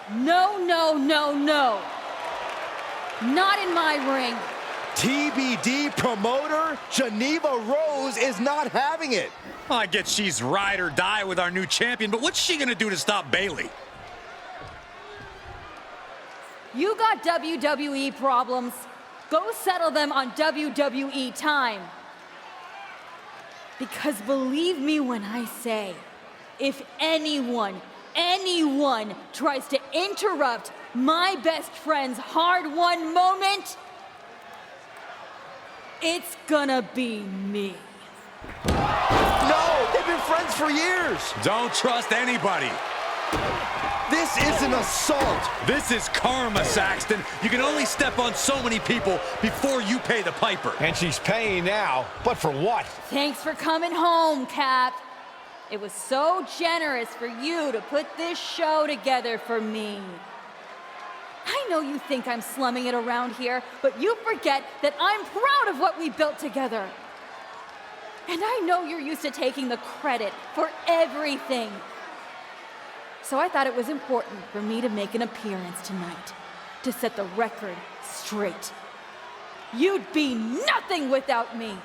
[SPEAKER 11] No, no, no, no. Not in my ring.
[SPEAKER 7] TBD promoter Geneva Rose is not having it.
[SPEAKER 8] I get she's ride or die with our new champion, but what's she gonna do to stop Bayley?
[SPEAKER 11] You got WWE problems. Go settle them on WWE time. Because believe me when I say, if anyone tries to interrupt my best friend's hard-won moment, it's gonna be me.
[SPEAKER 7] No, they've been friends for years.
[SPEAKER 8] Don't trust anybody.
[SPEAKER 7] This is an assault.
[SPEAKER 8] This is karma, Saxton. You can only step on so many people before you pay the piper.
[SPEAKER 9] And she's paying now, but for what?
[SPEAKER 11] Thanks for coming home, Cap. It was so generous for you to put this show together for me. I know you think I'm slumming it around here, but you forget that I'm proud of what we built together. And I know you're used to taking the credit for everything. So I thought it was important for me to make an appearance tonight, to set the record straight. You'd be nothing without me.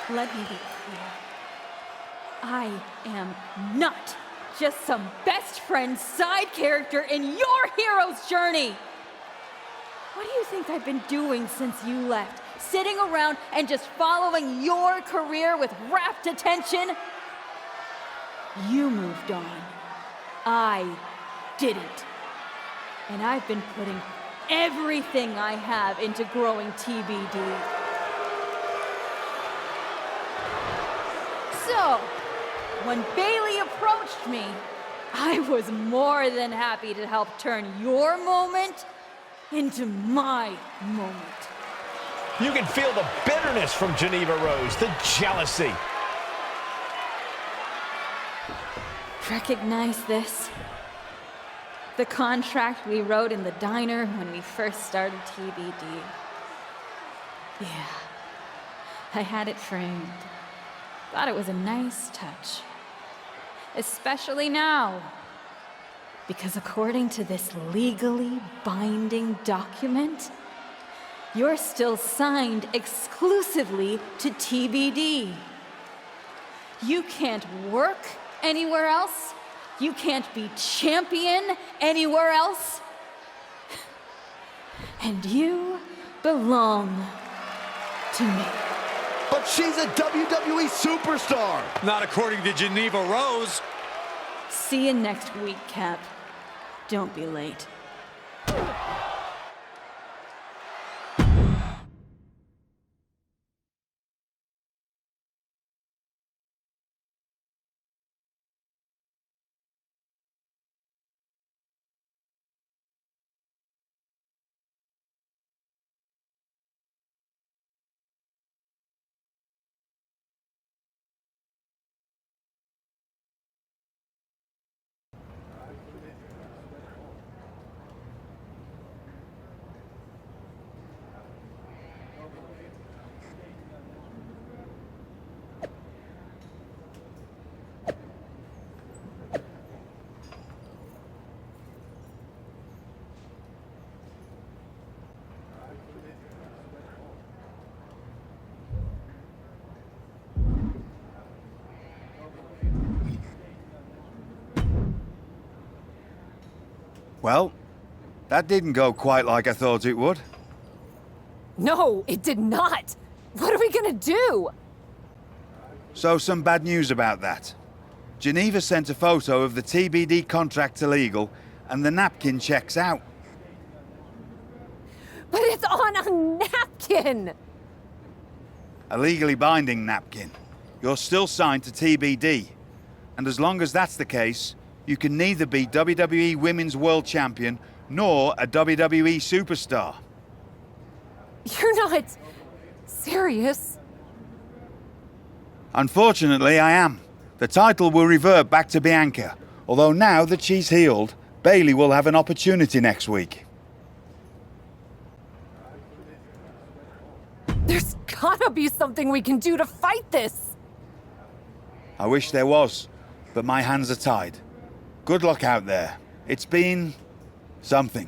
[SPEAKER 11] Let me be clear. I am not just some best friend side character in your hero's journey. What do you think I've been doing since you left? Sitting around and just following your career with rapt attention? You moved on. I didn't. And I've been putting everything I have into growing TBD. So, when Bayley approached me, I was more than happy to help turn your moment into my moment.
[SPEAKER 9] You can feel the bitterness from Geneva Rose, the jealousy.
[SPEAKER 11] Recognize this? The contract we wrote in the diner when we first started TBD. Yeah, I had it framed. Thought it was a nice touch. Especially now. Because according to this legally binding document, you're still signed exclusively to TBD. You can't work anywhere else. You can't be champion anywhere else. And you belong to me.
[SPEAKER 7] But she's a WWE superstar.
[SPEAKER 8] Not according to Geneva Rose.
[SPEAKER 11] See you next week, Cap. Don't be late.
[SPEAKER 16] Well, that didn't go quite like I thought it would.
[SPEAKER 2] No, it did not. What are we gonna do?
[SPEAKER 16] So some bad news about that. Geneva sent a photo of the TBD contract to legal, and the napkin checks out.
[SPEAKER 2] But it's on a napkin!
[SPEAKER 16] A legally binding napkin. You're still signed to TBD. And as long as that's the case, you can neither be WWE Women's World Champion nor a WWE superstar.
[SPEAKER 2] You're not serious.
[SPEAKER 16] Unfortunately, I am. The title will revert back to Bianca, although now that she's healed, Bayley will have an opportunity next week.
[SPEAKER 2] There's gotta be something we can do to fight this.
[SPEAKER 16] I wish there was, but my hands are tied. Good luck out there. It's been something.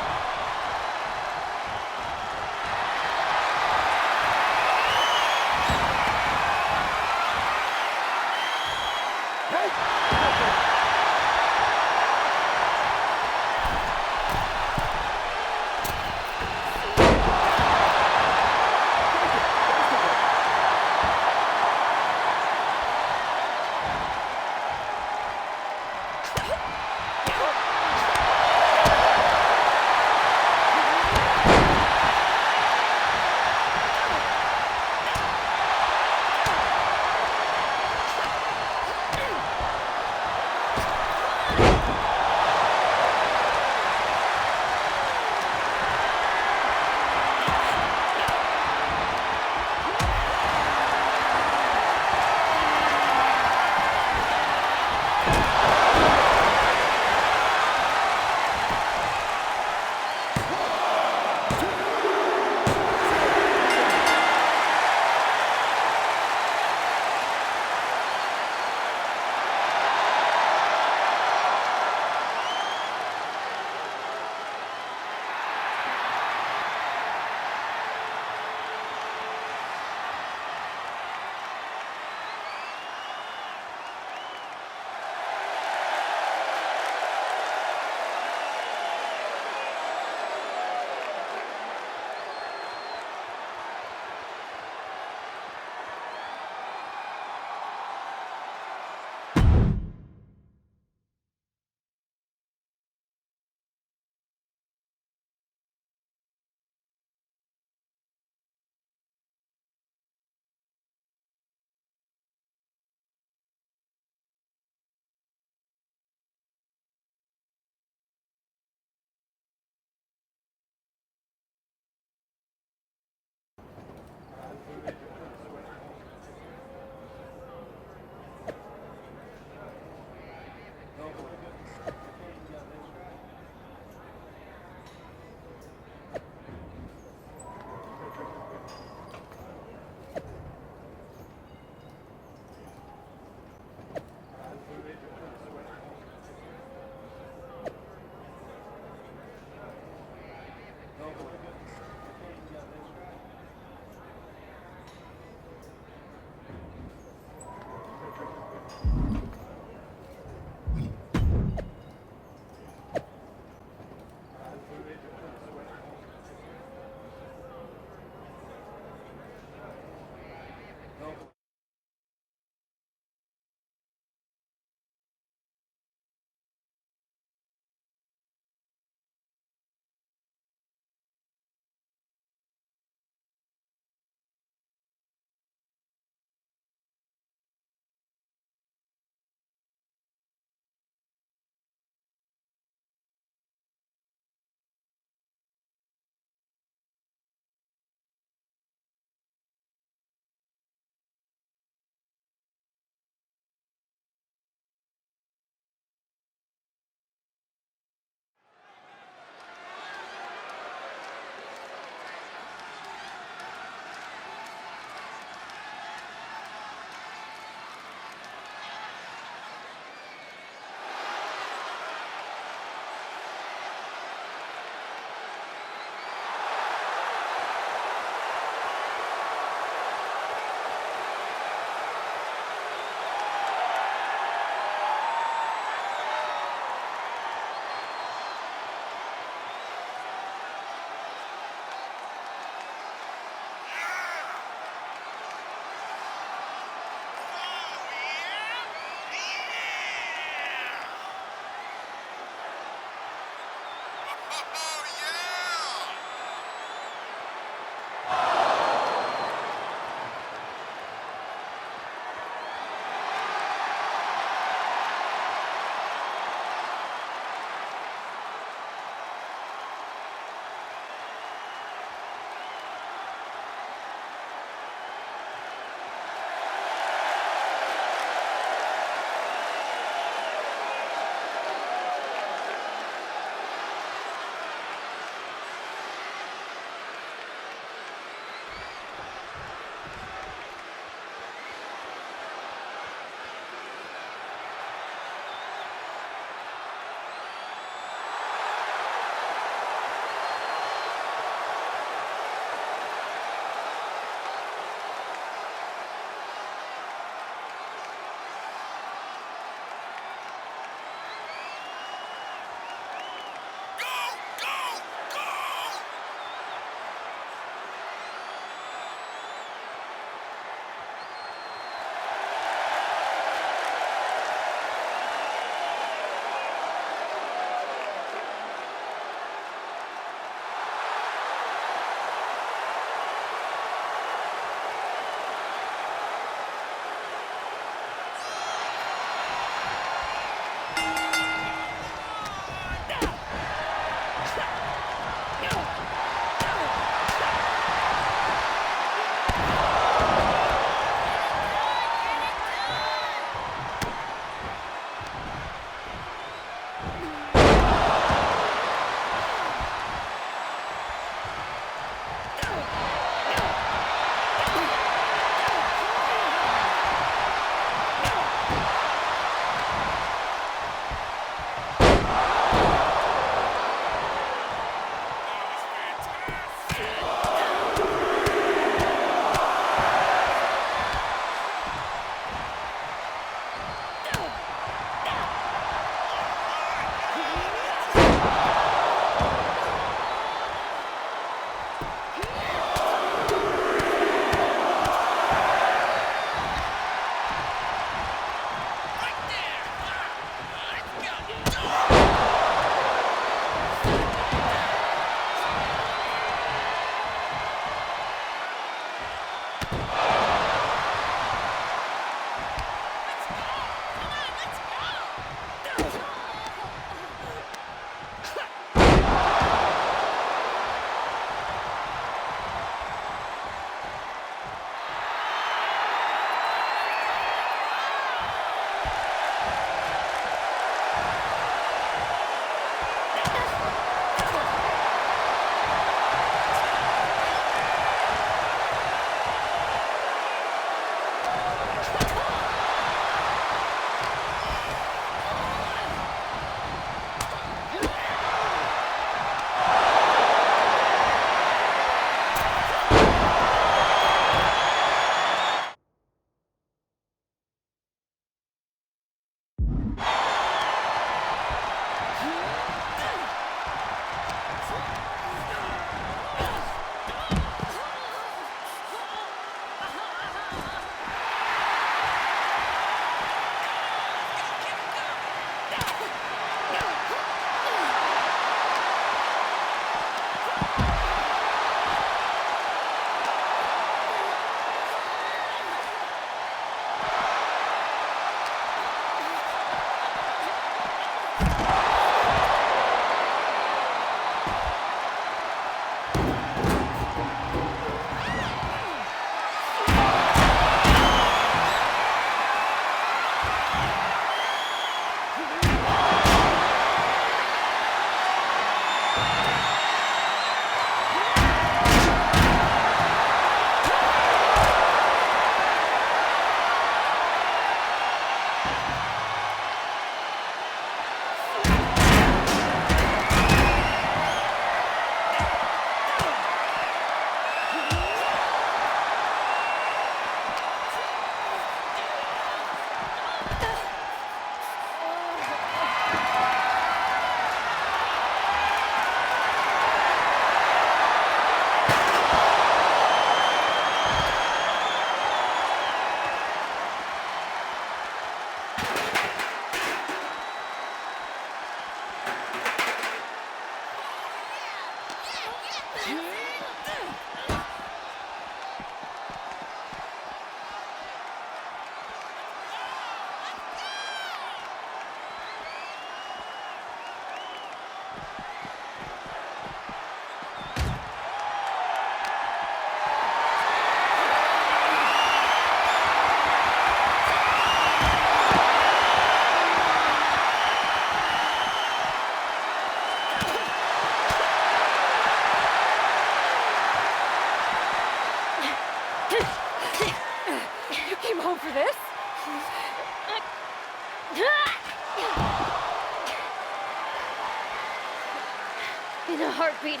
[SPEAKER 17] In a heartbeat.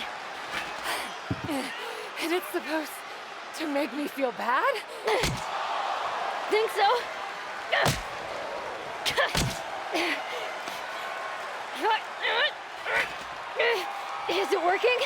[SPEAKER 2] And it's supposed to make me feel bad?
[SPEAKER 17] Think so? Is it working?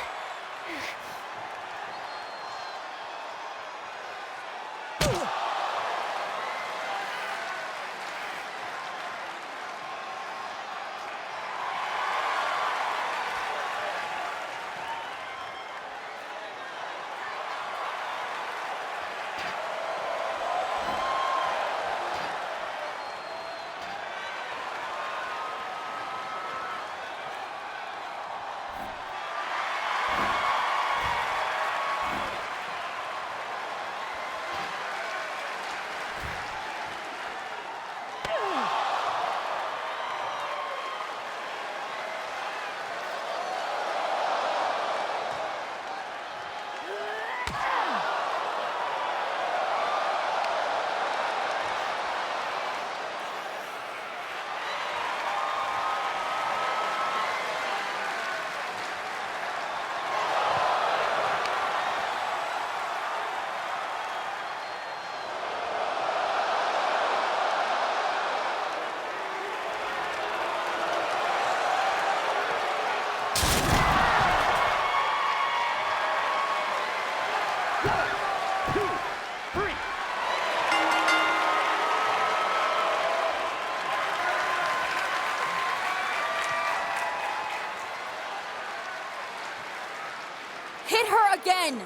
[SPEAKER 17] Hit her again!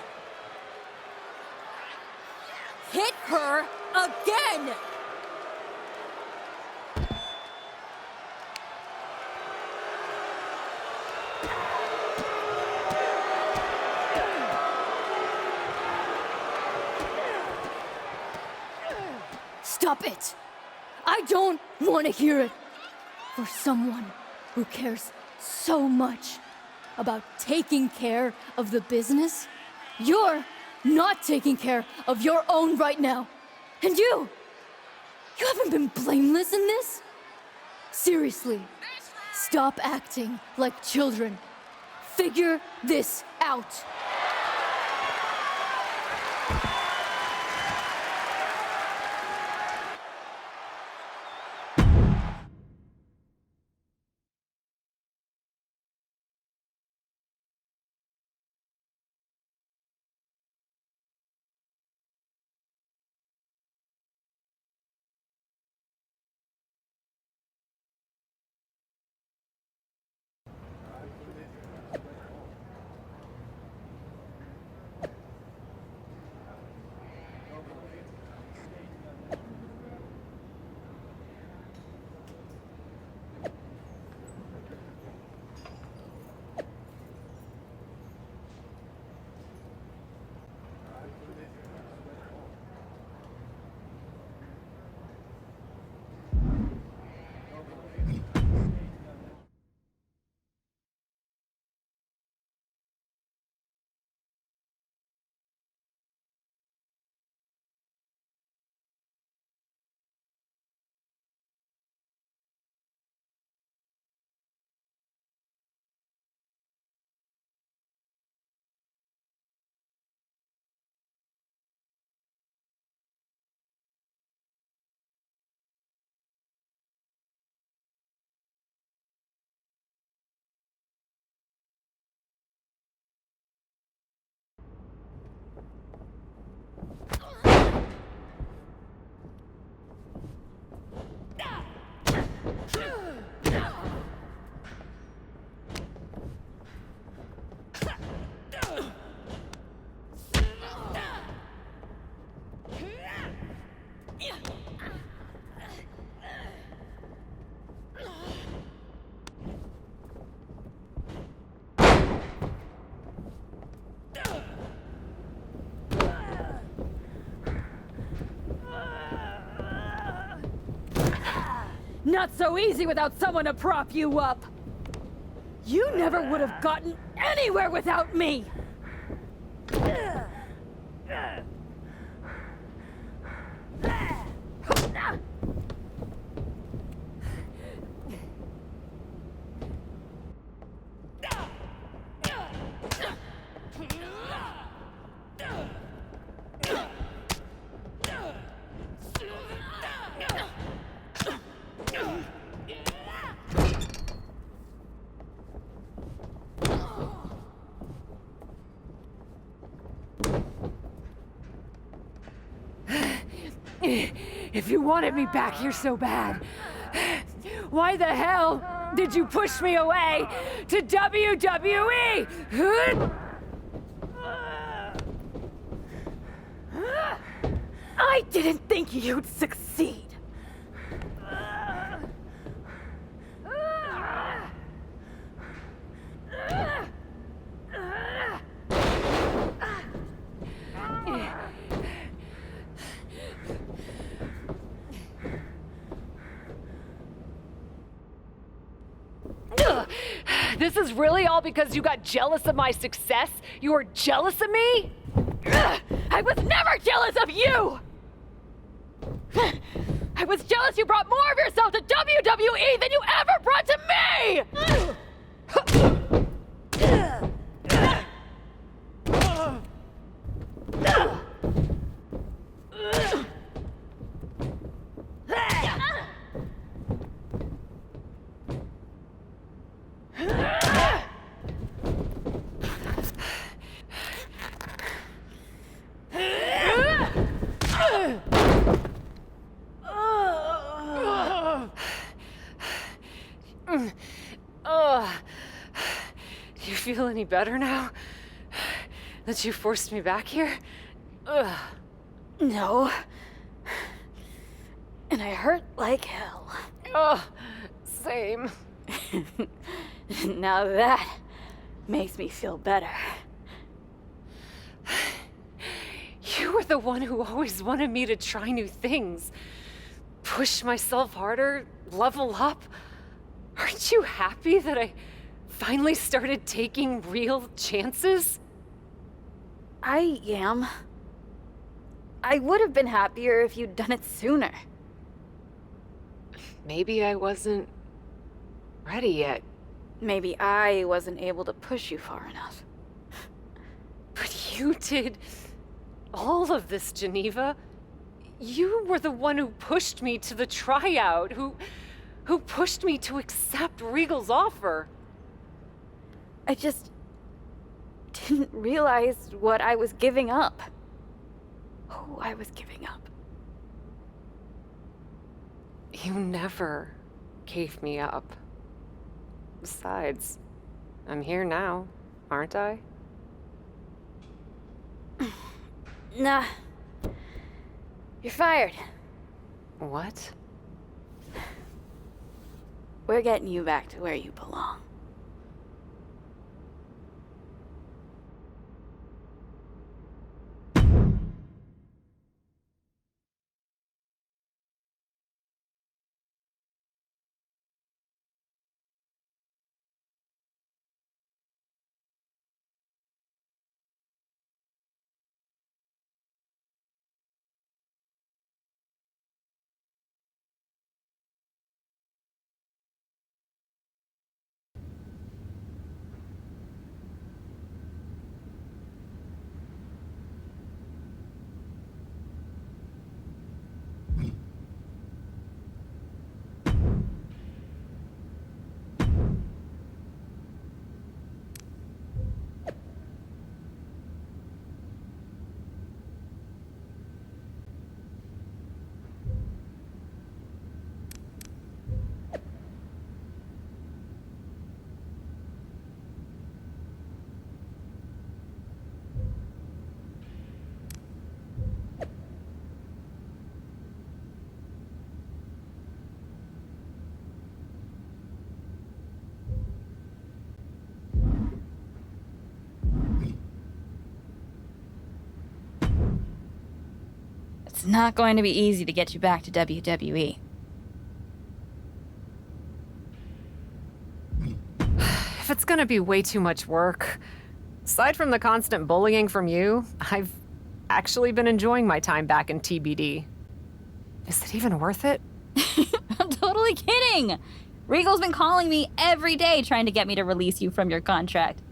[SPEAKER 17] Hit her again! Stop it! I don't want to hear it. For someone who cares so much about taking care of the business, you're not taking care of your own right now. And you haven't been blameless in this? Seriously, stop acting like children. Figure this out.
[SPEAKER 18] Not so easy without someone to prop you up. You never would have gotten anywhere without me. If you wanted me back here so bad, why the hell did you push me away to WWE? I didn't think you'd succeed. This is really all because you got jealous of my success? You were jealous of me? I was never jealous of you! I was jealous you brought more of yourself to WWE than you ever brought to me!
[SPEAKER 2] feel any better now? That you forced me back here? Ugh.
[SPEAKER 17] No. And I hurt like hell.
[SPEAKER 2] Ugh, same.
[SPEAKER 17] Now that makes me feel better.
[SPEAKER 2] You were the one who always wanted me to try new things. Push myself harder, level up. Aren't you happy that I finally started taking real chances?
[SPEAKER 17] I am. I would have been happier if you'd done it sooner.
[SPEAKER 2] Maybe I wasn't ready yet.
[SPEAKER 17] Maybe I wasn't able to push you far enough.
[SPEAKER 2] But you did all of this, Geneva. You were the one who pushed me to the tryout, who pushed me to accept Regal's offer.
[SPEAKER 17] I just didn't realize what I was giving up. Who I was giving up.
[SPEAKER 2] You never gave me up. Besides, I'm here now, aren't I?
[SPEAKER 17] Nah. You're fired.
[SPEAKER 2] What?
[SPEAKER 17] We're getting you back to where you belong.
[SPEAKER 11] It's not going to be easy to get you back to WWE.
[SPEAKER 2] If it's gonna be way too much work, aside from the constant bullying from you, I've actually been enjoying my time back in TBD. Is it even worth it?
[SPEAKER 11] I'm totally kidding! Regal's been calling me every day trying to get me to release you from your contract.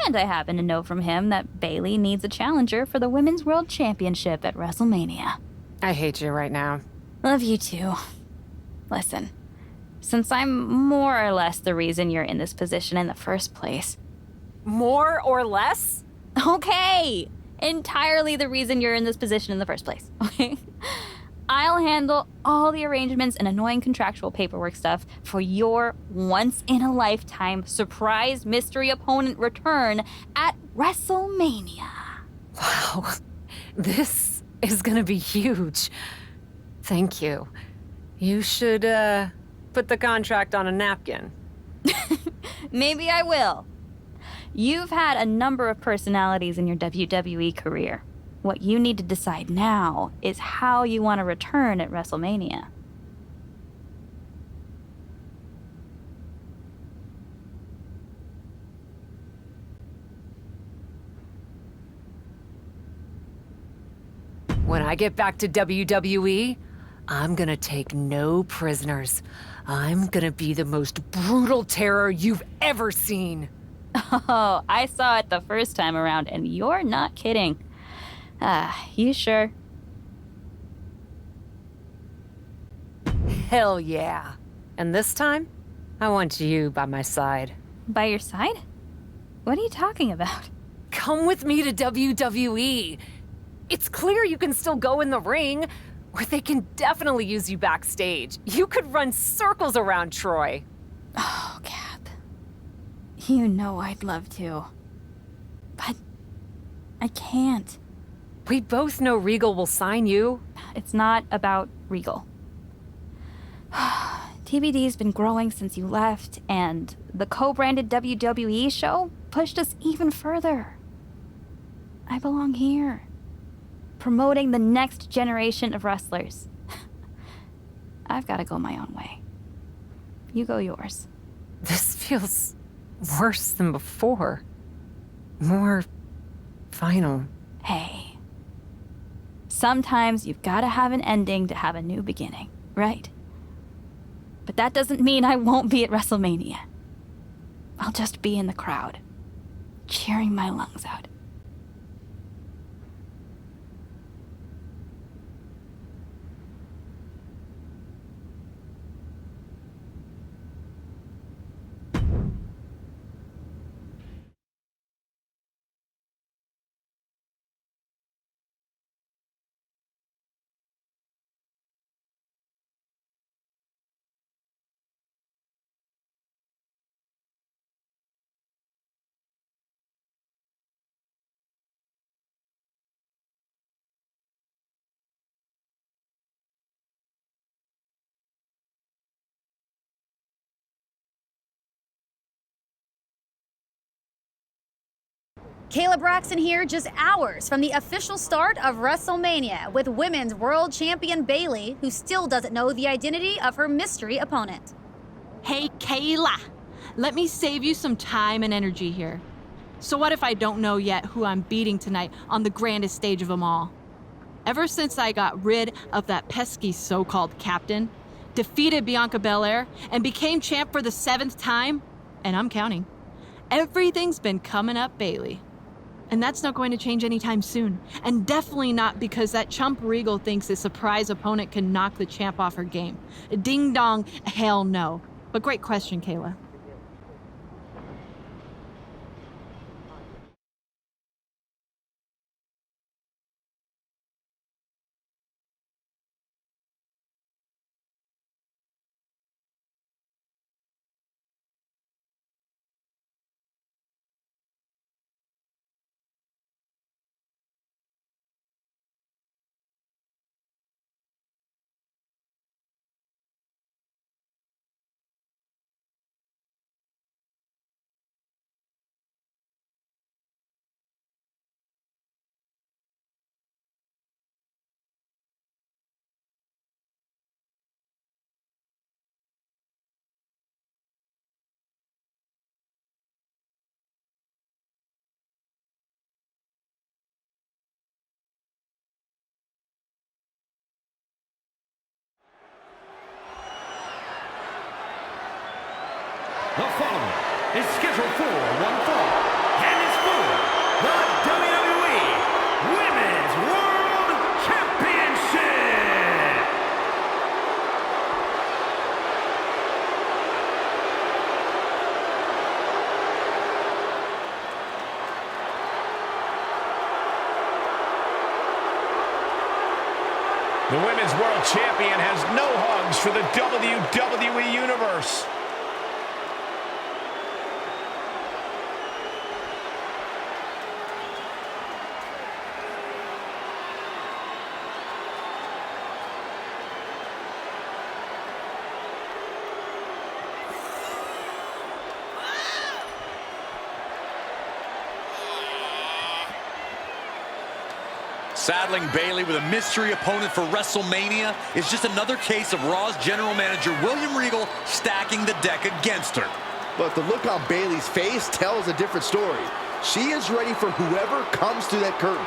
[SPEAKER 11] And I happen to know from him that Bayley needs a challenger for the Women's World Championship at WrestleMania.
[SPEAKER 2] I hate you right now.
[SPEAKER 11] Love you too. Listen, since I'm more or less the reason you're in this position in the first place.
[SPEAKER 2] More or less?
[SPEAKER 11] Okay! Entirely the reason you're in this position in the first place, okay? I'll handle all the arrangements and annoying contractual paperwork stuff for your once-in-a-lifetime surprise mystery opponent return at WrestleMania.
[SPEAKER 2] Wow, this is gonna be huge. Thank you. You should, put the contract on a napkin.
[SPEAKER 11] Maybe I will. You've had a number of personalities in your WWE career. What you need to decide now is how you want to return at WrestleMania.
[SPEAKER 2] When I get back to WWE, I'm gonna take no prisoners. I'm gonna be the most brutal terror you've ever seen.
[SPEAKER 11] Oh, I saw it the first time around, and you're not kidding. You sure?
[SPEAKER 2] Hell yeah. And this time, I want you by my side.
[SPEAKER 11] By your side? What are you talking about?
[SPEAKER 2] Come with me to WWE. It's clear you can still go in the ring, or they can definitely use you backstage. You could run circles around Troy.
[SPEAKER 11] Oh, Cap. You know I'd love to. But I can't.
[SPEAKER 2] We both know Regal will sign you.
[SPEAKER 11] It's not about Regal. TBD's been growing since you left, and the co-branded WWE show pushed us even further. I belong here, promoting the next generation of wrestlers. I've got to go my own way. You go yours.
[SPEAKER 2] This feels worse than before. More final.
[SPEAKER 11] Hey. Sometimes you've got to have an ending to have a new beginning, right? But that doesn't mean I won't be at WrestleMania. I'll just be in the crowd, cheering my lungs out.
[SPEAKER 19] Kayla Braxton here, just hours from the official start of WrestleMania with Women's World Champion Bayley, who still doesn't know the identity of her mystery opponent.
[SPEAKER 13] Hey, Kayla, let me save you some time and energy here. So what if I don't know yet who I'm beating tonight on the grandest stage of them all? Ever since I got rid of that pesky so-called captain, defeated Bianca Belair, and became champ for the 7th time, and I'm counting, everything's been coming up Bayley. And that's not going to change anytime soon. And definitely not because that chump Regal thinks his surprise opponent can knock the champ off her game. Ding dong, hell no. But great question, Kayla.
[SPEAKER 6] The following is scheduled for one fall and is for the WWE Women's World Championship.
[SPEAKER 9] The Women's World Champion has no hugs for the WWE Universe.
[SPEAKER 10] Saddling Bayley with a mystery opponent for WrestleMania is just another case of Raw's general manager William Regal stacking the deck against her.
[SPEAKER 7] But the look on Bayley's face tells a different story. She is ready for whoever comes through that curtain.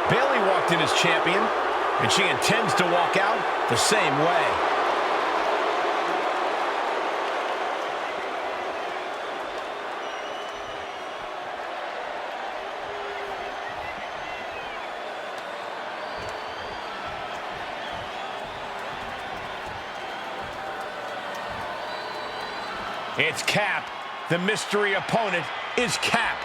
[SPEAKER 9] Bayley walked in as champion, and she intends to walk out the same way. It's Cap. The mystery opponent is Cap.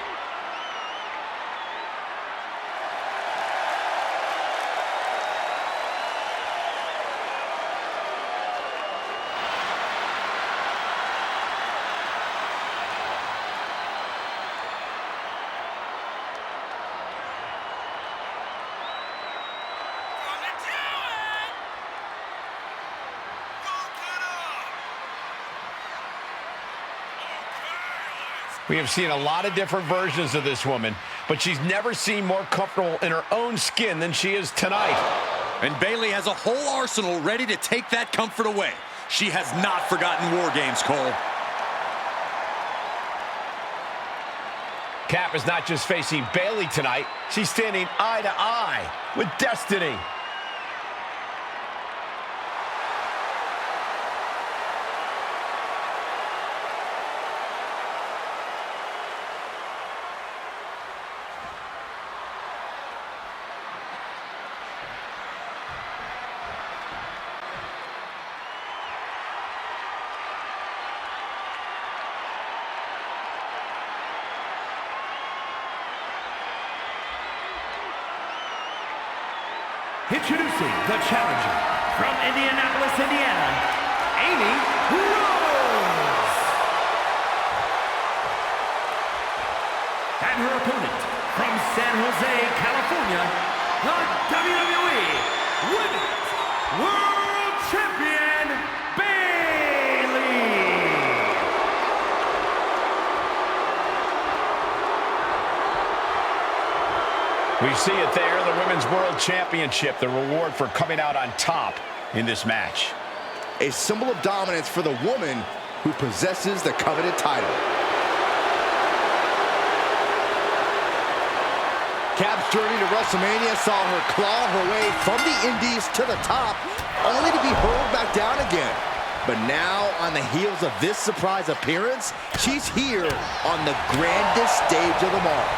[SPEAKER 9] We have seen a lot of different versions of this woman, but she's never seemed more comfortable in her own skin than she is tonight.
[SPEAKER 8] And Bayley has a whole arsenal ready to take that comfort away. She has not forgotten War Games, Cole.
[SPEAKER 9] Cap is not just facing Bayley tonight, she's standing eye to eye with Destiny.
[SPEAKER 6] Introducing the challenger from Indianapolis, Indiana, Amy Rose. And her opponent from San Jose, California, the WWE Women's World Champion, Bayley.
[SPEAKER 9] We see it there, the Women's World Championship, the reward for coming out on top in this match.
[SPEAKER 7] A symbol of dominance for the woman who possesses the coveted title. Cap's journey to WrestleMania saw her claw her way from the Indies to the top, only to be hurled back down again. But now, on the heels of this surprise appearance, she's here on the grandest stage of them all.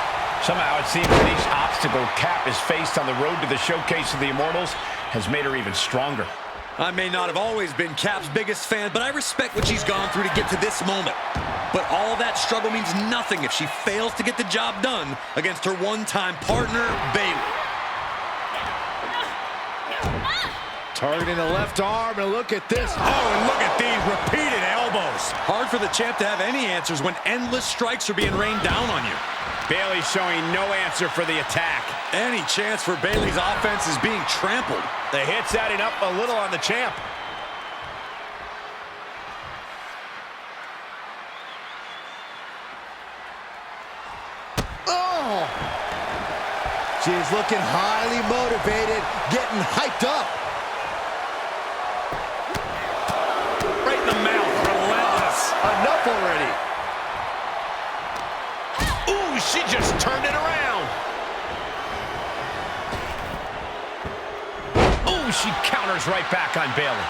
[SPEAKER 9] Somehow it seems that each obstacle Cap has faced on the road to the showcase of the Immortals has made her even stronger.
[SPEAKER 8] I may not have always been Cap's biggest fan, but I respect what she's gone through to get to this moment. But all that struggle means nothing if she fails to get the job done against her one-time partner, Bayley.
[SPEAKER 7] Targeting the left arm, and look at this.
[SPEAKER 8] Oh, and look at these repeated elbows. Hard for the champ to have any answers when endless strikes are being rained down on you.
[SPEAKER 9] Bayley showing no answer for the attack.
[SPEAKER 8] Any chance for Bayley's offense is being trampled.
[SPEAKER 9] The hits adding up a little on the champ.
[SPEAKER 7] Oh! She is looking highly motivated, getting hyped up.
[SPEAKER 8] Right in the mouth, relentless.
[SPEAKER 7] Enough already.
[SPEAKER 9] Ooh, she just turned it around. Ooh, she counters right back on Bayley.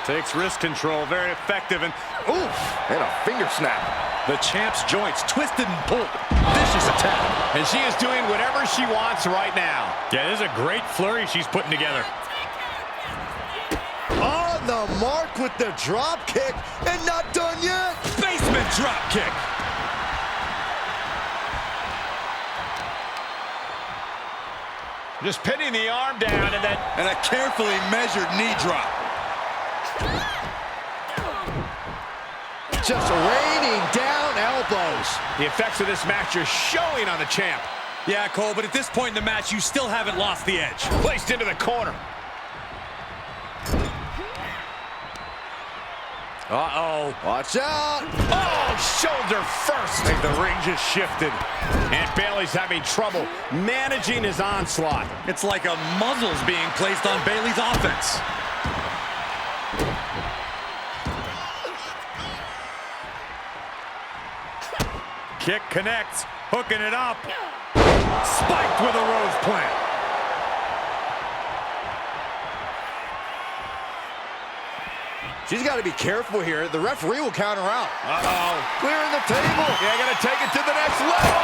[SPEAKER 8] Takes wrist control, very effective, and
[SPEAKER 7] oof, and a finger snap.
[SPEAKER 8] The champ's joints twisted and pulled. Vicious attack.
[SPEAKER 9] And she is doing whatever she wants right now.
[SPEAKER 8] Yeah, this is a great flurry she's putting together.
[SPEAKER 7] On the mark with the drop kick, and not done yet.
[SPEAKER 8] Basement drop kick.
[SPEAKER 9] Just pinning the arm down and then...
[SPEAKER 8] And a carefully measured knee drop.
[SPEAKER 7] Just raining down elbows.
[SPEAKER 9] The effects of this match are showing on the champ.
[SPEAKER 8] Yeah, Cole, but at this point in the match, you still haven't lost the edge.
[SPEAKER 9] Placed into the corner.
[SPEAKER 8] Uh-oh.
[SPEAKER 7] Watch out.
[SPEAKER 9] Oh, shoulder first.
[SPEAKER 8] I think the ring just shifted.
[SPEAKER 9] And Bayley's having trouble managing his onslaught.
[SPEAKER 8] It's like a muzzle's being placed on Bayley's offense. Kick connects, hooking it up. Spiked with a rose plant.
[SPEAKER 7] She's got to be careful here. The referee will count her out.
[SPEAKER 9] Uh-oh.
[SPEAKER 7] Clearing the table.
[SPEAKER 9] Yeah, got to take it to the next level.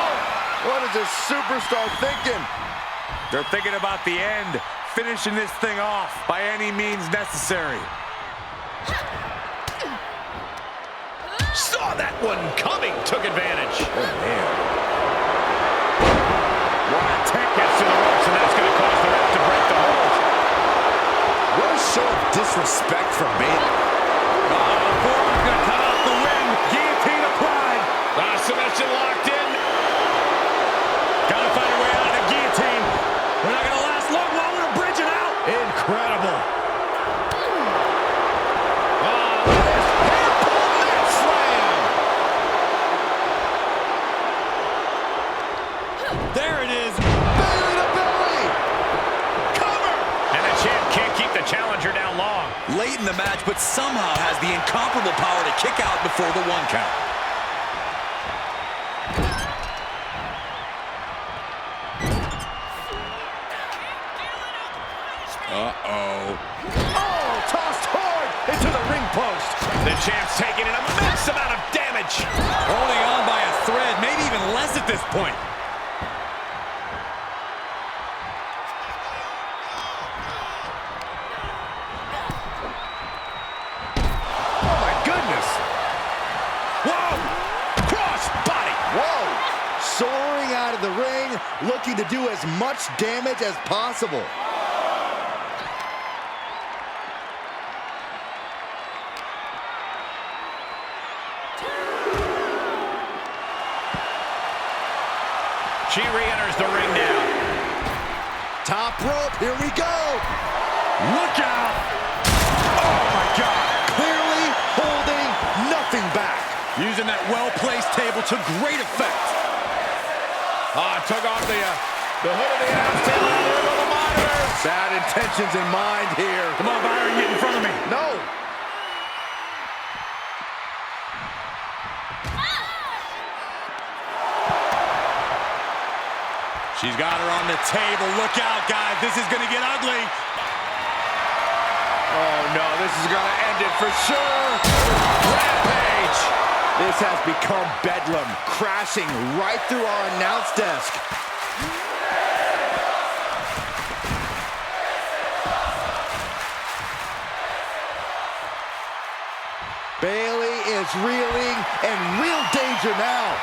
[SPEAKER 7] What is this superstar thinking?
[SPEAKER 8] They're thinking about the end, finishing this thing off by any means necessary.
[SPEAKER 9] Saw that one coming, took advantage.
[SPEAKER 7] Oh, man.
[SPEAKER 9] What a tech gets to the ropes, and that's going to cause the ref to break the hold.
[SPEAKER 7] What a show of disrespect from Bayley.
[SPEAKER 8] Forearm's going to cut off the win. Guillotine applied.
[SPEAKER 9] Submission locked in.
[SPEAKER 8] Got to find a way out of the guillotine. We're not going to last long while we're bridging out.
[SPEAKER 9] Incredible.
[SPEAKER 8] late in the match, but somehow has the incomparable power to kick out before the 1 count.
[SPEAKER 10] Uh-oh. Oh, tossed hard into the ring post.
[SPEAKER 9] The champ's taking an immense amount of damage.
[SPEAKER 8] Holding on by a thread, maybe even less at this point.
[SPEAKER 10] Oh, my goodness. Whoa! Cross body. Whoa! Soaring out of the ring, looking to do as much damage as possible.
[SPEAKER 9] She re-enters the ring now.
[SPEAKER 10] Top rope, here we go. Look out. Oh, my God. Clearly holding nothing back.
[SPEAKER 8] Using that well-placed table to great effect.
[SPEAKER 9] Took off the hood of the announce table. There go the monitors.
[SPEAKER 10] Sad intentions in mind here.
[SPEAKER 8] Come on, Byron, get in front of me.
[SPEAKER 10] No.
[SPEAKER 8] She's got her on the table. Look out, guys. This is going to get ugly.
[SPEAKER 10] Oh, no. This is going to end it for sure. Rampage. This has become bedlam, crashing right through our announce desk. Bayley is reeling in real danger now.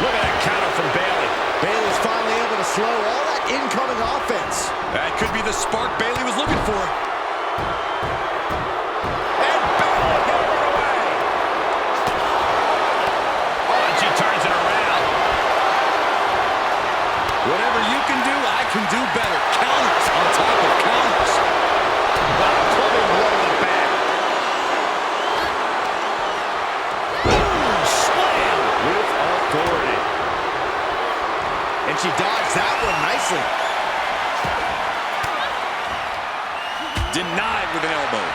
[SPEAKER 9] Look at that counter from Bayley.
[SPEAKER 10] Bayley's finally able to slow all that incoming offense.
[SPEAKER 8] That could be the spark Bayley was looking for.
[SPEAKER 10] And Bayley hammered away.
[SPEAKER 9] Oh, and she turns it around.
[SPEAKER 8] Whatever you can do, I can do better. Counters on top of counters.
[SPEAKER 9] Clubbing blow in the back.
[SPEAKER 10] Boom! Slam with authority. And she dodged that one nicely.
[SPEAKER 8] Denied with an elbow.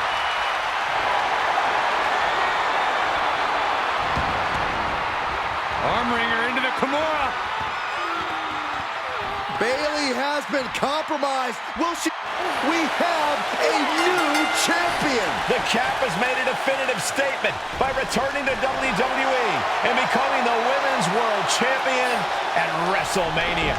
[SPEAKER 10] Arm wringer into the Kimura. Bayley has been compromised. Will she? We have a new champion.
[SPEAKER 9] The Cap has made a definitive statement by returning to WWE and becoming the Women's World Champion at WrestleMania.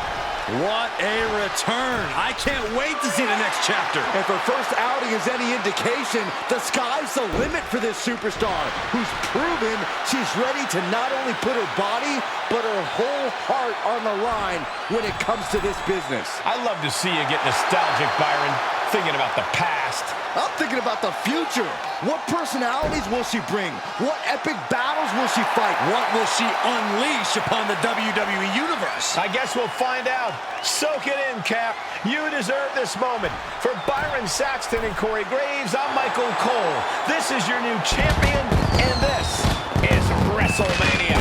[SPEAKER 8] What a return. I can't wait to see the next chapter.
[SPEAKER 10] If her first outing is any indication, the sky's the limit for this superstar, who's proven she's ready to not only put her body, but her whole heart on the line when it comes to this business.
[SPEAKER 9] I love to see you get nostalgic, Byron, thinking about the past.
[SPEAKER 10] I'm thinking about the future. What personalities will she bring? What epic battles will she fight?
[SPEAKER 8] What will she unleash upon the WWE Universe?
[SPEAKER 9] I guess we'll find out. Soak it in, Cap. You deserve this moment. For Byron Saxton and Corey Graves, I'm Michael Cole. This is your new champion, and this is WrestleMania.